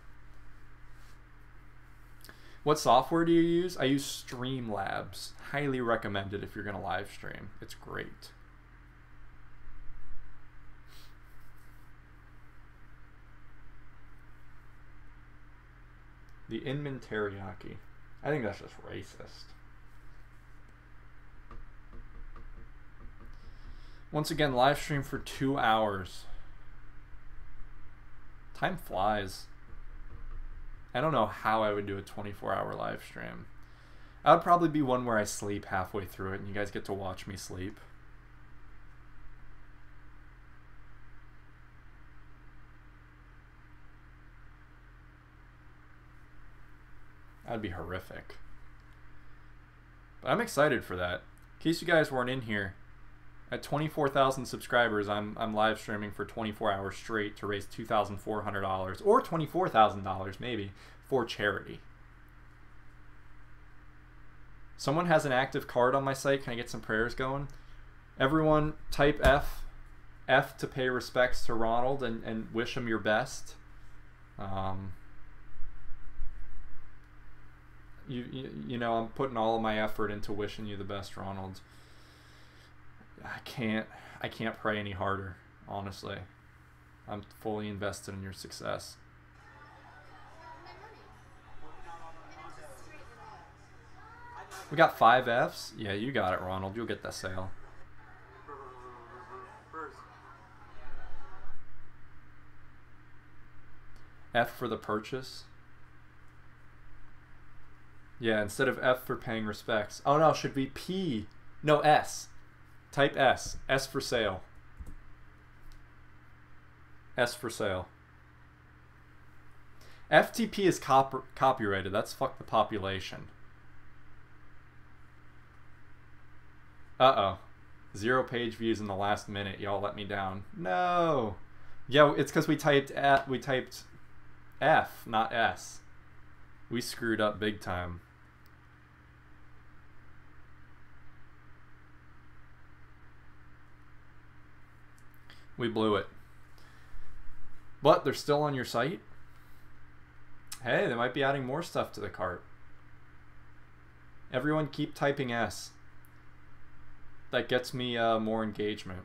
What software do you use? I use Streamlabs. Highly recommended if you're going to live stream. It's great. The Inman Teriyaki. I think that's just racist. Once again, live stream for 2 hours. Time flies. I don't know how I would do a 24-hour live stream. I would probably be one where I sleep halfway through it and you guys get to watch me sleep. That'd be horrific. But I'm excited for that. In case you guys weren't in here, at 24,000 subscribers, I'm live streaming for 24 hours straight to raise $2,400 or $24,000 maybe for charity. Someone has an active card on my site. Can I get some prayers going? Everyone type F to pay respects to Ronald and wish him your best. You know, I'm putting all of my effort into wishing you the best, Ronald. I can't pray any harder, honestly. I'm fully invested in your success. We got 5 Fs? Yeah, you got it, Ronald. You'll get that sale. F for the purchase. Yeah, instead of F for paying respects. Oh no, it should be P. No, S. Type S. S for sale. S for sale. FTP is copyrighted. That's fuck the population. Uh-oh. 0 page views in the last minute. Y'all let me down. No. Yeah, it's because we typed F, not S. We screwed up big time. We blew it. But they're still on your site. Hey, they might be adding more stuff to the cart. Everyone keep typing S. That gets me more engagement.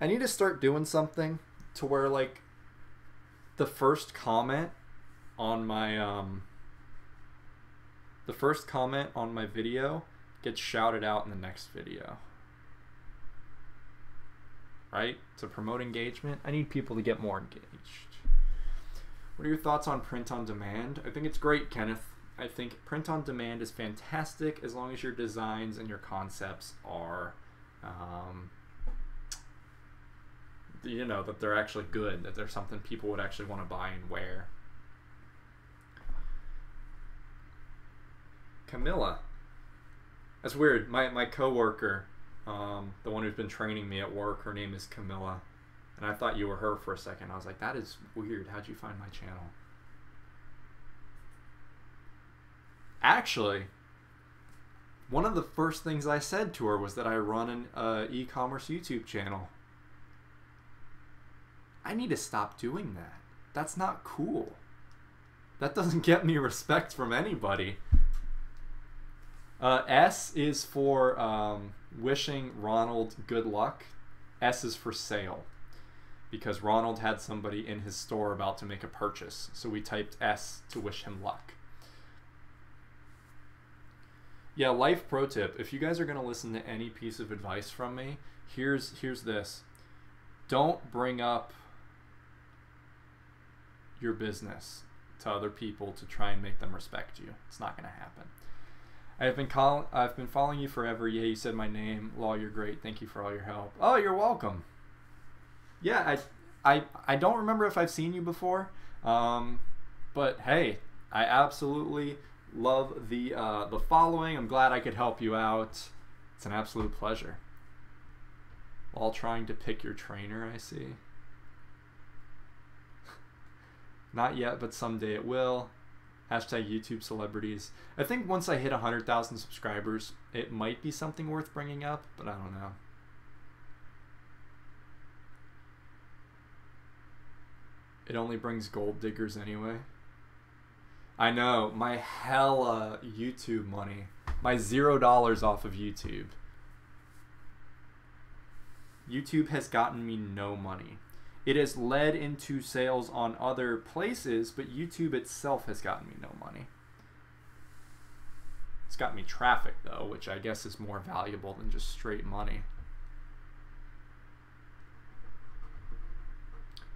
I need to start doing something to where, like, the first comment on my video gets shouted out in the next video. Right? To promote engagement, I need people to get more engaged. What are your thoughts on print on demand? I think it's great, Kenneth. I think print on demand is fantastic as long as your designs and your concepts are, you know, that they're actually good, that they're something people would actually want to buy and wear. Camilla. That's weird. My coworker, the one who's been training me at work, her name is Camilla. And I thought you were her for a second. I was like, that is weird. How'd you find my channel? Actually, one of the first things I said to her was that I run an e-commerce YouTube channel. I need to stop doing that. That's not cool. That doesn't get me respect from anybody. S is for wishing Ronald good luck. S is for sale. Because Ronald had somebody in his store about to make a purchase. So we typed S to wish him luck. Yeah, life pro tip. If you guys are going to listen to any piece of advice from me, here's this. Don't bring up your business to other people to try and make them respect you. It's not going to happen. I've been following you forever. Yeah, you said my name. Law, you're great. Thank you for all your help. Oh, you're welcome. Yeah, I don't remember if I've seen you before, but hey, I absolutely love the following. I'm glad I could help you out. It's an absolute pleasure. While trying to pick your trainer, I see. Not yet, but someday it will. Hashtag YouTube celebrities. I think once I hit 100,000 subscribers, it might be something worth bringing up, but I don't know. It only brings gold diggers anyway. I know, my hella YouTube money. My $0 off of YouTube. YouTube has gotten me no money. It has led into sales on other places, but YouTube itself has gotten me no money. It's got me traffic though, which I guess is more valuable than just straight money.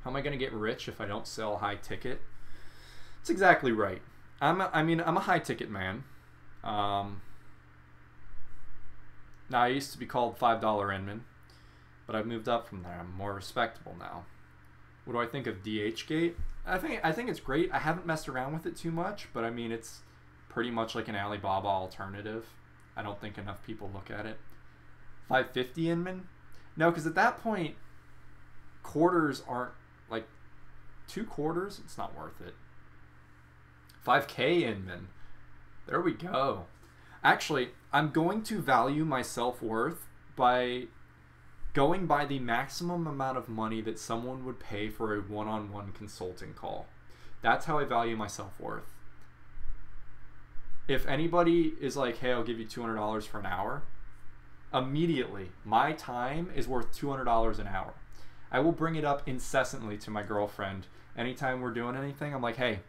How am I going to get rich if I don't sell high ticket? That's exactly right. I'm a high ticket man. Now I used to be called $5 Inman, but I've moved up from there. I'm more respectable now. What do I think of DHgate? I think it's great. I haven't messed around with it too much, but I mean it's pretty much like an Alibaba alternative. I don't think enough people look at it. 550 Inman? No, because at that point, quarters aren't like 2 quarters. It's not worth it. 5K Inman. There we go. Actually, I'm going to value my self-worth by going by the maximum amount of money that someone would pay for a one-on-one consulting call. That's how I value my self-worth. If anybody is like, hey, I'll give you $200 for an hour, immediately, my time is worth $200 an hour. I will bring it up incessantly to my girlfriend. Anytime we're doing anything, I'm like, hey,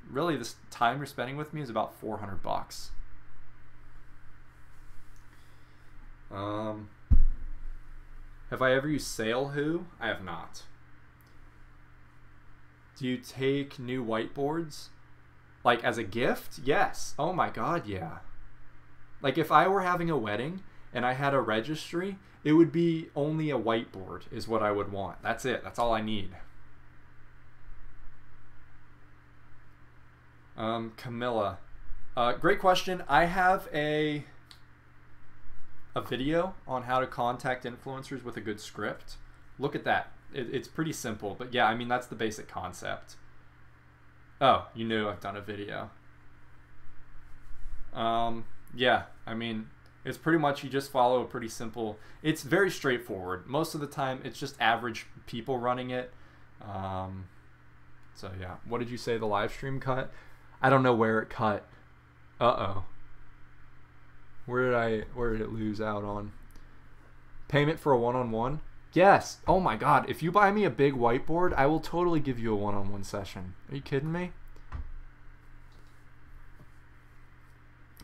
really this time you're spending with me is about $400. Have I ever used SaleWho? I have not. Do you take new whiteboards? Like as a gift? Yes. Oh my god, yeah. Like if I were having a wedding and I had a registry, it would be only a whiteboard is what I would want. That's it. That's all I need. Camilla. Great question. I have a a video on how to contact influencers with a good script. Look at that. It's pretty simple, but yeah, I mean, that's the basic concept. Oh, you knew I've done a video. Yeah, I mean, it's pretty much, you just follow a pretty simple, it's very straightforward. Most of the time, it's just average people running it. So yeah, what did you say the live stream cut? I don't know where it cut. Uh-oh. Where did it lose out on? Payment for a one-on-one? Yes. Oh my god, if you buy me a big whiteboard, I will totally give you a one-on-one session. Are you kidding me?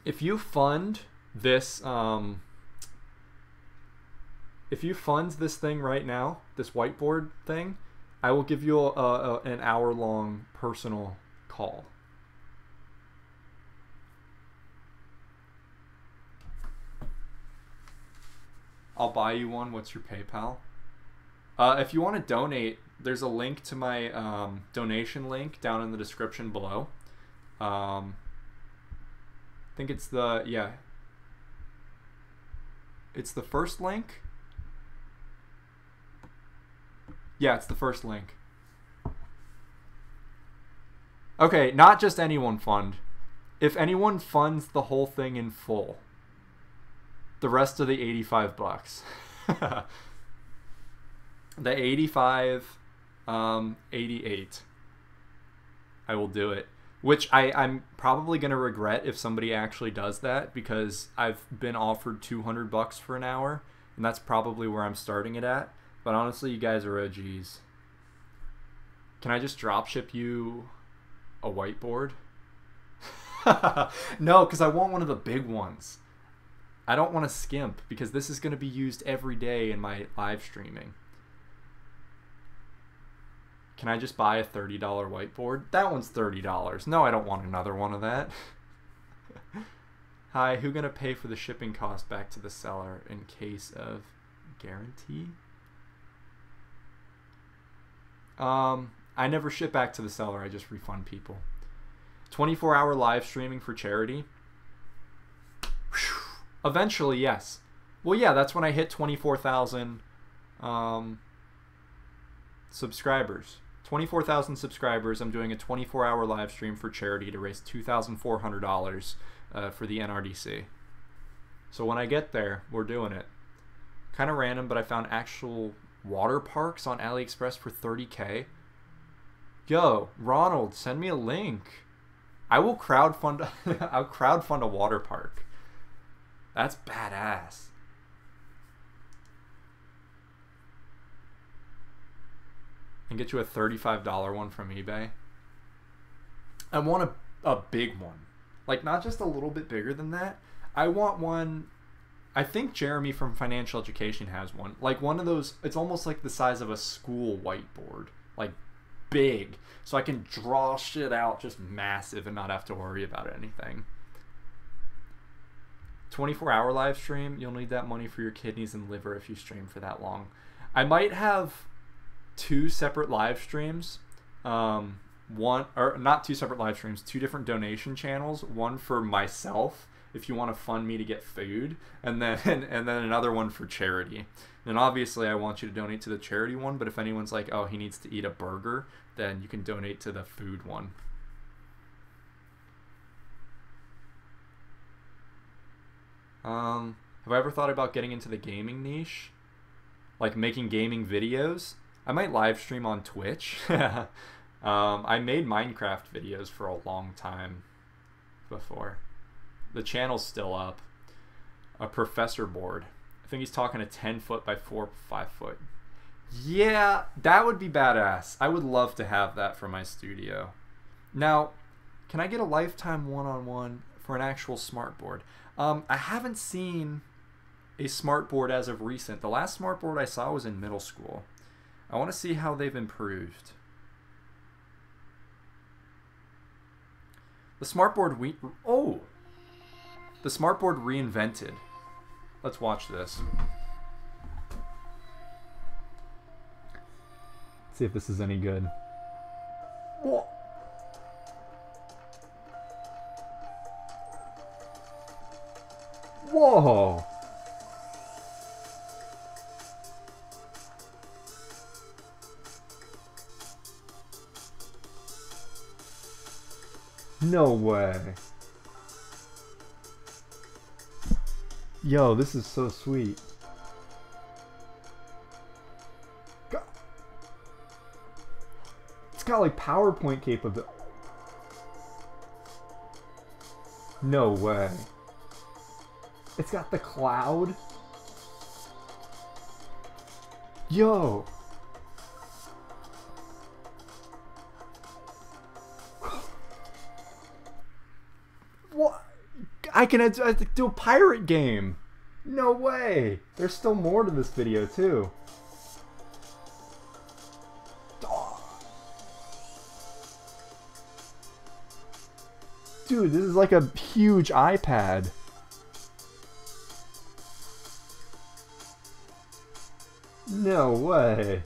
If you fund this, if you fund this thing right now, this whiteboard thing, I will give you an hour-long personal call. I'll buy you one. What's your PayPal? If you want to donate, there's a link to my donation link down in the description below. I think it's the, yeah. It's the first link. Yeah, it's the first link. Okay, not just anyone fund. If anyone funds the whole thing in full, the rest of the 85 bucks. The 85, 88. I will do it. Which I'm probably going to regret if somebody actually does that, because I've been offered 200 bucks for an hour, and that's probably where I'm starting it at. But honestly, you guys are OGs. Can I just drop ship you a whiteboard? No, because I want one of the big ones. I don't want to skimp, because this is going to be used every day in my live streaming. Can I just buy a $30 whiteboard? That one's $30. No, I don't want another one of that. Hi, who gonna pay for the shipping cost back to the seller in case of guarantee? I never ship back to the seller. I just refund people. 24-hour live streaming for charity. Eventually, yes. Well, yeah, that's when I hit 24,000 subscribers. 24,000 subscribers. I'm doing a 24-hour live stream for charity to raise $2,400 for the NRDC. So when I get there, we're doing it. Kind of random, but I found actual water parks on AliExpress for 30K. Yo, Ronald, send me a link. I will crowdfund. I'll crowdfund a water park. That's badass. And get you a $35 one from eBay. I want a big one. Like, not just a little bit bigger than that. I want one. I think Jeremy from Financial Education has one. Like one of those, it's almost like the size of a school whiteboard. Like big. So I can draw shit out just massive and not have to worry about anything. 24-hour live stream, you'll need that money for your kidneys and liver if you stream for that long. I might have 2 separate live streams. One, or not 2 separate live streams, 2 different donation channels. One for myself, if you want to fund me to get food, and then another one for charity. And obviously I want you to donate to the charity one, but if anyone's like, oh, he needs to eat a burger, then you can donate to the food one. Have I ever thought about getting into the gaming niche? Like making gaming videos? I might live stream on Twitch. I made Minecraft videos for a long time before. The channel's still up. A professor board. I think he's talking a 10 foot by 5 foot. Yeah, that would be badass. I would love to have that for my studio. Now, can I get a lifetime one-on-one for an actual smart board? I haven't seen a smart board as of recent. The last smart board I saw was in middle school. I want to see how they've improved. The smart board the smart board reinvented. Let's watch this. See if this is any good. Whoa. Whoa. No way. Yo, this is so sweet. It's got like PowerPoint capability. No way. It's got the cloud. Yo. What? I can do a pirate game. No way. There's still more to this video too. Dude, this is like a huge iPad. No way.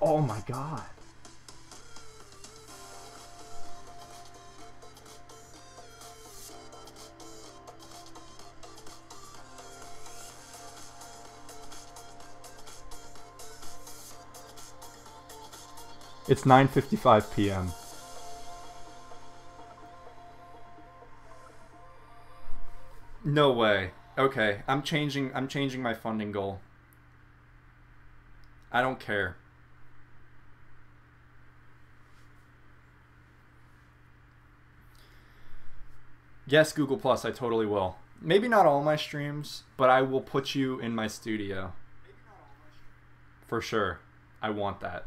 Oh my god. It's 9:55 p.m. No way. Okay, I'm changing my funding goal. I don't care. Yes, Google Plus, I totally will. Maybe not all my streams, but I will put you in my studio. For sure. I want that.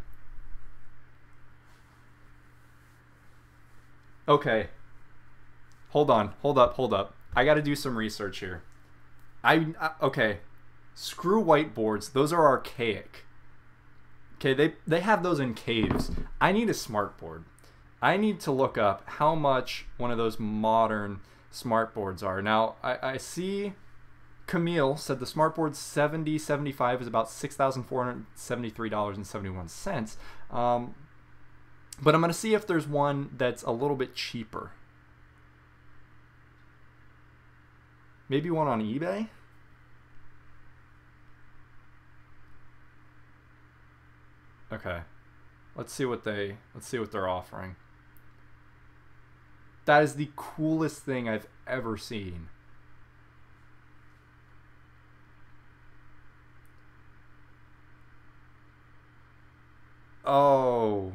Okay. Hold on. Hold up. I got to do some research here. Okay. Screw whiteboards. Those are archaic. Okay, they have those in caves. I need a smartboard. I need to look up how much one of those modern smartboards are. Now, I see Camille said the smartboard 7075 is about $6,473.71. But I'm going to see if there's one that's a little bit cheaper. Maybe one on eBay? Okay. Let's see what they're offering. That is the coolest thing I've ever seen. Oh.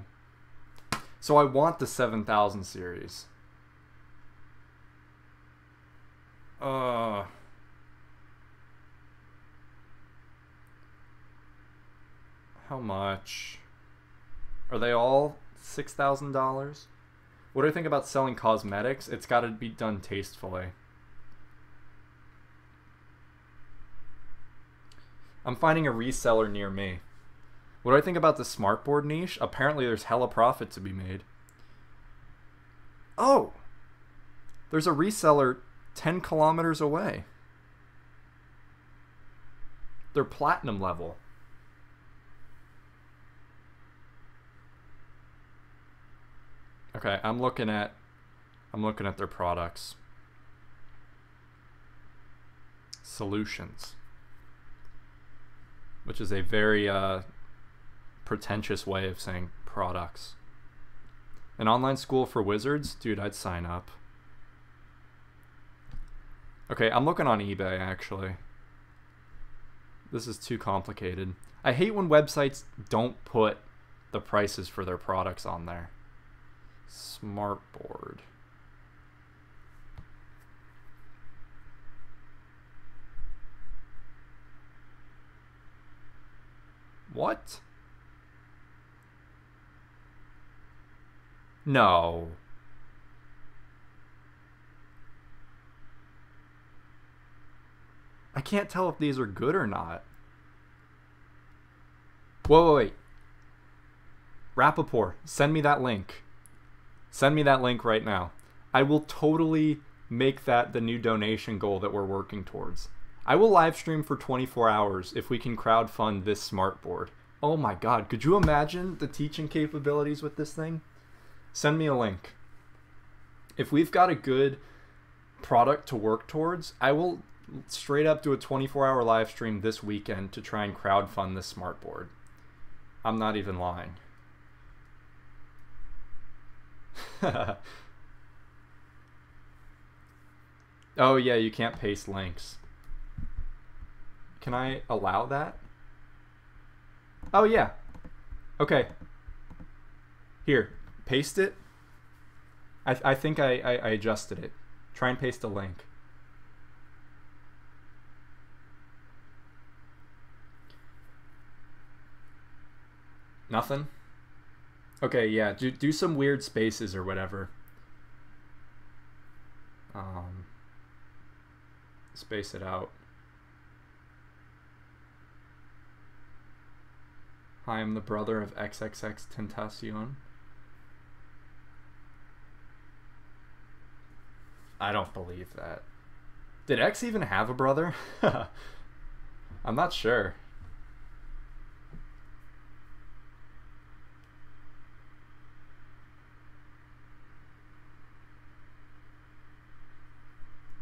So I want the 7000 series. How much? Are they all $6,000? What do I think about selling cosmetics? It's got to be done tastefully. I'm finding a reseller near me. What do I think about the smartboard niche? Apparently there's hella profit to be made. Oh! There's a reseller 10 kilometers away. They're platinum level. Okay, I'm looking at their products. Solutions. Which is a very pretentious way of saying products. An online school for wizards? Dude, I'd sign up. Okay, I'm looking on eBay actually. This is too complicated. I hate when websites don't put the prices for their products on there. Smartboard. What? No. I can't tell if these are good or not. Wait. Rappaport, send me that link. Send me that link right now. I will totally make that the new donation goal that we're working towards. I will live stream for 24 hours if we can crowdfund this smartboard. Oh my god, could you imagine the teaching capabilities with this thing? Send me a link. If we've got a good product to work towards, I will straight up do a 24-hour live stream this weekend to try and crowdfund this smartboard. I'm not even lying. Oh yeah, you can't paste links. Can I allow that? Oh yeah. Okay. Here, paste it. I think I adjusted it. Try and paste a link. Nothing? Okay, yeah, do some weird spaces or whatever. Space it out. Hi, I'm the brother of XXX Tentacion. I don't believe that. Did X even have a brother? I'm not sure.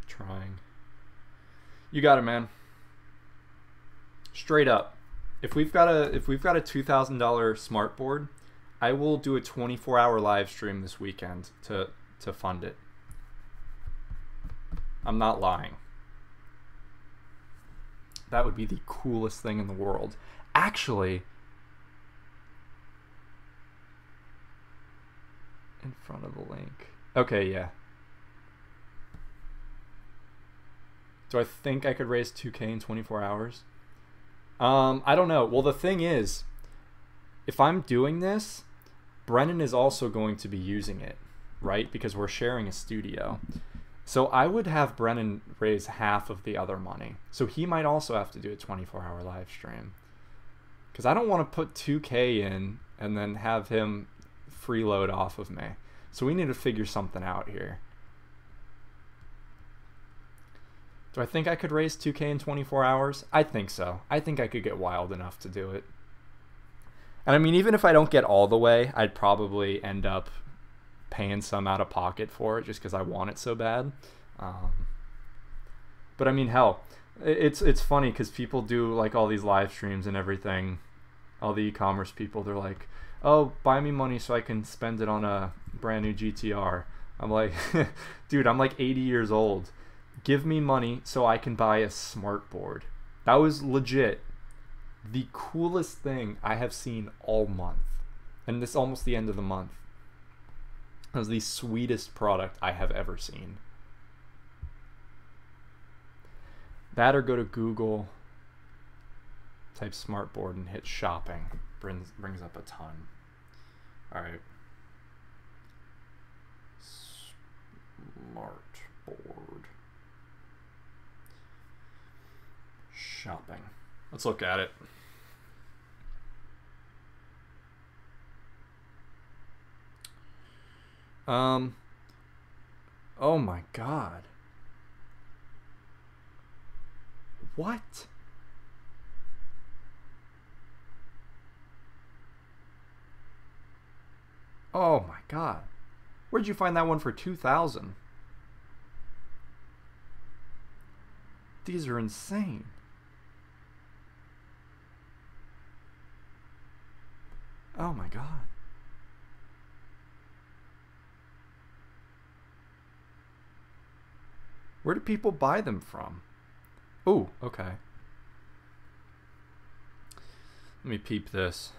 Trying. You got it, man. Straight up. If we've got a $2,000 smart board, I will do a 24-hour live stream this weekend to fund it. I'm not lying. That would be the coolest thing in the world. Actually, in front of the link. Okay, yeah. Do I think I could raise 2K in 24 hours? I don't know. Well, the thing is, if I'm doing this, Brennan is also going to be using it, right? Because we're sharing a studio. So I would have Brennan raise half of the other money. So he might also have to do a 24-hour live stream. Because I don't want to put 2K in and then have him freeload off of me. So we need to figure something out here. Do I think I could raise 2K in 24 hours? I think so. I think I could get wild enough to do it. And I mean, even if I don't get all the way, I'd probably end up paying some out of pocket for it just because I want it so bad. But I mean, hell, it's funny because people do like all these live streams and everything. All the e-commerce people, they're like, oh, buy me money so I can spend it on a brand new GTR. I'm like, dude, I'm like 80 years old. Give me money so I can buy a smart board. That was legit the coolest thing I have seen all month. And this is almost the end of the month. That was the sweetest product I have ever seen. That or go to Google, type smart board and hit shopping. Brings up a ton. Alright. Smart board. Shopping. Let's look at it. Oh my god. What? Oh my god. Where'd you find that one for 2,000? These are insane. Oh my god. Where do people buy them from? Oh, okay. Let me peep this.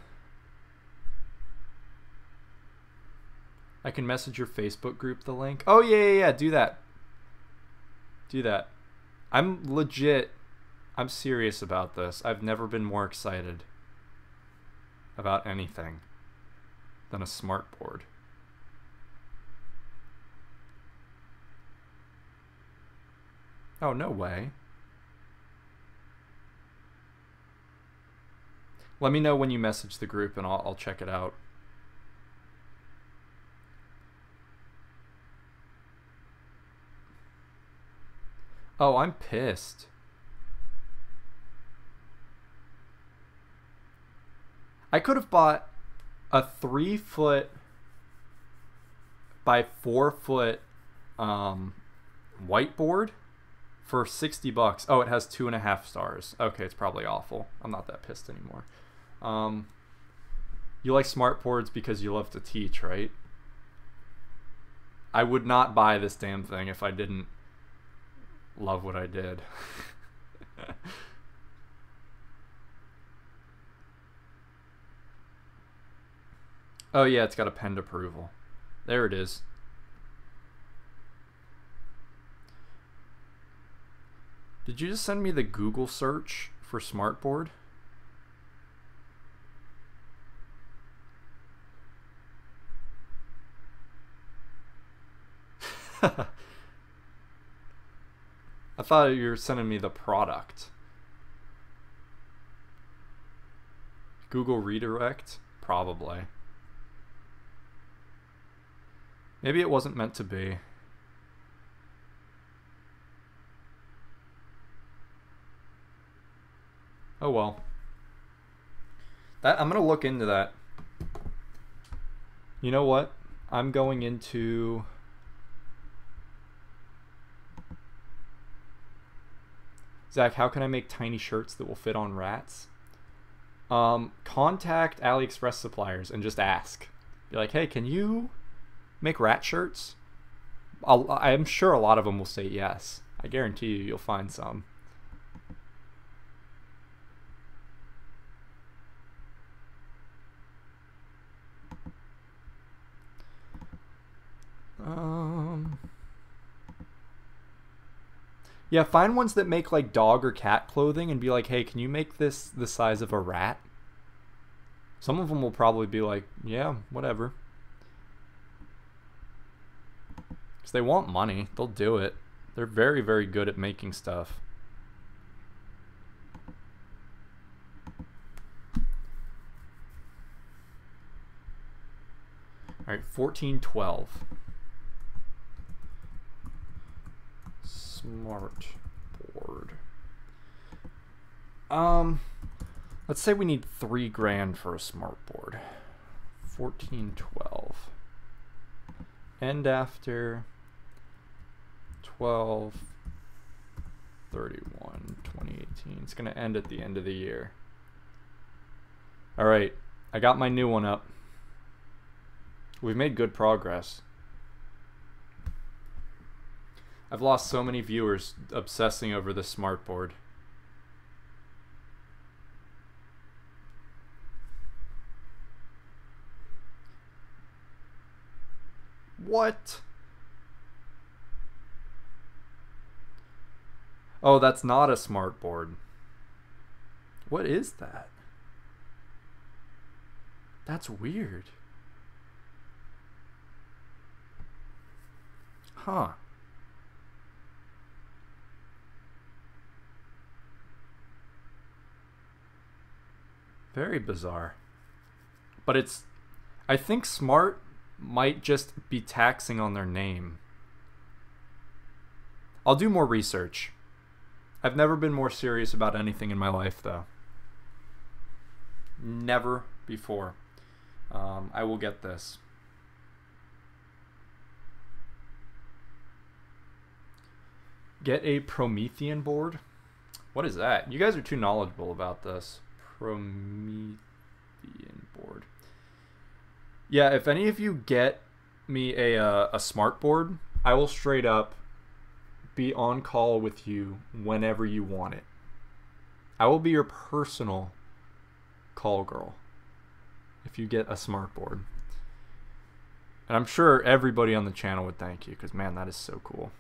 I can message your Facebook group the link. Oh, yeah. Do that. Do that. I'm legit. I'm serious about this. I've never been more excited about anything than a smart board. Oh, no way. Let me know when you message the group and I'll check it out. Oh, I'm pissed. I could have bought a 3-foot by 4-foot whiteboard for $60. Oh, it has 2.5 stars. Okay, it's probably awful. I'm not that pissed anymore. You like smart boards because you love to teach, right? I would not buy this damn thing if I didn't love what I did. Oh yeah, it's got a penned approval. There it is. Did you just send me the Google search for smartboard? I thought you were sending me the product. Google redirect? Probably. Maybe it wasn't meant to be. Oh well. I'm gonna look into that. You know what? I'm going into... Zach, how can I make tiny shirts that will fit on rats? Contact AliExpress suppliers and just ask. Be like, hey, can you make rat shirts? I'm sure a lot of them will say yes. I guarantee you'll find some. Yeah, find ones that make like dog or cat clothing and be like, hey, can you make this the size of a rat? Some of them will probably be like, yeah, whatever. Because they want money. They'll do it. They're very, very good at making stuff. All right, 1412. Smart board. Let's say we need $3,000 for a smart board. 1412. End after 12/31/2018. It's gonna end at the end of the year. All right, I got my new one up. We've made good progress. I've lost so many viewers obsessing over this smart board. What? Oh, that's not a smart board. What is that? That's weird. Huh. Very bizarre. But it's... I think smart might just be taxing on their name. I'll do more research. I've never been more serious about anything in my life, though. Never before. I will get this. Get a Promethean board? What is that? You guys are too knowledgeable about this. Promethean board. Yeah, if any of you get me a smart board, I will straight up be on call with you whenever you want it. I will be your personal call girl if you get a smart board. And I'm sure everybody on the channel would thank you, because man, that is so cool.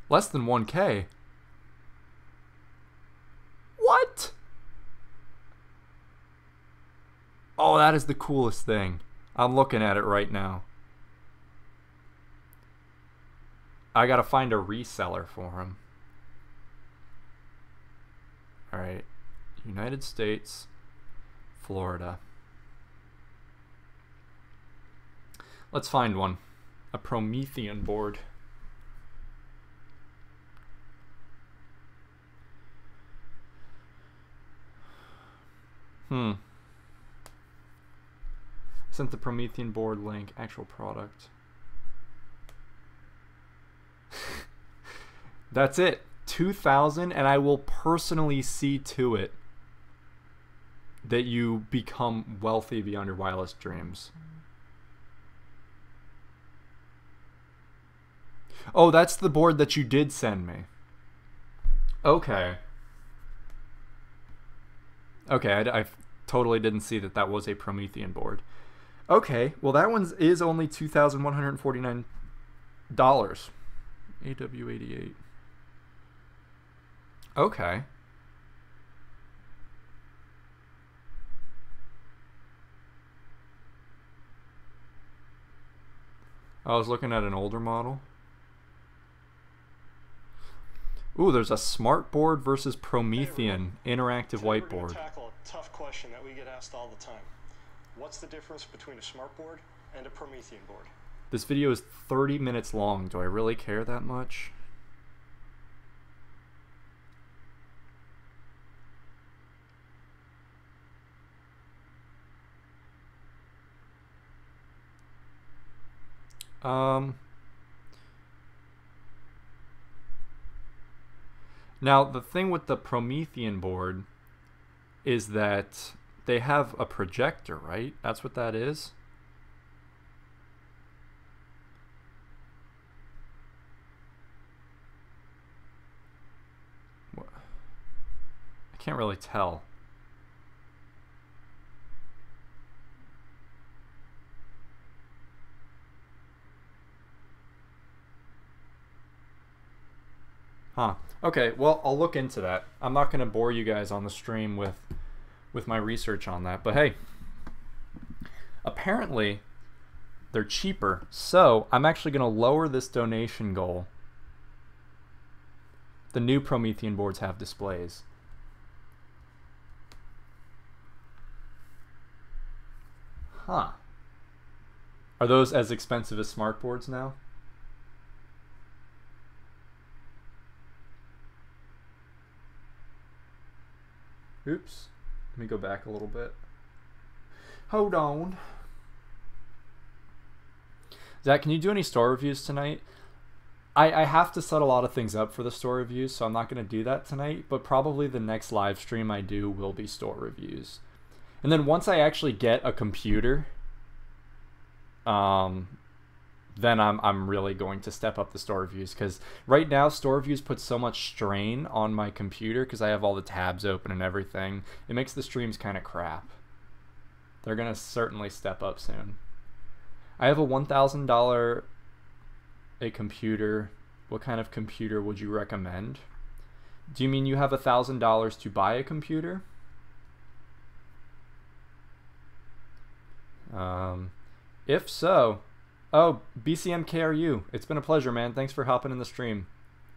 Less than 1K. What? Oh, that is the coolest thing. I'm looking at it right now. I gotta find a reseller for him. Alright. United States, Florida. Let's find one. A Promethean board. Sent the Promethean board link, actual product. That's it. 2,000, and I will personally see to it that you become wealthy beyond your wildest dreams. Oh, that's the board that you did send me. Okay. Okay, I totally didn't see that that was a Promethean board. Okay, well that one is only $2,149. AW88. Okay. I was looking at an older model. Ooh, there's a smart board versus Promethean interactive Today whiteboard. We're going to tackle a tough question that we get asked all the time. What's the difference between a smart board and a Promethean board? This video is 30 minutes long. Do I really care that much? Now, the thing with the Promethean board is that they have a projector, right? That's what that is. I can't really tell. Huh. Okay, well, I'll look into that. I'm not going to bore you guys on the stream with my research on that, but hey, apparently they're cheaper. So I'm actually going to lower this donation goal. The new Promethean boards have displays. Huh. Are those as expensive as smart boards now? Oops. Let me go back a little bit. Hold on. Zach, can you do any store reviews tonight? I have to set a lot of things up for the store reviews, so I'm not going to do that tonight, but probably the next live stream I do will be store reviews. And then once I actually get a computer, then I'm really going to step up the store reviews, because right now store reviews put so much strain on my computer because I have all the tabs open and everything. It makes the streams kind of crap. They're going to certainly step up soon. I have a $1,000 a computer. What kind of computer would you recommend? Do you mean you have $1,000 to buy a computer? If so, oh, BCMKRU, it's been a pleasure, man. Thanks for hopping in the stream.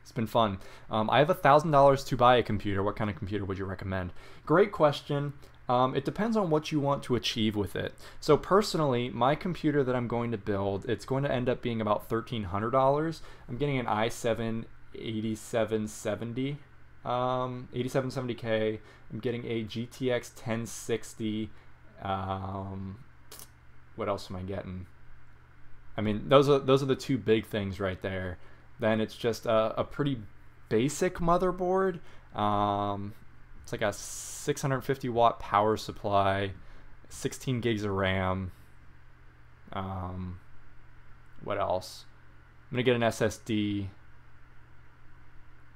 It's been fun. I have $1,000 to buy a computer. What kind of computer would you recommend? Great question. It depends on what you want to achieve with it. So personally, my computer that I'm going to build, it's going to end up being about $1,300. I'm getting an i7 8770, 8770K. I'm getting a GTX 1060. What else am I getting? I mean, those are the two big things right there. Then it's just a pretty basic motherboard. It's like a 650 watt power supply, 16 gigs of RAM. What else? I'm gonna get an SSD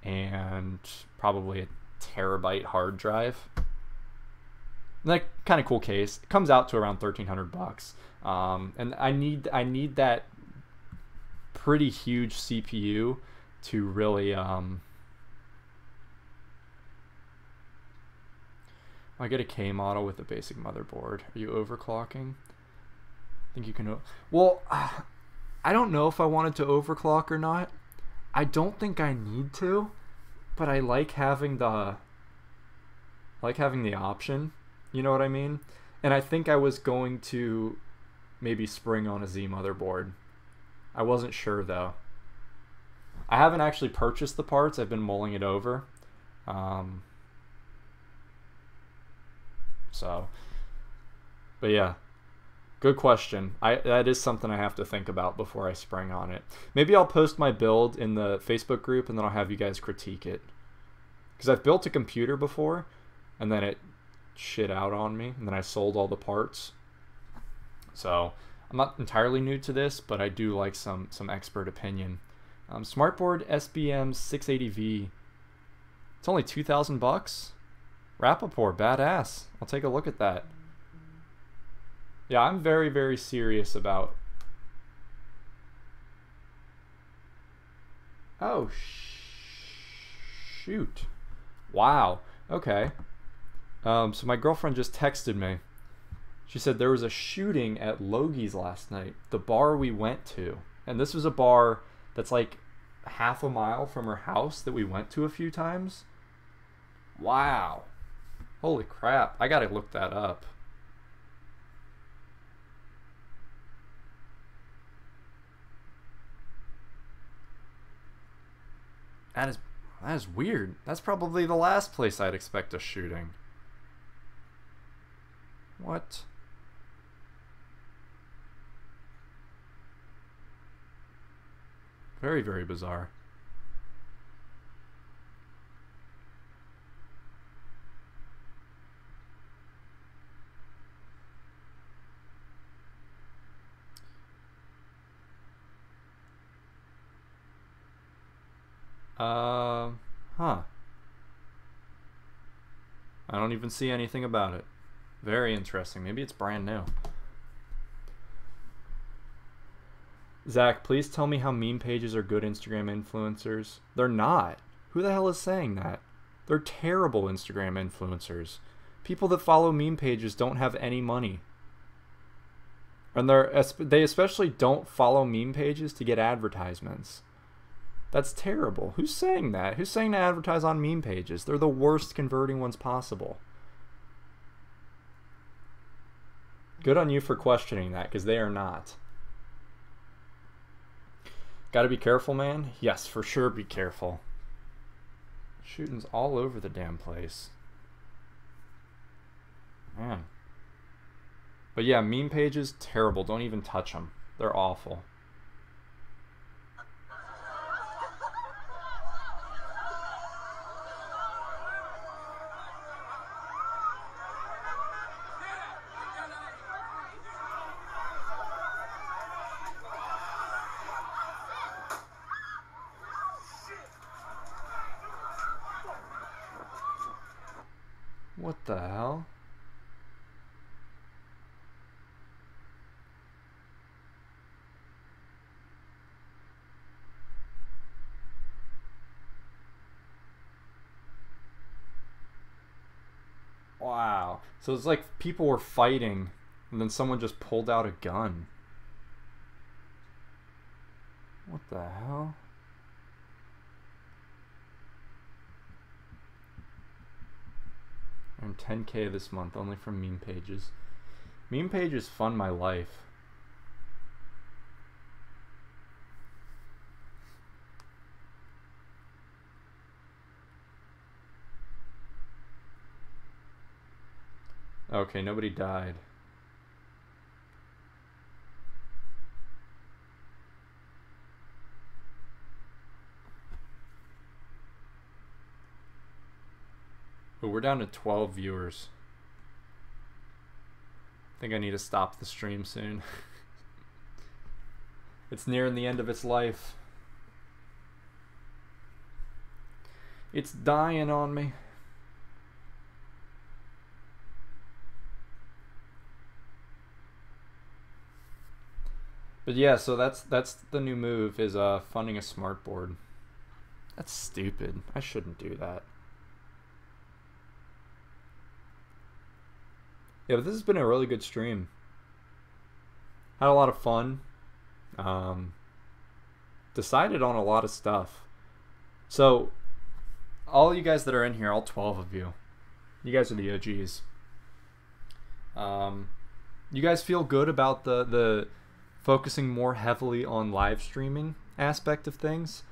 and probably a terabyte hard drive. Like, kind of cool case. It comes out to around $1,300. And I need that pretty huge CPU to really I get a K model with a basic motherboard. Are you overclocking? I think you can. Well, I don't know if I wanted to overclock or not. I don't think I need to, but I like having the option. You know what I mean? And I think I was going to maybe spring on a Z motherboard. I wasn't sure though. I haven't actually purchased the parts. I've been mulling it over. So, but yeah, good question. That is something I have to think about before I spring on it. Maybe I'll post my build in the Facebook group and then I'll have you guys critique it. Because I've built a computer before and then it shit out on me and then I sold all the parts. So I'm not entirely new to this, but I do like some expert opinion. Smartboard SBM 680V. It's only 2,000 bucks. Rappaport, badass. I'll take a look at that. Yeah, I'm very, very serious about... Oh, shoot. Wow. Okay. So my girlfriend just texted me. She said there was a shooting at Logie's last night, the bar we went to. And this was a bar that's like half a mile from her house that we went to a few times. Wow. Holy crap. I gotta look that up. That is weird. That's probably the last place I'd expect a shooting. What? Very, very bizarre. Huh. I don't even see anything about it. Very interesting. Maybe it's brand new. Zach, please tell me how meme pages are good Instagram influencers. They're not. Who the hell is saying that? They're terrible Instagram influencers. People that follow meme pages don't have any money. And they especially don't follow meme pages to get advertisements. That's terrible. Who's saying that? Who's saying to advertise on meme pages? They're the worst converting ones possible. Good on you for questioning that, because they are not. Gotta be careful, man. Yes, for sure be careful. Shootings all over the damn place. Man. But yeah, meme pages, terrible. Don't even touch them. They're awful. What the hell? Wow. So it's like people were fighting and then someone just pulled out a gun. What the hell? I earned 10K this month only from meme pages. Meme pages fund my life. Okay, nobody died. But we're down to 12 viewers. I think I need to stop the stream soon. It's nearing the end of its life. It's dying on me. But yeah, so that's the new move, is funding a smartboard. That's stupid. I shouldn't do that. Yeah, but this has been a really good stream. Had a lot of fun. Decided on a lot of stuff. So, all you guys that are in here, all 12 of you, you guys are the OGs. You guys feel good about the focusing more heavily on live streaming aspect of things?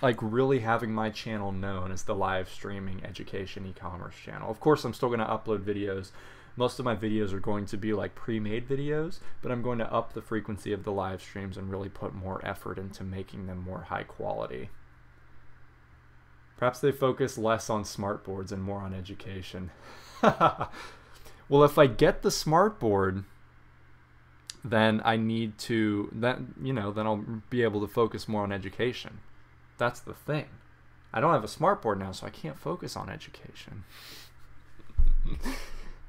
Like really having my channel known as the live streaming education e-commerce channel. Of course, I'm still going to upload videos. Most of my videos are going to be like pre-made videos, but I'm going to up the frequency of the live streams and really put more effort into making them more high quality. Perhaps they focus less on smartboards and more on education. Well, if I get the smartboard, then I need to, then I'll be able to focus more on education. That's the thing. I don't have a smartboard now, so I can't focus on education.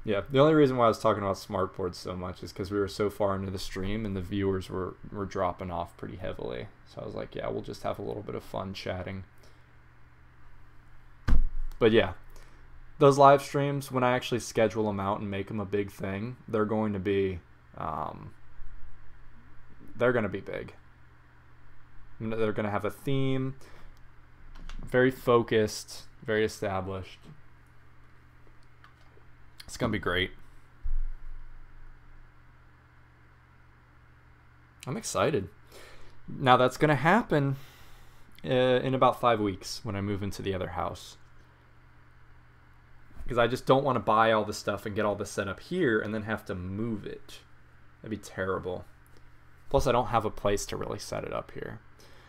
Yeah, the only reason why I was talking about smartboards so much is because we were so far into the stream and the viewers were dropping off pretty heavily. So I was like, yeah, we'll just have a little bit of fun chatting. But yeah, those live streams, when I actually schedule them out and make them a big thing, they're going to be big. They're going to have a theme, very focused, very established. It's going to be great. I'm excited. Now that's going to happen in about 5 weeks when I move into the other house. Because I just don't want to buy all the stuff and get all this set up here and then have to move it. That'd be terrible. Plus I don't have a place to really set it up here.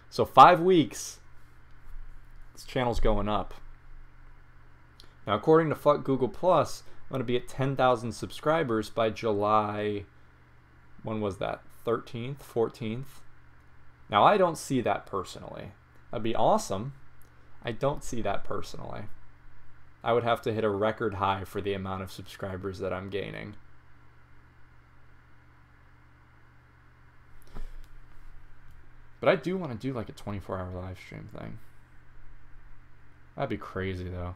So 5 weeks, this channel's going up. Now according to Fuck Google Plus, I'm going to be at 10,000 subscribers by July, when was that? 13th, 14th? Now I don't see that personally. That'd be awesome. I don't see that personally. I would have to hit a record high for the amount of subscribers that I'm gaining. But I do want to do like a 24-hour live stream thing. That'd be crazy though.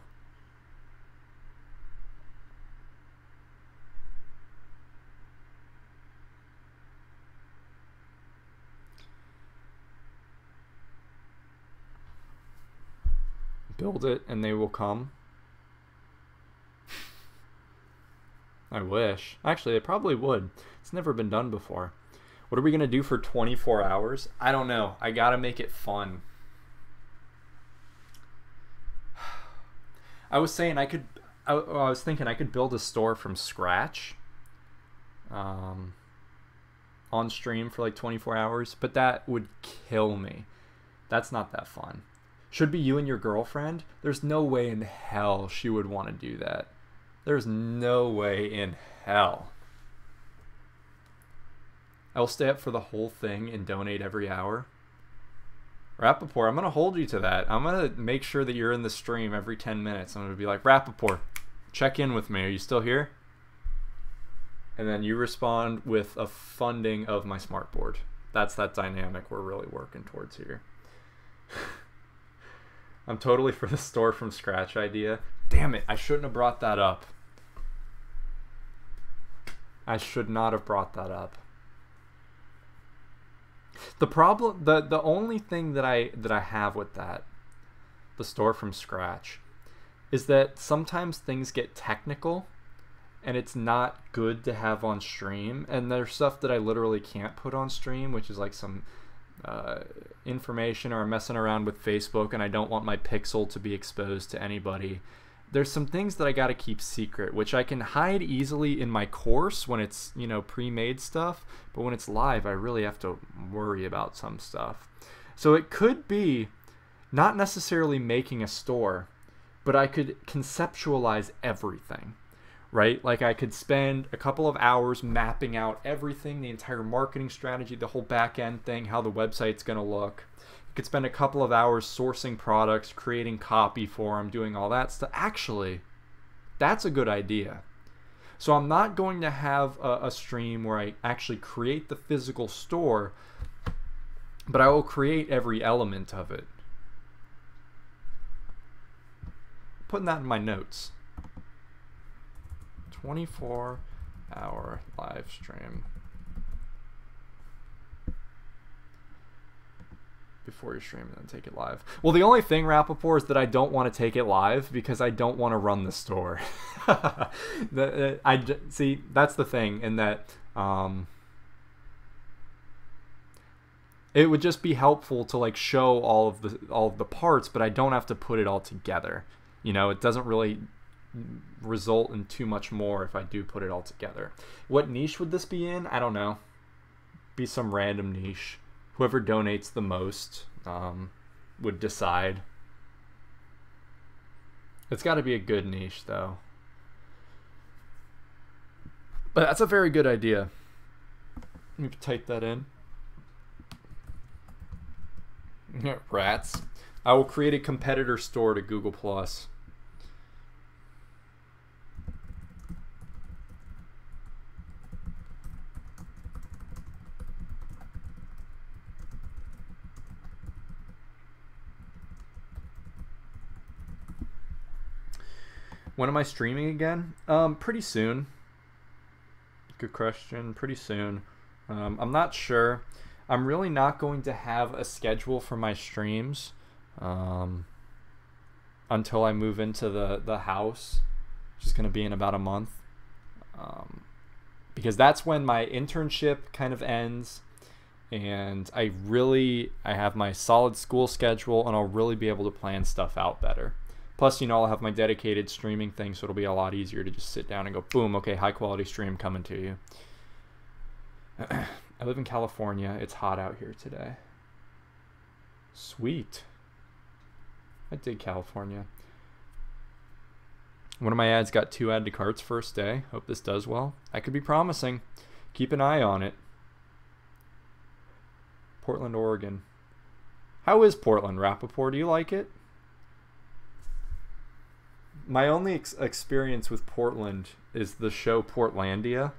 Build it and they will come. I wish. Actually, they probably would. It's never been done before. What are we going to do for 24 hours? I don't know. I got to make it fun. I was saying I was thinking I could build a store from scratch on stream for like 24 hours, but that would kill me. That's not that fun. Should be you and your girlfriend. There's no way in hell she would want to do that. There's no way in hell. I will stay up for the whole thing and donate every hour. Rappaport, I'm going to hold you to that. I'm going to make sure that you're in the stream every 10 minutes. I'm going to be like, Rappaport, check in with me. Are you still here? And then you respond with a funding of my smartboard. That's that dynamic we're really working towards here. I'm totally for the store from scratch idea. Damn it, I shouldn't have brought that up. I should not have brought that up. The problem, the only thing that I have with that, the store from scratch, is that sometimes things get technical and it's not good to have on stream, and there's stuff that I literally can't put on stream, which is like some information, or I'm messing around with Facebook and I don't want my pixel to be exposed to anybody. There's some things that I got to keep secret, which I can hide easily in my course when it's, you know, pre-made stuff, but when it's live I really have to worry about some stuff. So it could be not necessarily making a store, but I could conceptualize everything. Right? Like I could spend a couple of hours mapping out everything, the entire marketing strategy, the whole back end thing, how the website's going to look. You could spend a couple of hours sourcing products, creating copy for them, doing all that stuff. Actually, that's a good idea. So I'm not going to have a stream where I actually create the physical store, but I will create every element of it. Putting that in my notes. 24-hour live stream before you stream and then take it live. Well, the only thing, Rappaport, is that I don't want to take it live because I don't want to run the store. See, that's the thing, in that it would just be helpful to like show all of the parts, but I don't have to put it all together. You know, it doesn't really result in too much more if I do put it all together. What niche would this be in? I don't know. Be some random niche. Whoever donates the most would decide. It's got to be a good niche though. But that's a very good idea. Let me type that in. Rats. I will create a competitor store to Google Plus. When am I streaming again? Pretty soon. Good question. Pretty soon. I'm not sure. I'm really not going to have a schedule for my streams until I move into the house, which is going to be in about a month. Because that's when my internship kind of ends, and I have my solid school schedule, and I'll really be able to plan stuff out better. Plus, I'll have my dedicated streaming thing, so it'll be a lot easier to just sit down and go, boom, okay, high quality stream coming to you. I live in California. It's hot out here today. Sweet. I dig California. One of my ads got 2 add to carts first day. Hope this does well. That could be promising. Keep an eye on it. Portland, Oregon. How is Portland, Rappaport? Do you like it? My only experience with Portland is the show Portlandia,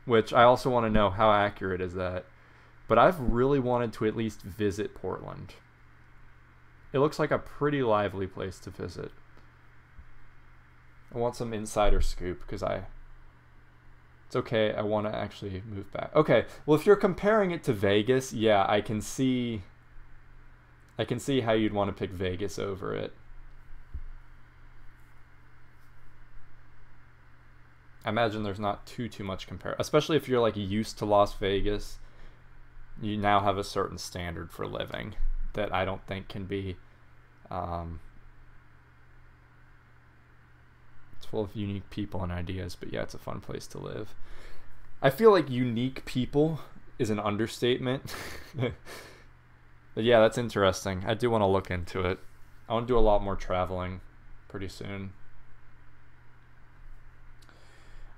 which I also want to know how accurate is that. But I've really wanted to at least visit Portland. It looks like a pretty lively place to visit. I want some insider scoop because it's okay, I want to actually move back. Okay, well, if you're comparing it to Vegas, yeah, I can see how you'd want to pick Vegas over it. I imagine there's not too much compare, especially if you're like used to Las Vegas. You now have a certain standard for living that I don't think can be. It's full of unique people and ideas, but yeah, it's a fun place to live. I feel like unique people is an understatement. But yeah, that's interesting. I do want to look into it. I want to do a lot more traveling pretty soon.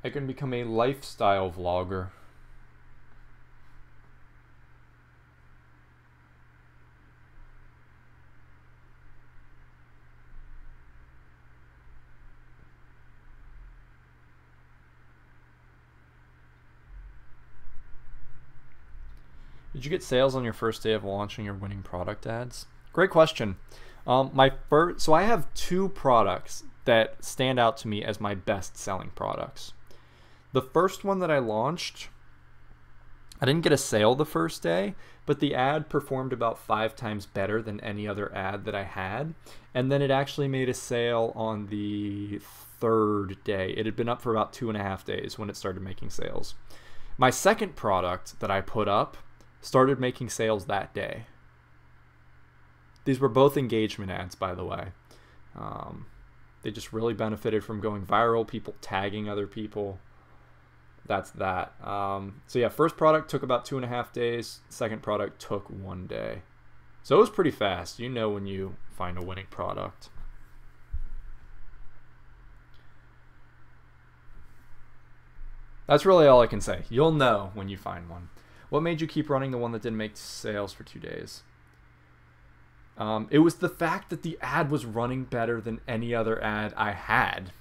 I can become a lifestyle vlogger. Did you get sales on your first day of launching your winning product ads? Great question. So I have 2 products that stand out to me as my best selling products. The first one that I launched, I didn't get a sale the first day, but the ad performed about 5 times better than any other ad that I had. And then it actually made a sale on the 3rd day. It had been up for about 2.5 days when it started making sales. My second product that I put up started making sales that day. These were both engagement ads, by the way. They just really benefited from going viral, people tagging other people. That's that. So yeah, first product took about 2.5 days. Second product took 1 day. So it was pretty fast. You know when you find a winning product. That's really all I can say. You'll know when you find one. What made you keep running the one that didn't make sales for 2 days? It was the fact that the ad was running better than any other ad I had.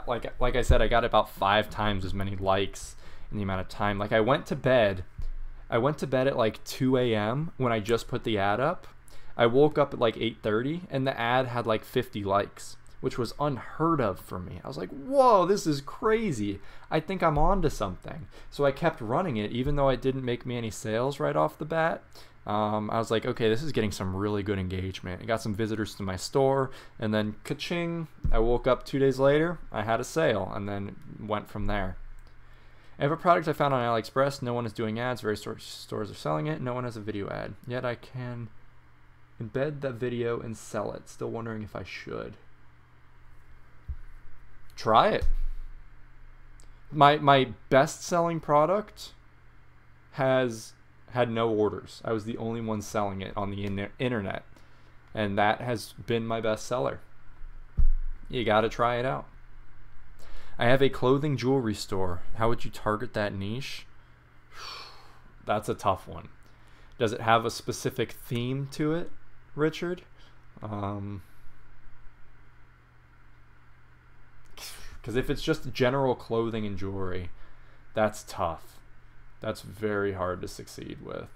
Like I said, I got about 5 times as many likes in the amount of time. Like I went to bed at like 2 a.m. when I just put the ad up. I woke up at like 8:30 and the ad had like 50 likes, which was unheard of for me. I was like, whoa, this is crazy. I think I'm on to something. So I kept running it even though it didn't make me any sales right off the bat. I was like, okay, this is getting some really good engagement. I got some visitors to my store, and then ka-ching, I woke up 2 days later, I had a sale, and then went from there. I have a product I found on AliExpress. No one is doing ads. Various stores are selling it. No one has a video ad. Yet I can embed that video and sell it. Still wondering if I should. Try it. My best-selling product has had no orders. I was the only one selling it on the internet, and that has been my best seller. You gotta try it out. I have a clothing jewelry store. How would you target that niche? That's a tough one. Does it have a specific theme to it, Richard? Because if it's just general clothing and jewelry, that's tough. That's very hard to succeed with.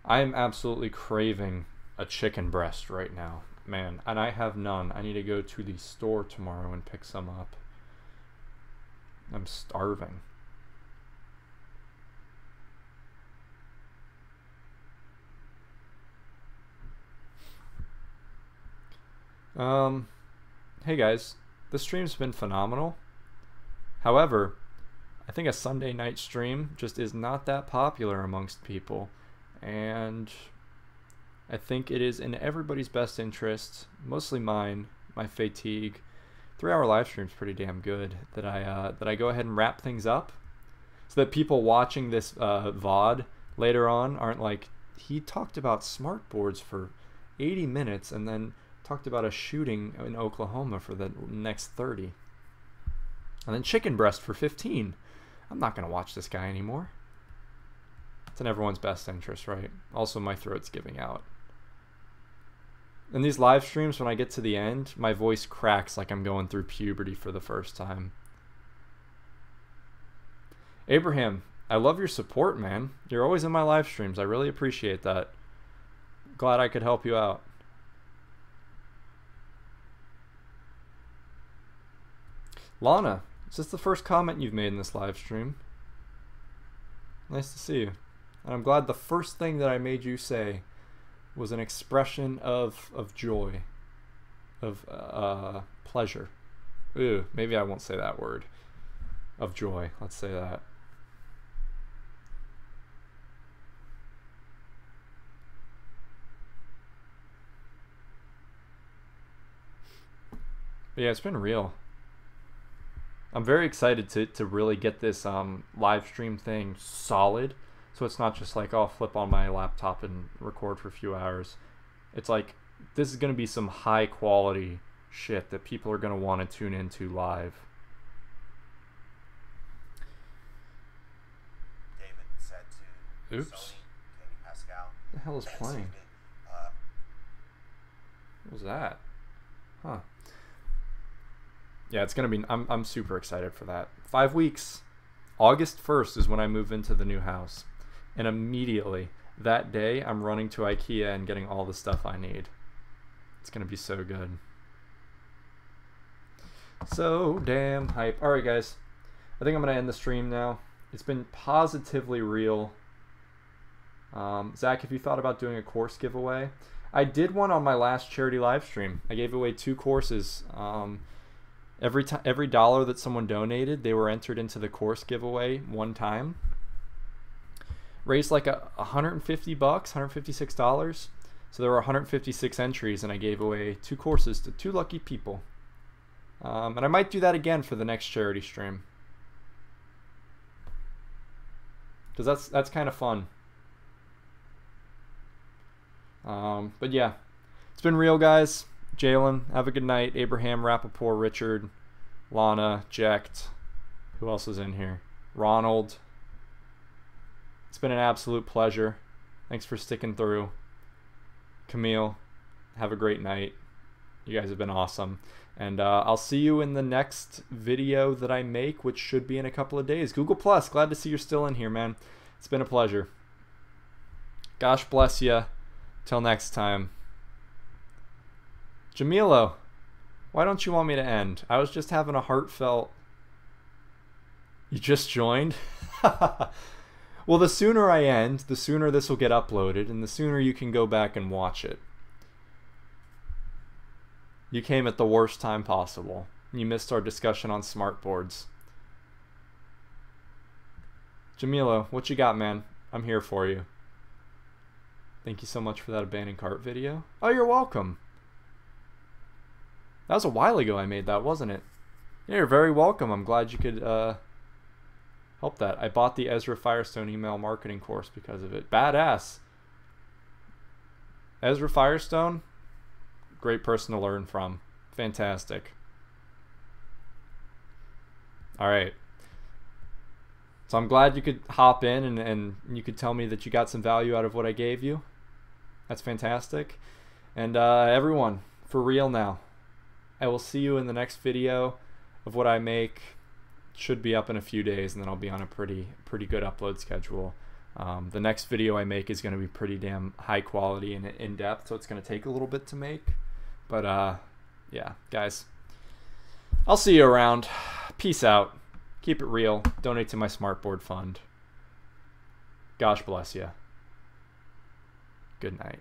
I am absolutely craving a chicken breast right now, man, and I have none. I need to go to the store tomorrow and pick some up. I'm starving. Hey guys, the stream's been phenomenal. However, I think a Sunday night stream just is not that popular amongst people, and I think it is in everybody's best interest, mostly mine, my fatigue. 3-hour live stream's pretty damn good. That I go ahead and wrap things up, so that people watching this VOD later on aren't like, he talked about smart boards for 80 minutes and then talked about a shooting in Oklahoma for the next 30, and then chicken breast for 15. I'm not gonna watch this guy anymore. It's in everyone's best interest, right? Also, my throat's giving out. In these live streams, when I get to the end, my voice cracks like I'm going through puberty for the first time. Abraham, I love your support, man. You're always in my live streams. I really appreciate that. Glad I could help you out. Lana, is this the first comment you've made in this live stream? Nice to see you. And I'm glad the first thing that I made you say was an expression of joy, of pleasure. Ooh, maybe I won't say that word. Of joy, let's say that. But yeah, it's been real. I'm very excited to really get this live stream thing solid, so it's not just like, oh, I'll flip on my laptop and record for a few hours. It's like, this is going to be some high quality shit that people are going to want to tune into live. David said to Oops. Sony, Katie Pascal. What the hell is playing? What was that? Huh. Yeah, it's gonna be. I'm super excited for that. 5 weeks. August 1st is when I move into the new house, and immediately that day I'm running to IKEA and getting all the stuff I need. It's gonna be so good. So damn hype. All right, guys. I think I'm gonna end the stream now. It's been positively real. Zach, have you thought about doing a course giveaway? I did one on my last charity live stream. I gave away 2 courses. Every dollar that someone donated, they were entered into the course giveaway one time. Raised like $150, $156. So there were 156 entries, and I gave away 2 courses to 2 lucky people. And I might do that again for the next charity stream, because that's kind of fun. But yeah, it's been real, guys. Jalen, have a good night. Abraham, Rappaport, Richard, Lana, Jecht. Who else is in here? Ronald. It's been an absolute pleasure. Thanks for sticking through. Camille, have a great night. You guys have been awesome. And I'll see you in the next video that I make, which should be in a couple of days. Google Plus, glad to see you're still in here, man. It's been a pleasure. Gosh bless you. Till next time. Jamilo, why don't you want me to end? I was just having a heartfelt... You just joined? Well, the sooner I end, the sooner this will get uploaded, and the sooner you can go back and watch it. You came at the worst time possible. You missed our discussion on smart boards. Jamilo, what you got, man? I'm here for you. Thank you so much for that abandoned cart video. Oh, you're welcome. That was a while ago I made that, wasn't it? Yeah, you're very welcome. I'm glad you could help that. I bought the Ezra Firestone email marketing course because of it. Badass. Ezra Firestone, Great person to learn from. Fantastic. All right. So I'm glad you could hop in and you could tell me that you got some value out of what I gave you. That's fantastic. And everyone, for real now, I will see you in the next video of what I make. Should be up in a few days, and then I'll be on a pretty good upload schedule. The next video I make is going to be pretty damn high quality and in depth, so it's going to take a little bit to make. But yeah, guys, I'll see you around. Peace out. Keep it real. Donate to my Smartboard fund. Gosh bless you. Good night.